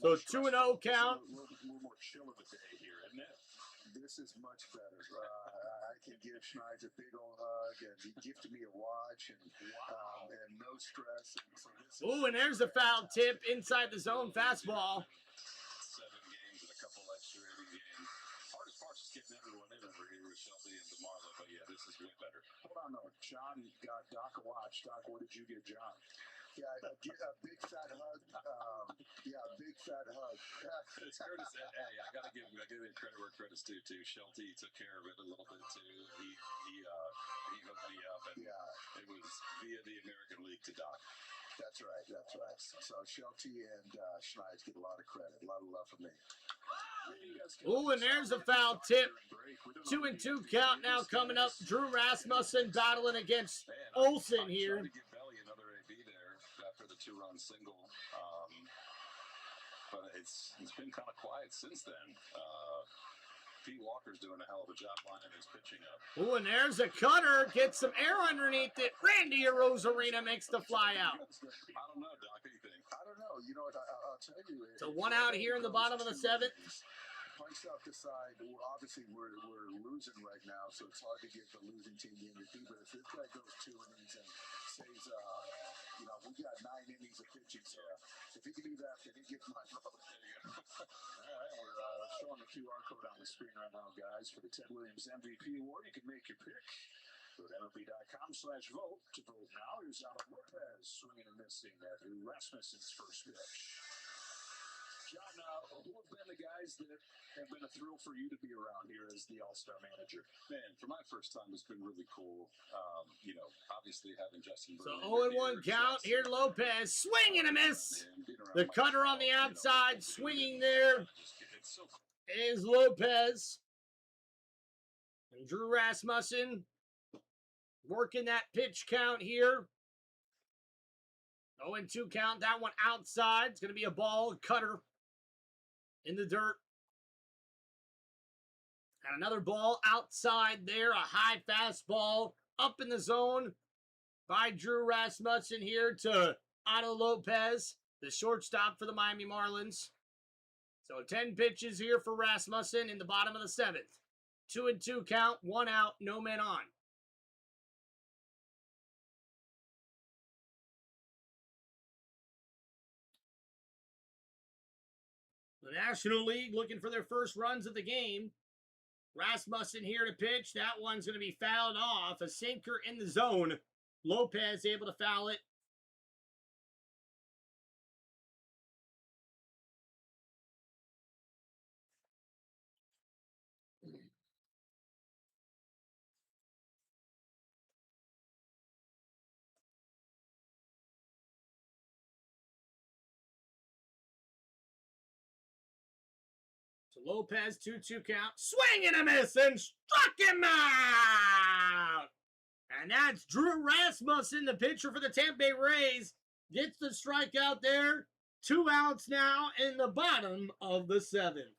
So 2-0 count. A little more chill of a day here, isn't it? This is much better. I can give Schneid a big old hug, and he gifted me a watch, and no stress. And so Ooh, and there's the foul tip inside the zone fastball. John, though. John got Doc a watch. Doc, what did you get John? Yeah, a big fat hug. Big fat hug. It's fair to say, hey, I gotta give him credit where credit's due too. Shelty took care of it a little bit too. He hooked me up, and it was via the American League to Doc. That's right. So Shelty and Schneid get a lot of credit, a lot of love from me. Ooh, and there's a foul tip. 2-2 count now coming up. Drew Rasmussen battling against Olsen here. Tried to give Belly another AB there after the 2-run single, but it's been kind of quiet since then. Pete Walker's doing a hell of a job lining his pitching up. Ooh, and there's a cutter. Gets some air underneath it. Randy Arozarena makes the fly out. I don't know, Doc. What do you think? I don't know. You know what? I'll tell you. So one out here in the bottom of the 7th. Punch out the side. Obviously, we're losing right now, so it's hard to give the losing team the MVP. But if this guy goes 2 innings and says, we got 9 innings of pitching, so if he can do that, then he gets my vote. All right, we're showing the QR code on the screen right now, guys, for the Ted Williams MVP Award. You can make your pick. Go to MLB.com/vote to vote now. Here's Adam Lopez swinging and missing at Rasmussen's first pitch. John, who have been the guys that have been a thrill for you to be around here as the All-Star manager? Man, for my first time, it's been really cool. Obviously having Justin. So 0-1 count. Here Lopez, swing and a miss. The cutter on the outside, swinging there is Lopez. And Drew Rasmussen working that pitch count here. 0-2 count. That one outside. It's going to be a ball, cutter in the dirt. And another ball outside there. A high fastball up in the zone by Drew Rasmussen here to Otto Lopez, the shortstop for the Miami Marlins. So 10 pitches here for Rasmussen in the bottom of the 7th. 2-2 count, 1 out, no men on. The National League looking for their first runs of the game. Rasmussen here to pitch. That one's going to be fouled off. A sinker in the zone. Lopez able to foul it. Lopez, 2-2 count. Swing and a miss and struck him out. And that's Drew Rasmussen, the pitcher for the Tampa Bay Rays. Gets the strikeout there. 2 outs now in the bottom of the 7th.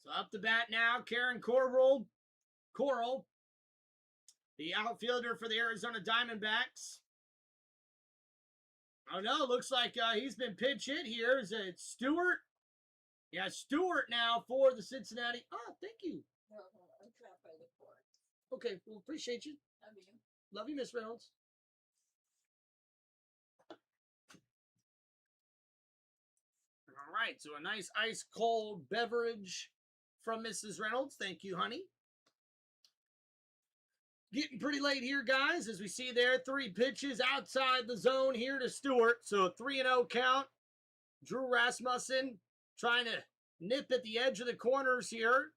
So up to bat now, Karen Coral, the outfielder for the Arizona Diamondbacks. Oh, no, looks like he's been pinch hit here. Is it Stewart? Yeah, Stewart now for the Cincinnati. Oh, thank you. I'm trapped by the court. Okay, well, appreciate you. Love you. Love you, Miss Reynolds. All right, so a nice ice-cold beverage from Mrs. Reynolds. Thank you, honey. Getting pretty late here, guys, as we see there. 3 pitches outside the zone here to Stewart. So a 3-0 count. Drew Rasmussen trying to nip at the edge of the corners here.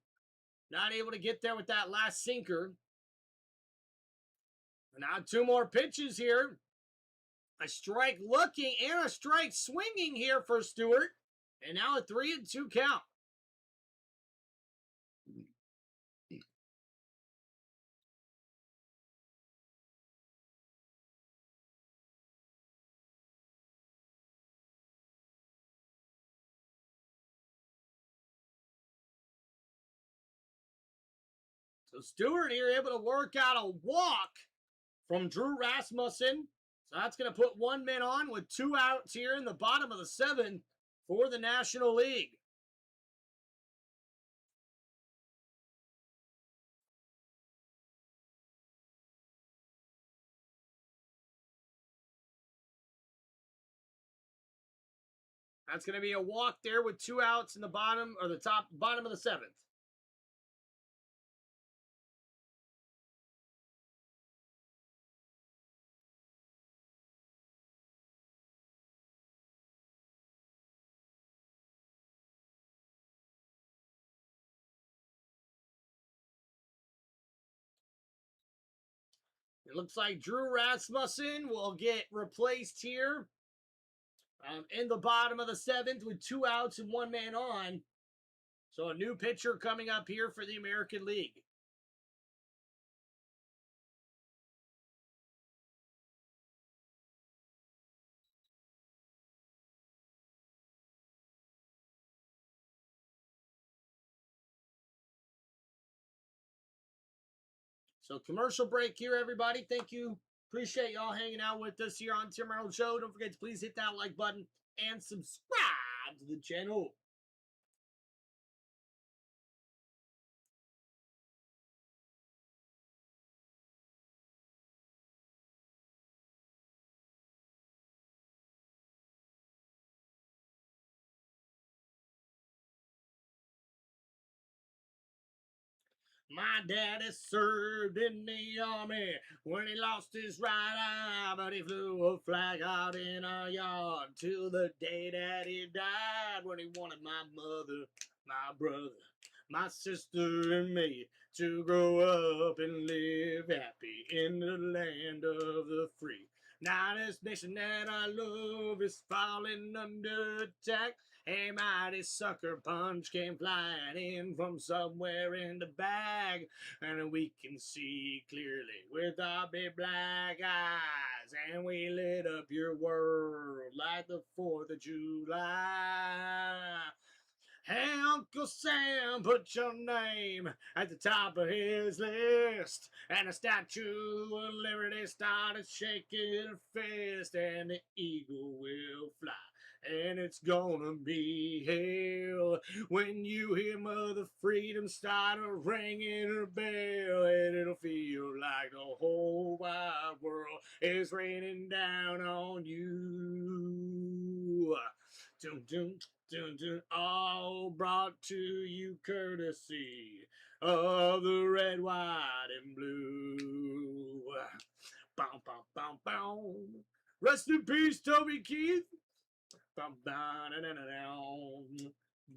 Not able to get there with that last sinker. And now 2 more pitches here. A strike looking and a strike swinging here for Stewart. And now a 3-2 count. So Stewart here able to work out a walk from Drew Rasmussen. So that's going to put 1 man on with 2 outs here in the bottom of the 7th for the National League. That's going to be a walk there with 2 outs in the bottom, or the bottom of the 7th. It looks like Drew Rasmussen will get replaced here in the bottom of the 7th with 2 outs and 1 man on. So a new pitcher coming up here for the American League. So commercial break here, everybody. Thank you. Appreciate y'all hanging out with us here on Tim Reynolds Show. Don't forget to please hit that like button and subscribe to the channel. My daddy served in the army when he lost his right eye, but he flew a flag out in our yard till the day that he died, when he wanted my mother, my brother, my sister, and me to grow up and live happy in the land of the free. Now this nation that I love is falling under attack. A mighty sucker punch came flying in from somewhere in the bag, and we can see clearly with our big black eyes, and we lit up your world like the 4th of July. Hey, Uncle Sam, put your name at the top of his list. And the Statue of Liberty started shaking her fist, and the eagle will fly. And it's gonna be hell when you hear Mother Freedom start ringing her bell, and it'll feel like the whole wide world is raining down on you. Dun, dun, dun, dun, all brought to you courtesy of the red, white, and blue. Bow, bow, bow, bow. Rest in peace, Toby Keith. Bow, bow, da, da, da,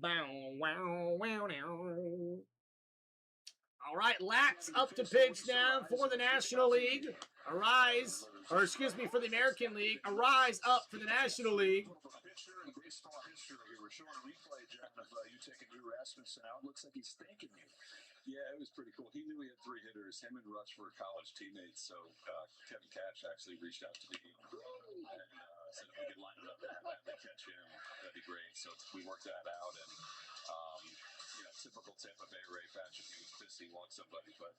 bow, wow, wow, wow. All right, Lats up to pitch now for the National League. Arise, or excuse me, for the American League. Arise up for the National League. Baseball history. We're showing a replay, John, of you taking Drew Rasmussen out. Looks like he's thanking you. Yeah, it was pretty cool. He knew he had 3 hitters. Him and Rush were college teammates, so Kevin Cash actually reached out to me and said if we could line it up and have Adley catch him, that'd be great. So we worked that out, and typical Tampa Bay Ray fashion, he was pissed he walked somebody, but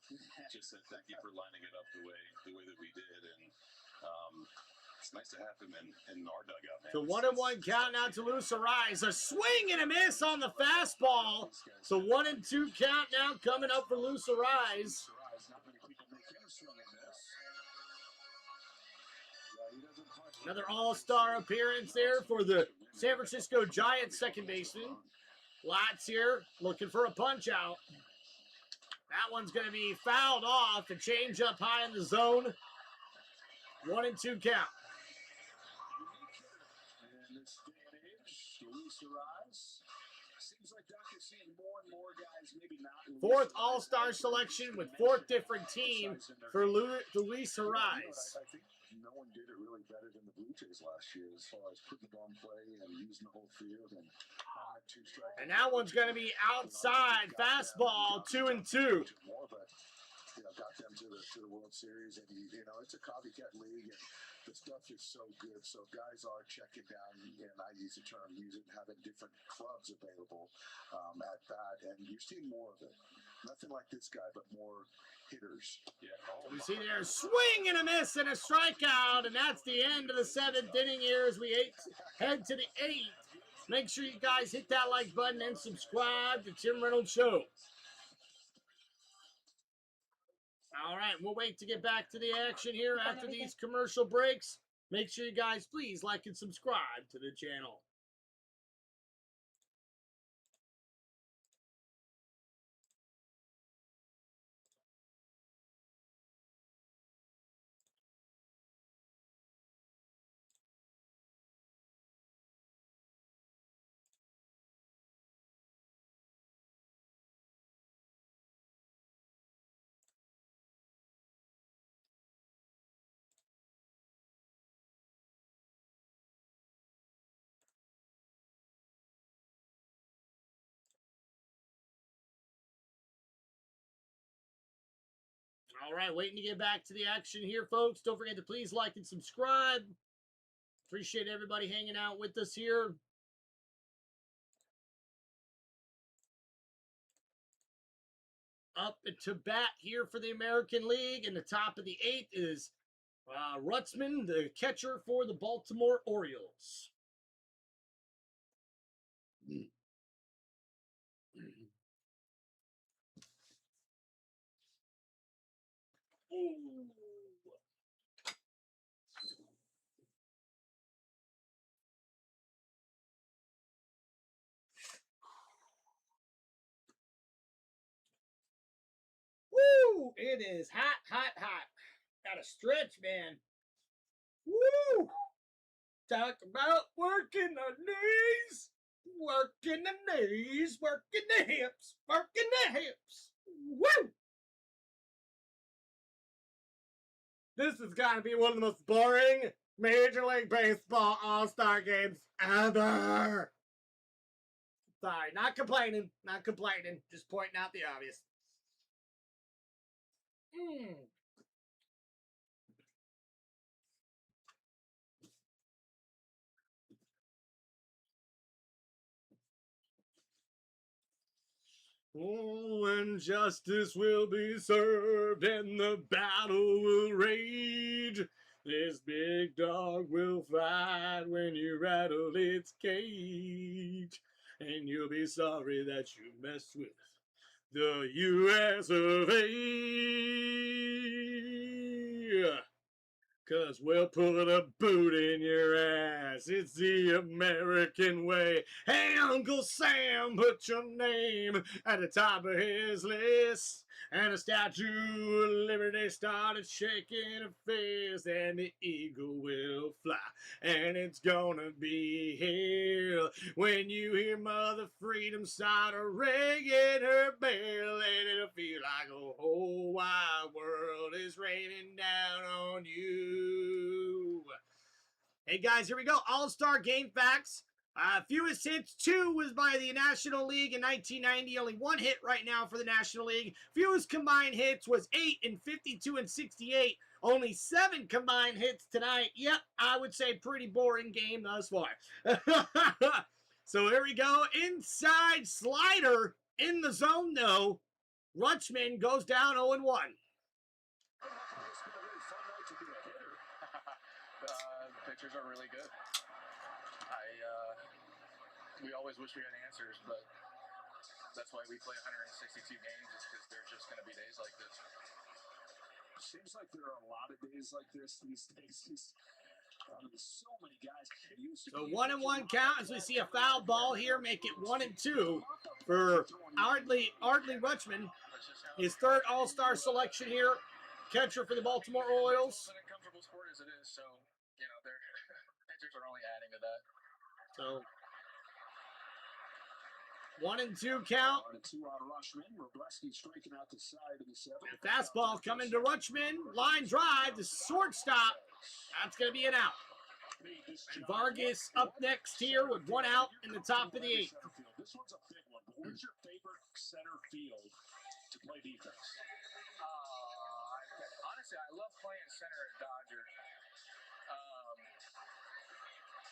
just said thank you for lining it up the way that we did, and it's nice to have him in our dugout, man. So 1-1 count now to Luis Arise. A swing and a miss on the fastball. So 1-2 count now coming up for Luis Arise. Another all-star appearance there for the San Francisco Giants second baseman. Lats here looking for a punch out. That one's going to be fouled off. A change up high in the zone. 1-2 count. Seems like Dr. seeing more and more guys, maybe not. 4th all-star selection with 4th different team for Luis Arise. I think no one did it really better than the Blue Jays last year as far as putting the ball in play and using the whole field. And that one's going to be outside. Fastball, 2-2. Got them to the World Series, and it's a copycat league, and the stuff is so good. So guys are checking down, and I use the term having different clubs available at bat, and you've seen more of it. Nothing like this guy, but more hitters. Yeah. We see there a swing and a miss and a strikeout, and that's the end of the 7th inning here as we head to the 8th. Make sure you guys hit that like button and subscribe to Tim Reynolds Show. All right, we'll wait to get back to the action here after these commercial breaks. Make sure you guys please like and subscribe to the channel. All right, waiting to get back to the action here, folks. Don't forget to please like and subscribe. Appreciate everybody hanging out with us here. Up to bat here for the American League. In the top of the 8th is Rutzman, the catcher for the Baltimore Orioles. Woo! It is hot, hot, hot. Got to stretch, man. Woo! Talk about working the knees, working the knees, working the hips, working the hips. Woo! This has got to be one of the most boring Major League Baseball All-Star games ever. Sorry, not complaining, just pointing out the obvious. Oh, and justice will be served and the battle will rage. This big dog will fight when you rattle its cage. And you'll be sorry that you messed with the U.S. of A. 'Cause we'll put a boot in your ass. It's the American way. Hey, Uncle Sam, put your name at the top of his list. And the Statue of Liberty started shaking her fist. And the eagle will fly. And it's gonna be here. When you hear Mother Freedom start ringing her bell. And it'll feel like a whole wide world is raining down on you. Hey guys, here we go. All-Star game facts. Fewest hits, 2 was by the National League in 1990. Only 1 hit right now for the National League. Fewest combined hits was 8 in 52 and 68. Only 7 combined hits tonight. Yep, I would say pretty boring game thus far. So here we go. Inside slider in the zone, though. Rutschman goes down 0-1. The pitchers are really good. We always wish we had answers, but that's why we play 162 games, is because there's just going to be days like this. Seems like there are a lot of days like this these days. There's so many guys. So 1-1 count as we see a foul ball here, make it 1-2 for Ardley Rutschman. His 3rd All-Star selection here, catcher for the Baltimore Orioles. An uncomfortable sport as it is, so their pitchers are only adding to that. So 1-2 count. 1-2 on Rutschman. Robleski striking out the side of the 7th. And fastball coming to Rutschman. Line drive to shortstop. That's going to be an out. And Vargas up next here with 1 out in the top of the 8th. This one's a big one, but where's your favorite center field to play defense? Honestly, I love playing center at Dodger.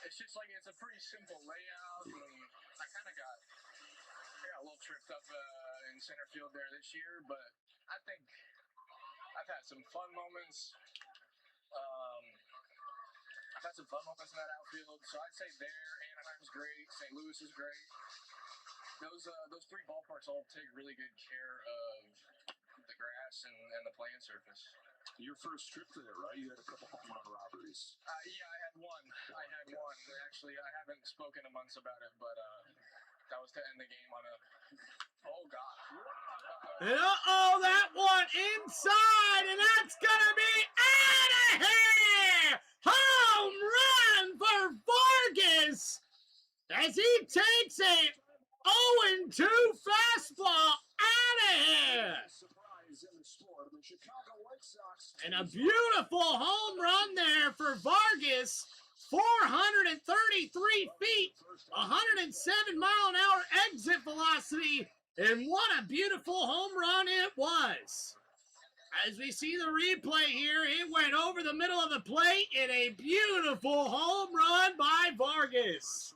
It's just like it's a pretty simple layout, and I kind of got a little tripped up in center field there this year, but I think I've had some fun moments. I've had some fun moments in that outfield, so I'd say there. Anaheim's great. St. Louis is great. Those 3 ballparks all take really good care of the grass and the playing surface. Your first trip there, right? You had a couple home run robberies. Yeah, I had one. Actually, I haven't spoken to months about it, but that was to end the game on a. Oh God! Uh-oh, that one inside, and that's gonna be out of here! Home run for Vargas as he takes a 0-2 fastball out of here. And a beautiful home run there for Vargas. 433 feet, 107 mile an hour exit velocity, and what a beautiful home run it was. As we see the replay here, it went over the middle of the plate in a beautiful home run by Vargas.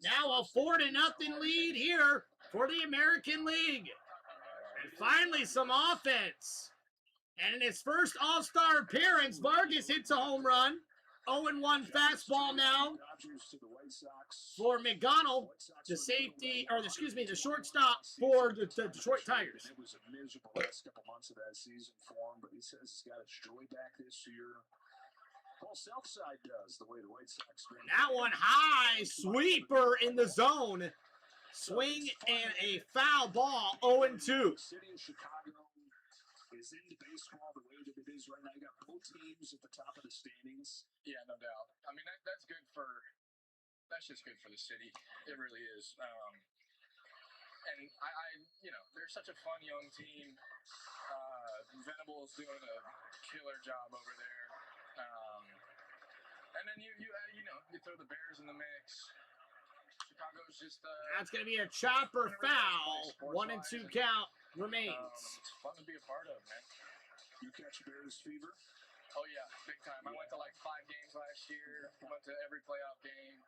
Now a 4-0 lead here for the American League. And finally some offense. And in his first All-Star appearance, Vargas hits a home run. 0-1 fastball now for McGonnell, the safety, or excuse me, the shortstop for the Detroit Tigers. It was a miserable last couple months of that season for him, but he says he's got his joy back this year. Paul Southside does, the way the White Sox been. That one high, sweeper in the zone. Swing and a foul ball, 0-2. City of Chicago is into baseball the way that it is right now. You got both teams at the top of the standings. Yeah, no doubt. I mean, that's good for. That's just good for the city. It really is. And I they're such a fun young team. Venables doing a killer job over there. And then you throw the Bears in the mix. Chicago's just. That's going to be a chopper foul. 1-2 count remains. It's fun to be a part of, man. You catch Bears fever? Oh yeah, big time. I went to like 5 games last year. Went to every playoff game.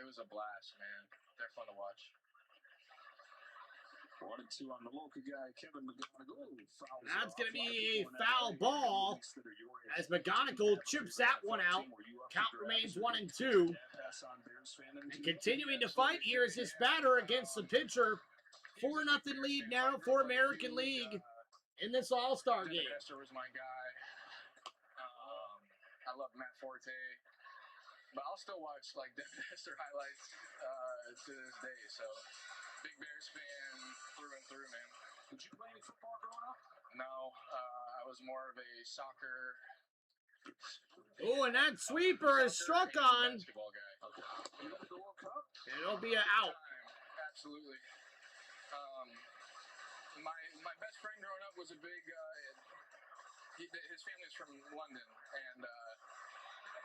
It was a blast, man. They're fun to watch. 1-2 on the local guy, Kevin McGonigal. That's going to be a foul ball as McGonigal chips that one out. Count remains 1-2. And continuing to fight here is this batter against the pitcher. 4-0 lead now for American League in this All-Star game. Nestor was my guy. I love Matt Forte. But I'll still watch like Nestor highlights to this day. So, big Bears fan through and through, man. Did you play any football growing up? No, I was more of a soccer. Oh, and that sweeper is struck on. Basketball guy. You got the World Cup? It'll be an out. Absolutely. My best friend growing up was a big. His family's from London, and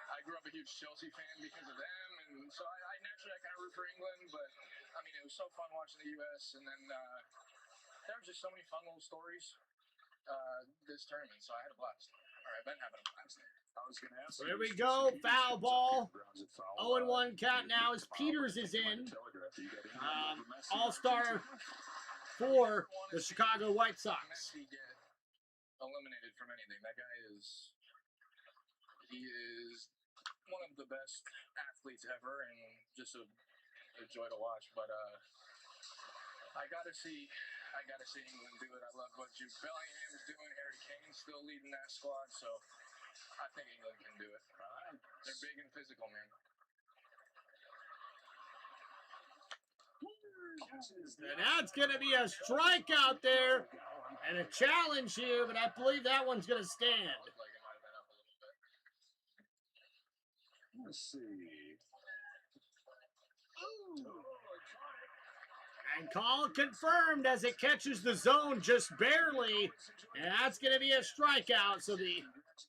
I grew up a huge Chelsea fan because of them, and so I naturally kind of root for England. But I mean, it was so fun watching the U.S. And then there was just so many fun little stories this tournament, so I had a blast. All right, I've been having a blast. I was going to ask. So here we go, foul ball. 0-1 count now as Peters is in. All-Star for the Chicago White Sox. Messi get eliminated from anything. That guy is. He is one of the best athletes ever, and just a joy to watch. But I gotta see England do it. I love what Jude Bellingham's doing. Harry Kane's still leading that squad, so I think England can do it. They're big and physical, man. And that's going to be a strikeout there and a challenge here, but I believe that one's going to stand. Let's see. And call confirmed as it catches the zone just barely. And that's going to be a strikeout. So the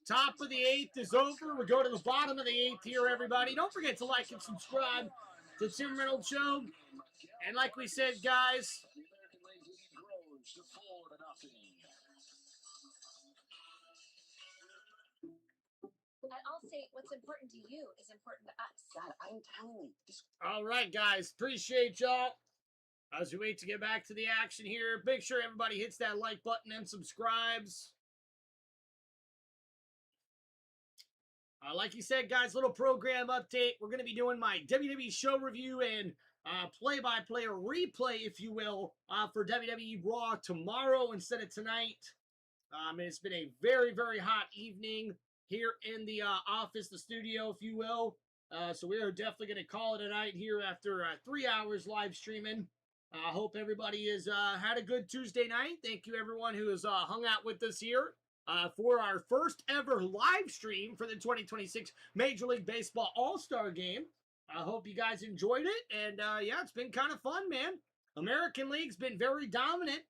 top of the 8th is over. We go to the bottom of the 8th here, everybody. Don't forget to like and subscribe to Tim Reynolds Show. And like we said, guys, The American League lead grows to 4-0. At Allstate, what's important to you is important to us. God, I'm telling you. all right, guys. Appreciate y'all. As we wait to get back to the action here, make sure everybody hits that like button and subscribes. Like you said, guys, little program update. We're going to be doing my WWE show review and play-by-play or replay, if you will, for WWE Raw tomorrow instead of tonight. It's been a very, very hot evening here in the office, the studio, if you will. So we are definitely going to call it a night here after 3 hours live streaming. I hope everybody has had a good Tuesday night. Thank you, everyone who has hung out with us here for our first ever live stream for the 2026 Major League Baseball All-Star Game. I hope you guys enjoyed it. And, yeah, it's been kind of fun, man. American League's been very dominant.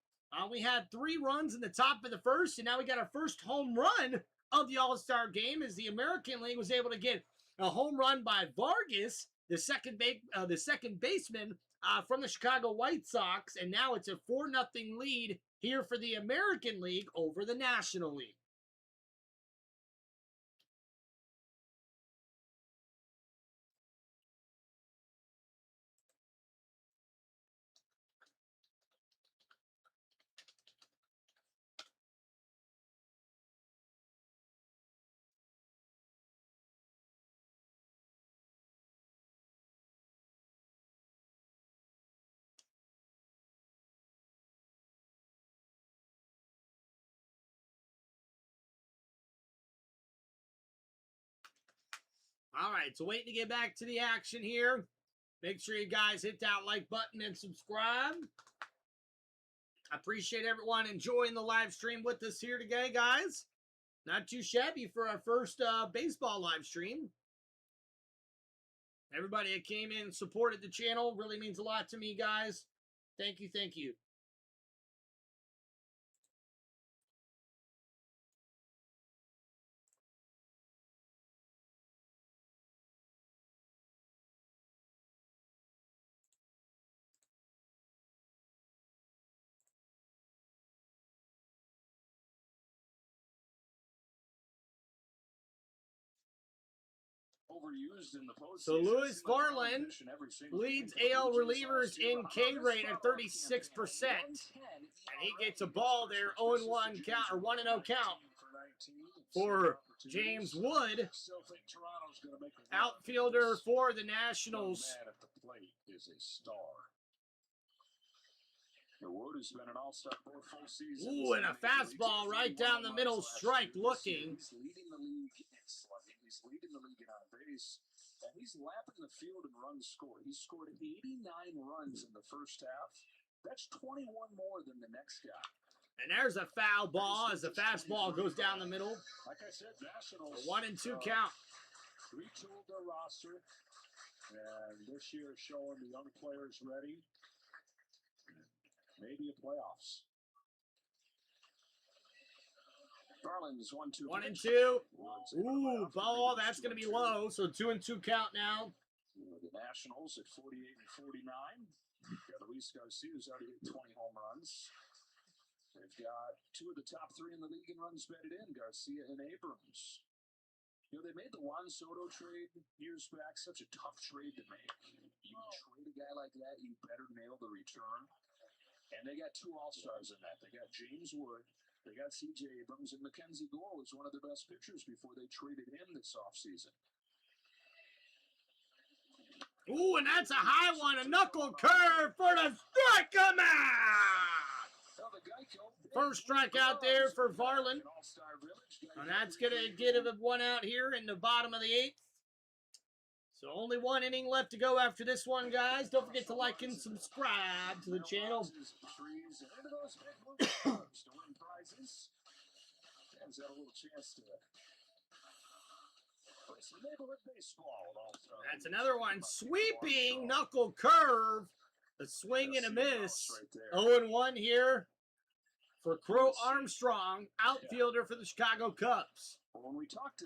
We had 3 runs in the top of the first, and now we got our first home run of the All-Star Game as the American League was able to get a home run by Vargas, the second baseman from the Chicago White Sox, and now it's a 4-0 lead here for the American League over the National League. All right, so waiting to get back to the action here. Make sure you guys hit that like button and subscribe. I appreciate everyone enjoying the live stream with us here today, guys. Not too shabby for our first baseball live stream. Everybody that came in and supported the channel really means a lot to me, guys. Thank you, thank you. Overused in the postseason. So Louis Varland leads AL relievers in K rate at 36%. And he gets a ball there, 0-1 count, or 1-0 count for James Wood, outfielder for the Nationals. Man at the plate is a star. Wood has been an all-star both full seasons. Ooh, and a fastball right down the middle, strike looking. He's leading the league in slugging. He's leading the league in on base. And he's lapping the field in runs scored. He scored 89 runs in the first half. That's 21 more than the next guy. And there's a foul ball as the fastball goes down the middle. Like I said, Nationals. A 1-2 count. Retooled their roster. And this year showing the young players ready. Maybe a playoffs. Garland's 1-2. 1-2. Ooh, ball. That's going to be low. So 2-2 count now. The Nationals at 48 and 49. Got Luis Garcia, who's already hit 20 home runs. They've got 2 of the top 3 in the league in runs batted in, Garcia and Abrams. You know, they made the Juan Soto trade years back, such a tough trade to make. You trade a guy like that, you better nail the return. And they got 2 all-stars in that. They got James Wood, they got C.J. Abrams, and Mackenzie Gore was one of their best pitchers before they traded him this offseason. Ooh, and that's a high one, a knuckle curve for the strikeout man. First strikeout there for Varland. And that's going to get him 1 out here in the bottom of the 8th. So only 1 inning left to go after this one, guys. Don't forget to like and subscribe to the channel. That's another one. Sweeping knuckle curve. A swing and a miss. 0-1 here for Crow Armstrong, outfielder for the Chicago Cubs.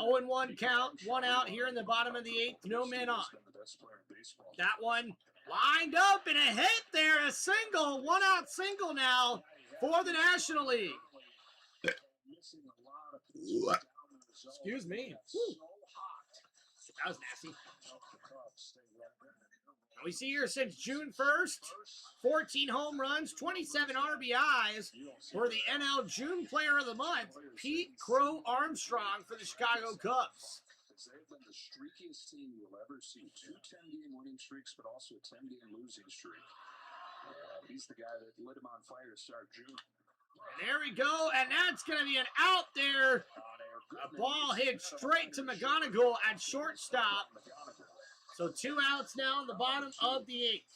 0-1 count, 1 out here in the bottom of the 8th, no men on. That one lined up and a hit there, a single, 1 out single now for the National League. Excuse me. Woo. That was nasty. We see here since June 1st, 14 home runs, 27 RBIs for the NL June Player of the Month, Pete Crow Armstrong for the Chicago Cubs. They've been the streakiest team you'll ever see. 2 10-game winning streaks, but also a 10-game losing streak. He's the guy that lit him on fire to start June. And there we go, and that's going to be an out there. A ball hit straight to McGonigal at shortstop. So 2 outs now on the bottom of the 8th.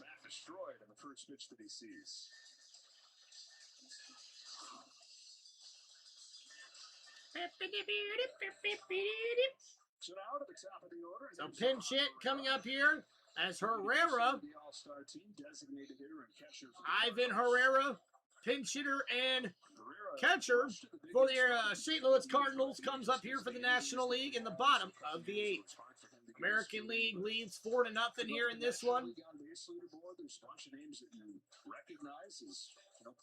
Bat destroyed in the first pitch that he sees. So now to the top of the order. So pinch hit coming up here as Herrera. The all-star team designated hitter and catcher. Ivan Herrera, pinch hitter and catcher for the St. Louis Cardinals, comes up here for the National League in the bottom of the 8th. It's hard for him to American League leads 4-0 here in this one. There's a bunch of names that you recognize as top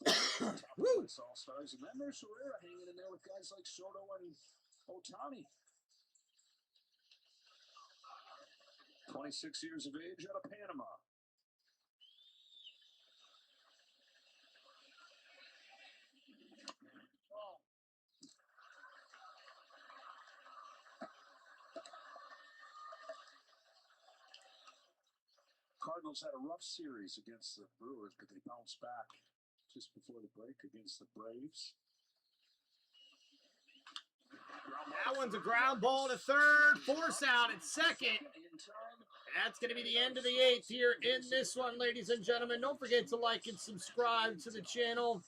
All-Stars, and then there's Herrera hanging in there with guys like Soto and Ohtani. 26 years of age out of Panama. Cardinals had a rough series against the Brewers, but they bounced back just before the break against the Braves. That one's a ground ball to third, force out at second. That's going to be the end of the 8th here in this one, ladies and gentlemen. Don't forget to like and subscribe to the channel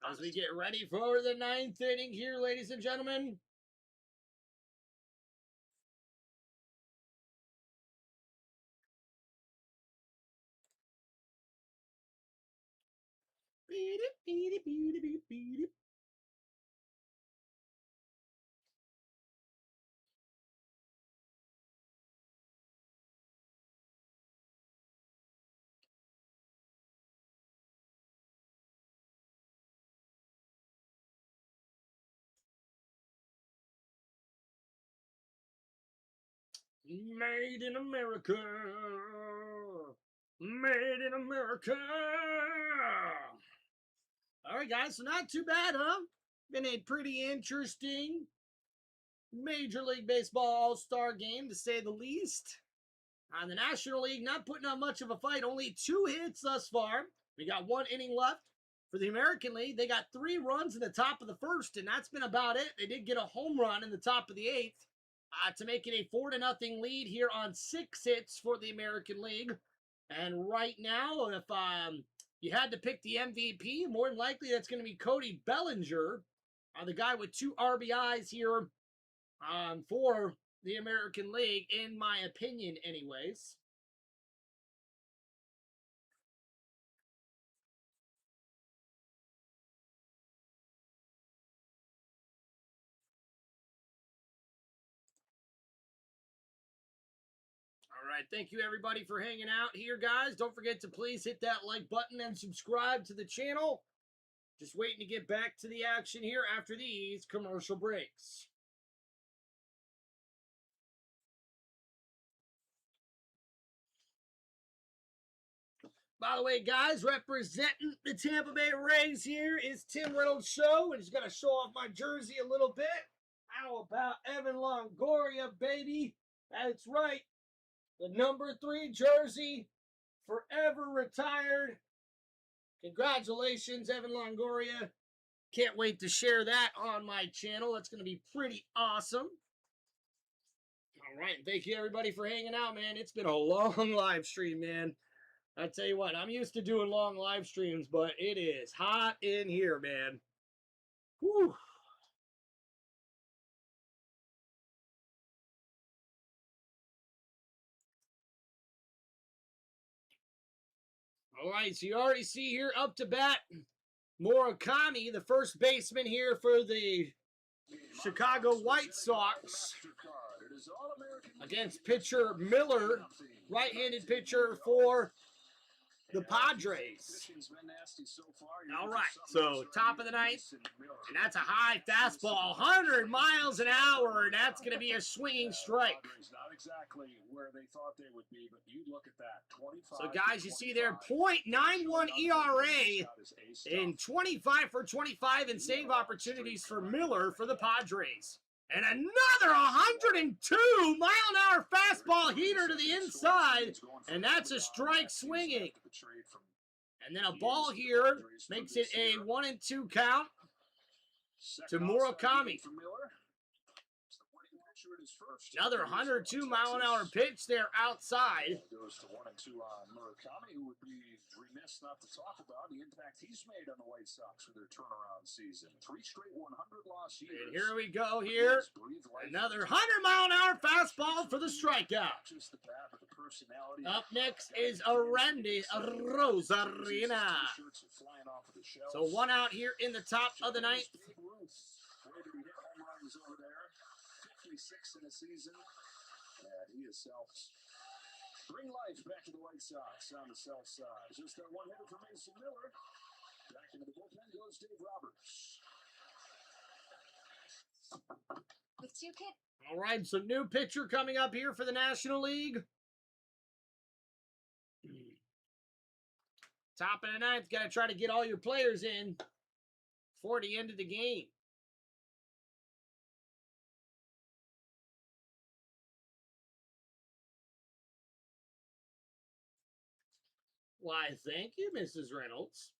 as we get ready for the 9th inning here, ladies and gentlemen. Beat it, beat it, beat it, beat it, beat it. Made in America. Made in America. All right, guys, so not too bad, huh? Been a pretty interesting Major League Baseball All-Star game, to say the least. On the National League, not putting on much of a fight. Only 2 hits thus far. We got 1 inning left. For the American League, they got 3 runs in the top of the 1st, and that's been about it. They did get a home run in the top of the 8th to make it a 4-0 lead here on 6 hits for the American League. And right now, if you had to pick the MVP, more than likely that's going to be Cody Bellinger, the guy with 2 RBIs here for the American League, in my opinion anyways. All right, thank you everybody for hanging out here, guys. Don't forget to please hit that like button and subscribe to the channel. Just waiting to get back to the action here after these commercial breaks. By the way, guys, representing the Tampa Bay Rays here is Tim Reynolds Show, and he's going to show off my jersey a little bit. How about Evan Longoria, baby? That's right. The number 3 jersey, forever retired. Congratulations, Evan Longoria. Can't wait to share that on my channel. That's going to be pretty awesome. All right, thank you everybody for hanging out, man. It's been a long live stream, man. I tell you what, I'm used to doing long live streams, but it is hot in here, man. Whew. All right, so you already see here up to bat, Murakami, the first baseman here for the Chicago White Sox, against pitcher Miller, right-handed pitcher for the Padres. All right, so top of the 9th, and that's a high fastball, 100 miles an hour, and that's going to be a swinging strike. Not exactly where they thought they would be, but you look at that. 25. So, guys, you see there, .91 ERA in 25 for 25 in save opportunities for Miller for the Padres. And another 102-mile-an-hour fastball heater to the inside, and that's a strike swinging. And then a ball here makes it a 1-2 count to Murakami. Another 102-mile-an-hour pitch there outside. Goes to 1-2 on Murakami, who would be remiss not to talk about the impact he's made on the White Sox for their turnaround season. 3 straight 100-loss years. And here we go here. Another 100-mile-an-hour fastball for the strikeout. Up next is Randy Rosarina. So 1 out here in the top of the 9th. 56 in a season. And he is selfless. Bring life back to the White Sox on the south side. Just that one hitter for Mason Miller. Back into the bullpen goes Dave Roberts. With 2 kids. All right, so new pitcher coming up here for the National League. Top of the ninth, got to try to get all your players in before the end of the game. Why, thank you, Mrs. Reynolds.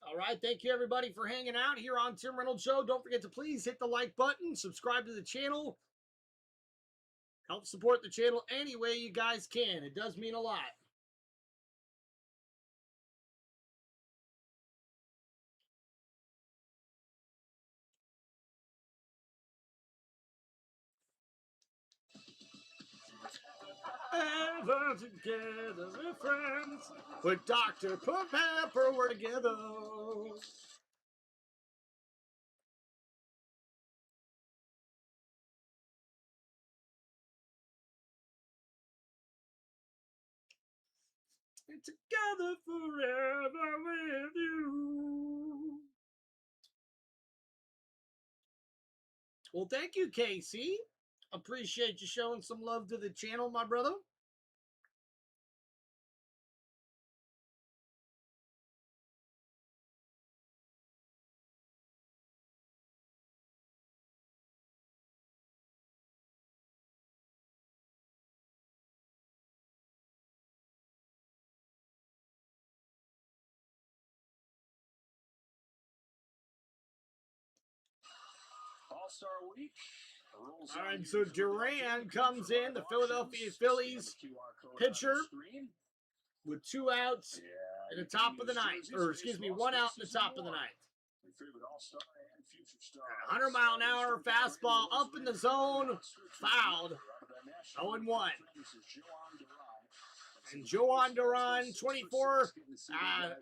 All right, thank you everybody for hanging out here on Tim Reynolds Show. Don't forget to please hit the like button, subscribe to the channel. Help support the channel any way you guys can. It does mean a lot. Ever together, we're friends. With Dr. Pepper, we're together. And together forever with you. Well, thank you, Casey. Appreciate you showing some love to the channel, my brother. All-Star Week. All right, so Duran comes in, the Philadelphia Phillies pitcher, with 2 outs in the top of the ninth. Or, excuse me, 1 out in the top of the ninth. 100-mile-an-hour fastball up in the zone, fouled, 0-1. And Joan Duran, 24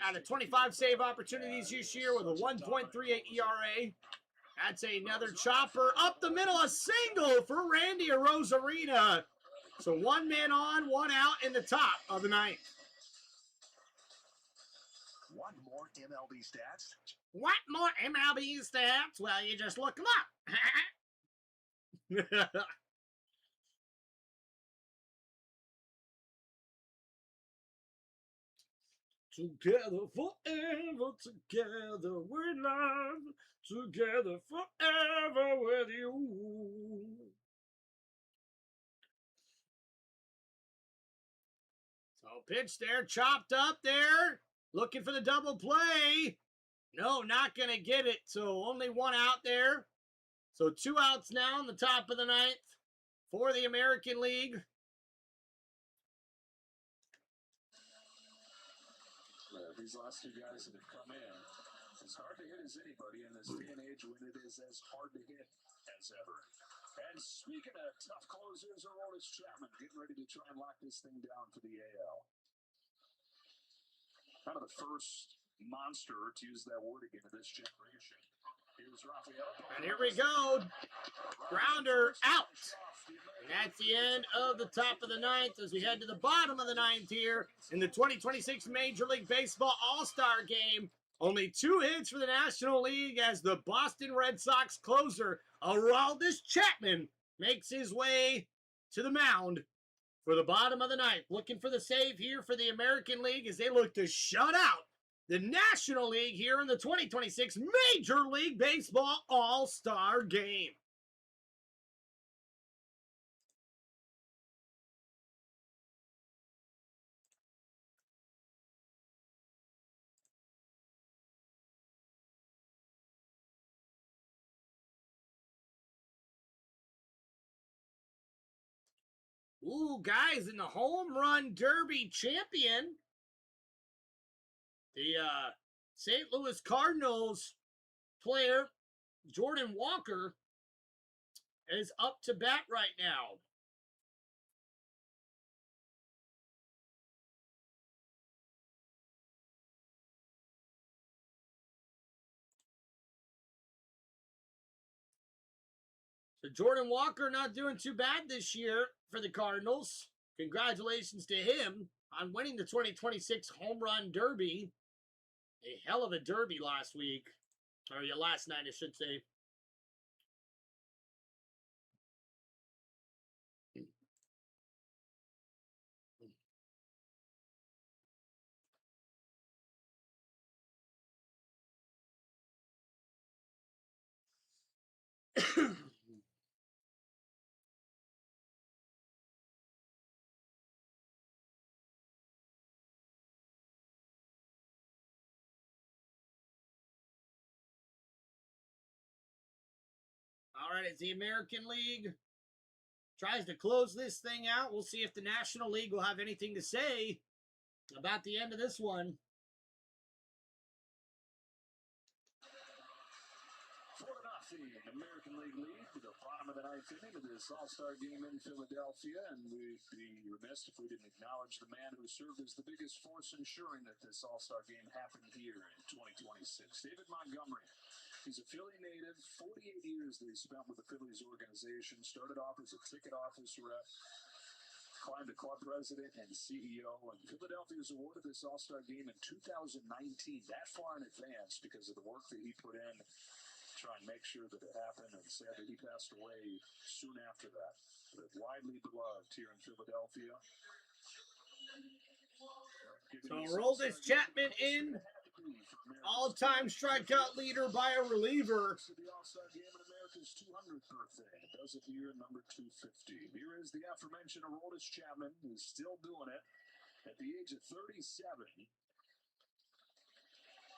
out of 25 save opportunities this year with a 1.38 ERA. That's another chopper up the middle, a single for Randy Arozarena. So 1 man on, 1 out in the top of the ninth. Want more MLB stats? What more MLB stats? Well, you just look them up. Together forever, together we're love, together forever with you. So pitch there, chopped up there, looking for the double play. No, not going to get it, so only 1 out there. So 2 outs now in the top of the ninth for the American League. These last 2 guys that have come in, as hard to hit as anybody in this day and age when it is as hard to hit as ever. And speaking of tough closers, Aroldis Chapman getting ready to try and lock this thing down for the AL. Kind of the first monster, to use that word again, of this generation. Here's Rafael. And here we go. Grounder out. And that's the end of the top of the ninth as we head to the bottom of the ninth here in the 2026 Major League Baseball All-Star Game. Only 2 hits for the National League as the Boston Red Sox closer, Aroldis Chapman, makes his way to the mound for the bottom of the ninth. Looking for the save here for the American League as they look to shut out the National League here in the 2026 Major League Baseball All-Star Game. Ooh, guys, in the home run derby champion, the St. Louis Cardinals player, Jordan Walker, is up to bat right now. So Jordan Walker not doing too bad this year for the Cardinals. Congratulations to him on winning the 2026 Home Run Derby. A hell of a derby last week. Or last night, I should say. All right, it's the American League. Tries to close this thing out. We'll see if the National League will have anything to say about the end of this one. American League lead to the bottom of the ninth inning of this All-Star game in Philadelphia, and we'd be remiss if we didn't acknowledge the man who served as the biggest force ensuring that this All-Star game happened here in 2026. David Montgomery. He's a Philly native. 48 years that he spent with the Phillies organization. Started off as a ticket office rep, climbed to club president and CEO, and Philadelphia was awarded this All-Star game in 2019, that far in advance because of the work that he put in try and make sure that it happened, and sad that he passed away soon after that. But widely beloved here in Philadelphia. So Aroldis Chapman in, all-time strikeout leader by a reliever. The All-Star Game in America's 200th birthday. It does it here at number 250. Here is the aforementioned Aroldis Chapman, who's still doing it at the age of 37.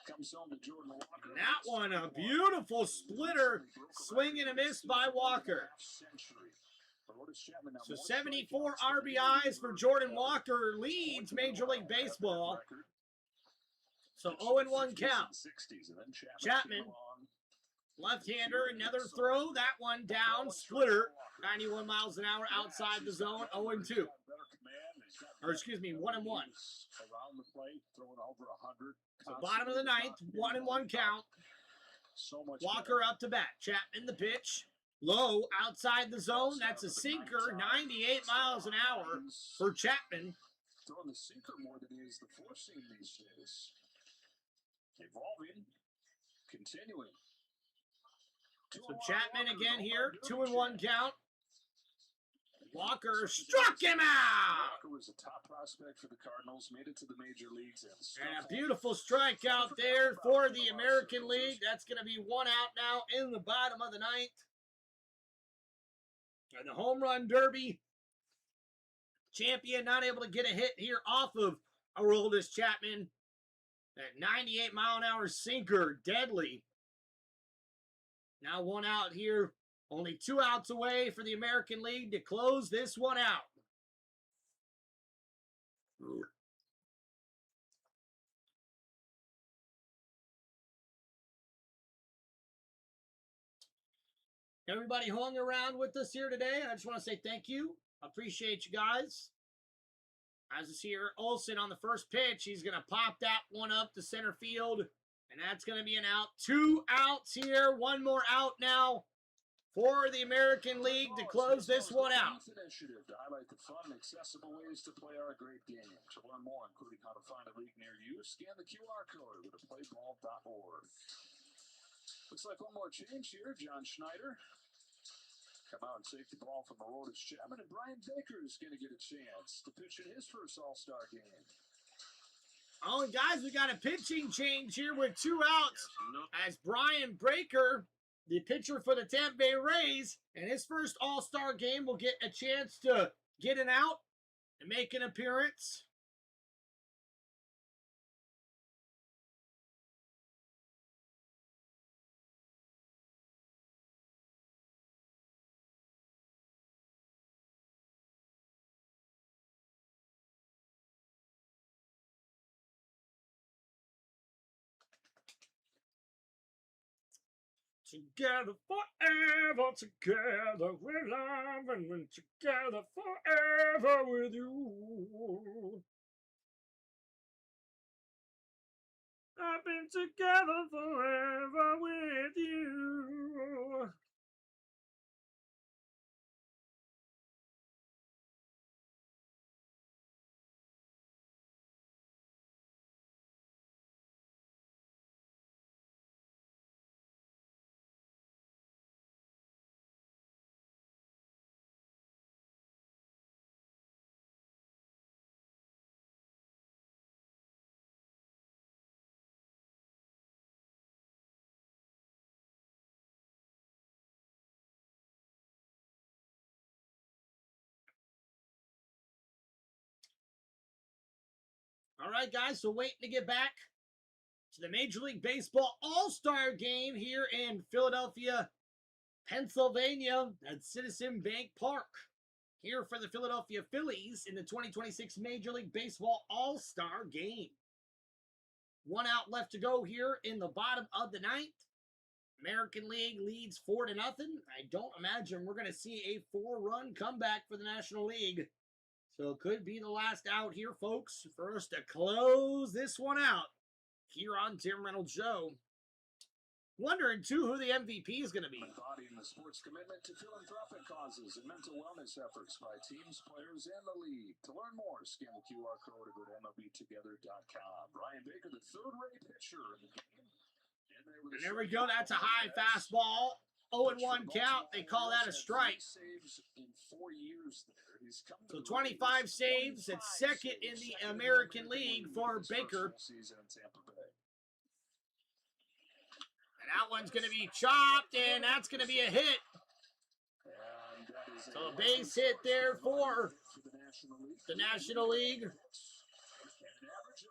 Comes home to Jordan Walker. That one, a beautiful splitter, swing and a miss by Walker. So 74 RBIs for Jordan Walker, leads Major League Baseball. So 0-1 count. Chapman, left-hander, another throw. That one down, splitter, 91 miles an hour outside the zone, 0-2. Or excuse me, 1-1. Around the plate, throwing over 100. So bottom of the ninth, 1-1 count. Walker up to bat. Chapman the pitch. Low outside the zone. That's a sinker. 98 miles an hour for Chapman. Throwing the sinker more than he is the four seam these days. Evolving. Continuing. So Chapman again here. 2-1 count. Walker struck him out. Walker was a top prospect for the Cardinals, made it to the major leagues. And a beautiful strikeout there for the American League. That's going to be one out now in the bottom of the ninth. And the home run derby champion not able to get a hit here off of Aroldis Chapman. That 98 mile an hour sinker, deadly. Now one out here. Only 2 outs away for the American League to close this one out. Everybody hung around with us here today. I just want to say thank you. Appreciate you guys. As you see here, Olsen on the first pitch. He's going to pop that one up to center field. And that's going to be an out. 2 outs here. One more out now for the American League to close this one out. Initiative to highlight the fun and accessible ways to play our great game. To learn more, including how to find a league near you, scan the QR code at playball.org. Looks like one more change here. John Schneider come out and take the ball from Aroldis Chapman, and Brian Baker is going to get a chance to pitch in his first All-Star game. Oh, and guys, we got a pitching change here with 2 outs as Brian Baker, the pitcher for the Tampa Bay Rays, in his first All-Star game will get a chance to get an out and make an appearance. Together forever, together we're love, and we're together forever with you. I've been together forever with you. All right, guys, so waiting to get back to the Major League Baseball All-Star Game here in Philadelphia, Pennsylvania at Citizen Bank Park. Here for the Philadelphia Phillies in the 2026 Major League Baseball All-Star Game. 1 out left to go here in the bottom of the ninth. American League leads 4-0. I don't imagine we're going to see a 4-run comeback for the National League. So it could be the last out here, folks, for us to close this one out here on Tim Reynolds Show. Wondering, too, who the MVP is going to be. Embodying the sport's commitment to philanthropic causes and mental wellness efforts by teams, players, and the league. To learn more, scan the QR code or go to MLBtogether.com. Ryan Baker, the third-rate pitcher in the game. And there we go. That's a high fastball. 0-1 count. They call that a strike. So 25 saves. It's second in the American League for Baker. And that one's going to be chopped, and that's going to be a hit. So a base hit there for the National League.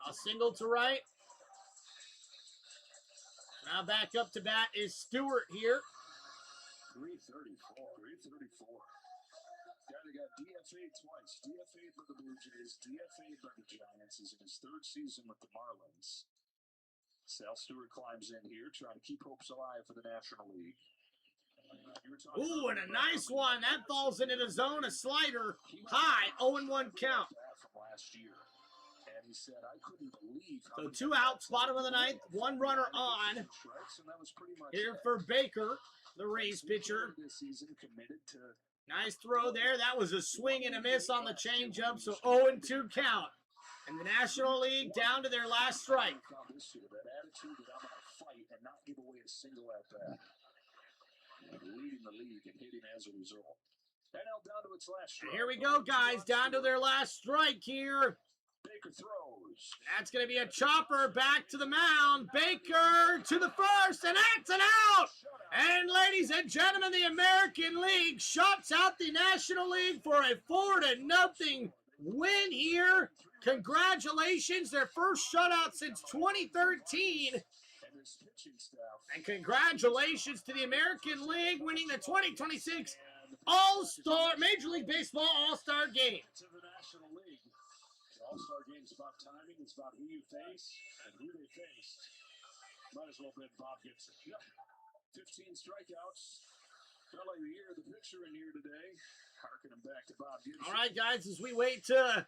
A single to right. Now back up to bat is Stewart here. 334. Guy that got DFA'd twice. DFA'd by the Blue Jays, DFA'd by the Giants. Is in his third season with the Marlins. Sal Stewart climbs in here, trying to keep hopes alive for the National League. Ooh, and a nice one. That falls into the zone. A slider. High. 0-1 count. From last year. And he said, I couldn't believe so 2 outs, bottom of the ninth. 1 runner on. Here for Baker, the Rays pitcher. Nice throw there. That was a swing and a miss on the changeup, so 0-2 count. And the National League down to their last strike. That attitude that I'm going to fight and not give away a single at bat. Leading the league and hitting as a result. NL down to its last strike. And here we go, guys. Down to their last strike here. Baker throws. That's going to be a chopper back to the mound. Baker to the first, and that's an out. And ladies and gentlemen, the American League shuts out the National League for a 4-0 win here. Congratulations, their first shutout since 2013. And congratulations to the American League winning the 2026 All-Star Major League Baseball All-Star Game. To the National League. The All-Star Game is about timing. It's about who you face and who they faced. Might as well bet Bob Gibson. 15 strikeouts. Felt like the year of the pitcher in here today. Harkening back to Bob Gibson. All right, guys, as we wait to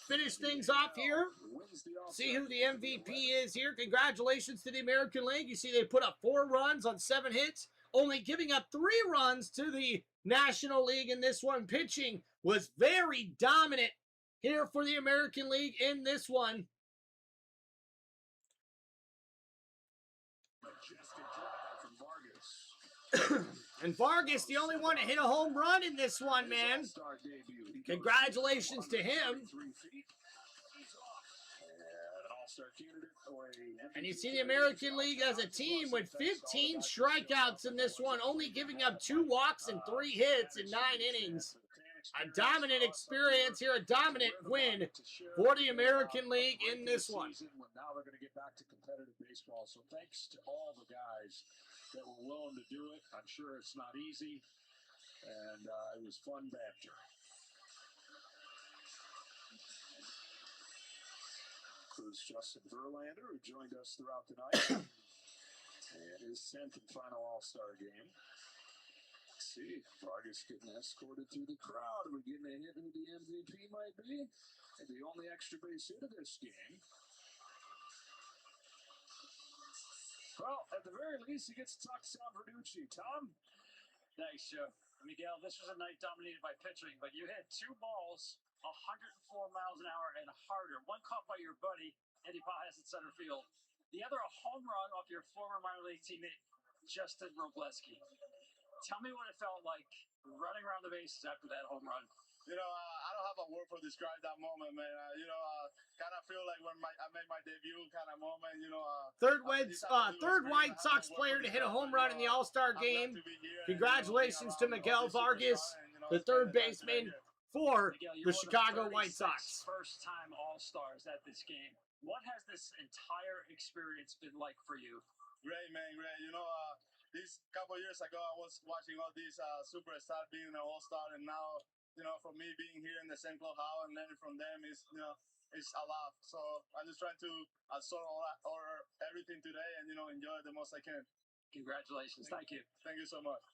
finish things off here, see who the MVP is here. Congratulations to the American League. You see they put up 4 runs on 7 hits, only giving up 3 runs to the National League in this one. Pitching was very dominant here for the American League in this one. And Vargas, the only one to hit a home run in this one, man. Congratulations to him. And you see the American League as a team with 15 strikeouts in this one, only giving up 2 walks and 3 hits in 9 innings. A dominant experience here, a dominant win for the American League in this one. Now they're going to get back to competitive baseball. So thanks to all the guys that were willing to do it. I'm sure it's not easy, and it was fun banter. Cruz Justin Verlander, who joined us throughout the night. And his 10th and final All-Star game. Let's see, Vargas getting escorted through the crowd. We're getting a hint who the MVP might be. And the only extra base hit of this game. Well, at the very least, he gets to talk to Tom Verducci. Tom? Thanks, Joe. Miguel, this was a night dominated by pitching, but you hit 2 balls, 104 miles an hour and harder. One caught by your buddy, Eddie Pajas at center field. The other, a home run off your former minor league teammate, Justin Robleski. Tell me what it felt like running around the bases after that home run. You know, I don't have a word for describe that moment, man. Kind of feel like when I made my debut kind of moment, Third White Sox player to hit a home run in the All-Star game. Congratulations to Miguel Vargas, the third baseman for the Chicago White Sox. First-time All-Stars at this game. What has this entire experience been like for you? Great, man, great. These couple years ago, I was watching all these superstars being an All-Star, and now, for me being here in the same clubhouse and learning from them is, it's a lot. So I'm just trying to absorb all everything today and, enjoy it the most I can. Congratulations. Thank you. Thank you so much.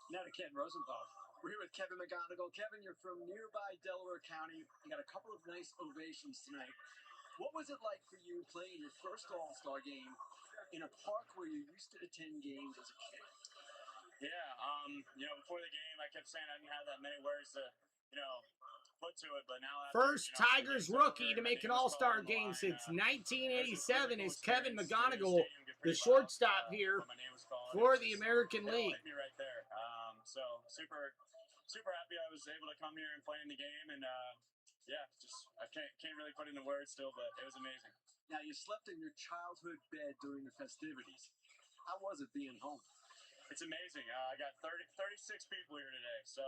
Now to Ken Rosenthal. We're here with Kevin McGonigal. Kevin, you're from nearby Delaware County. You got a couple of nice ovations tonight. What was it like for you playing your first All-Star game in a park where you used to attend games as a kid? Yeah, before the game, I kept saying I didn't have that many words to, put to it, but now First Tigers rookie to make an All-Star game since 1987 is Kevin McGonigal, the shortstop here for the American League. Me right there. So super happy I was able to come here and play in the game, and I can't really put into words still, but it was amazing. Now, you slept in your childhood bed during the festivities. How was it being home? It's amazing. I got 36 people here today, so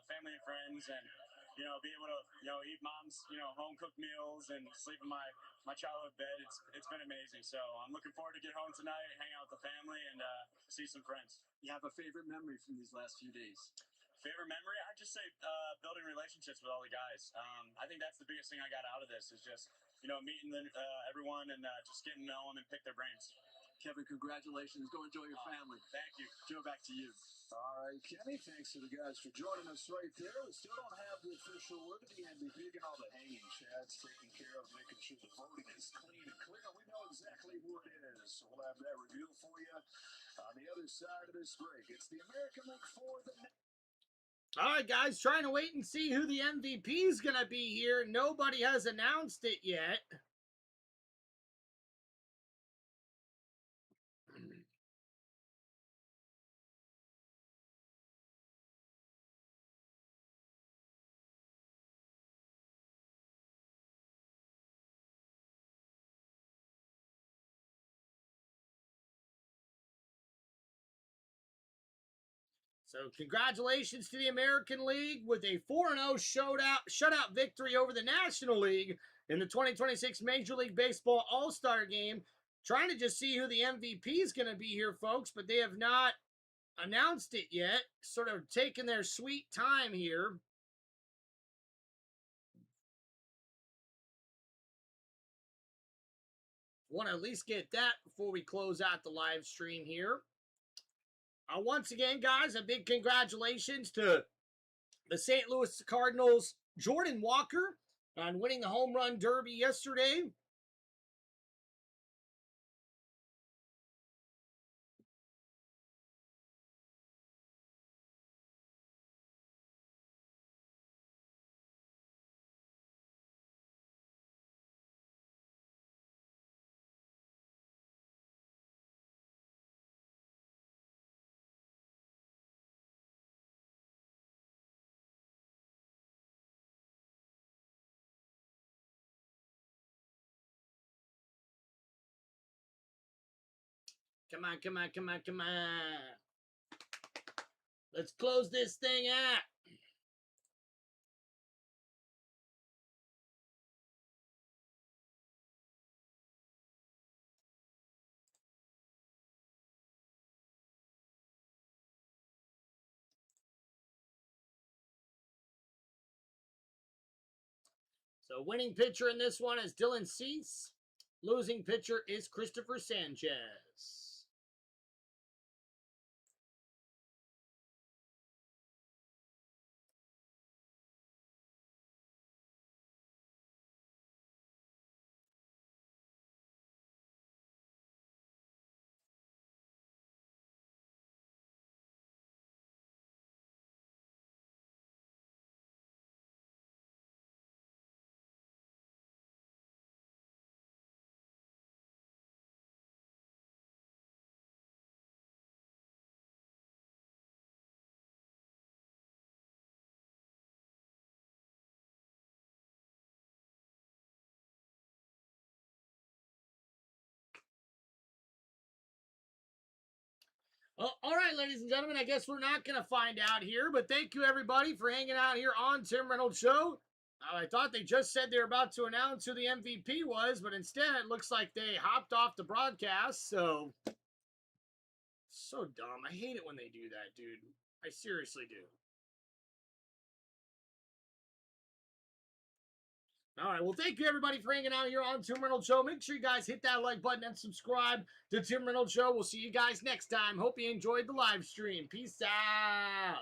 family and friends, and be able to eat mom's home cooked meals and sleep in my childhood bed. It's been amazing. So I'm looking forward to get home tonight, hang out with the family, and see some friends. You have a favorite memory from these last few days? Favorite memory? I'd just say building relationships with all the guys. I think that's the biggest thing I got out of this is just meeting everyone and just getting to know them and pick their brains. Kevin, congratulations. Go enjoy your family. Thank you. Joe, back to you. All right, Kenny, thanks to the guys for joining us right there. We still don't have the official word of the MVP and all the hanging chads taking care of making sure the voting is clean and clear. We know exactly who it is, so we'll have that revealed for you on the other side of this break. It's the American League for the... All right, guys, trying to wait and see who the MVP is going to be here. Nobody has announced it yet. So congratulations to the American League with a 4-0 shutout victory over the National League in the 2026 Major League Baseball All-Star Game. Trying to just see who the MVP is going to be here, folks, but they have not announced it yet. Sort of taking their sweet time here. Want to at least get that before we close out the live stream here. Once again, guys, a big congratulations to the St. Louis Cardinals' Jordan Walker on winning the home run derby yesterday. Come on, come on, come on, come on. Let's close this thing out. So winning pitcher in this one is Dylan Cease. Losing pitcher is Christopher Sanchez. All right, ladies and gentlemen, I guess we're not going to find out here, but thank you, everybody, for hanging out here on Tim Reynolds Show. I thought they just said they were about to announce who the MVP was, but instead it looks like they hopped off the broadcast, so dumb. I hate it when they do that, dude. I seriously do. All right, well, thank you, everybody, for hanging out here on Tim Reynolds Show. Make sure you guys hit that like button and subscribe to Tim Reynolds Show. We'll see you guys next time. Hope you enjoyed the live stream. Peace out.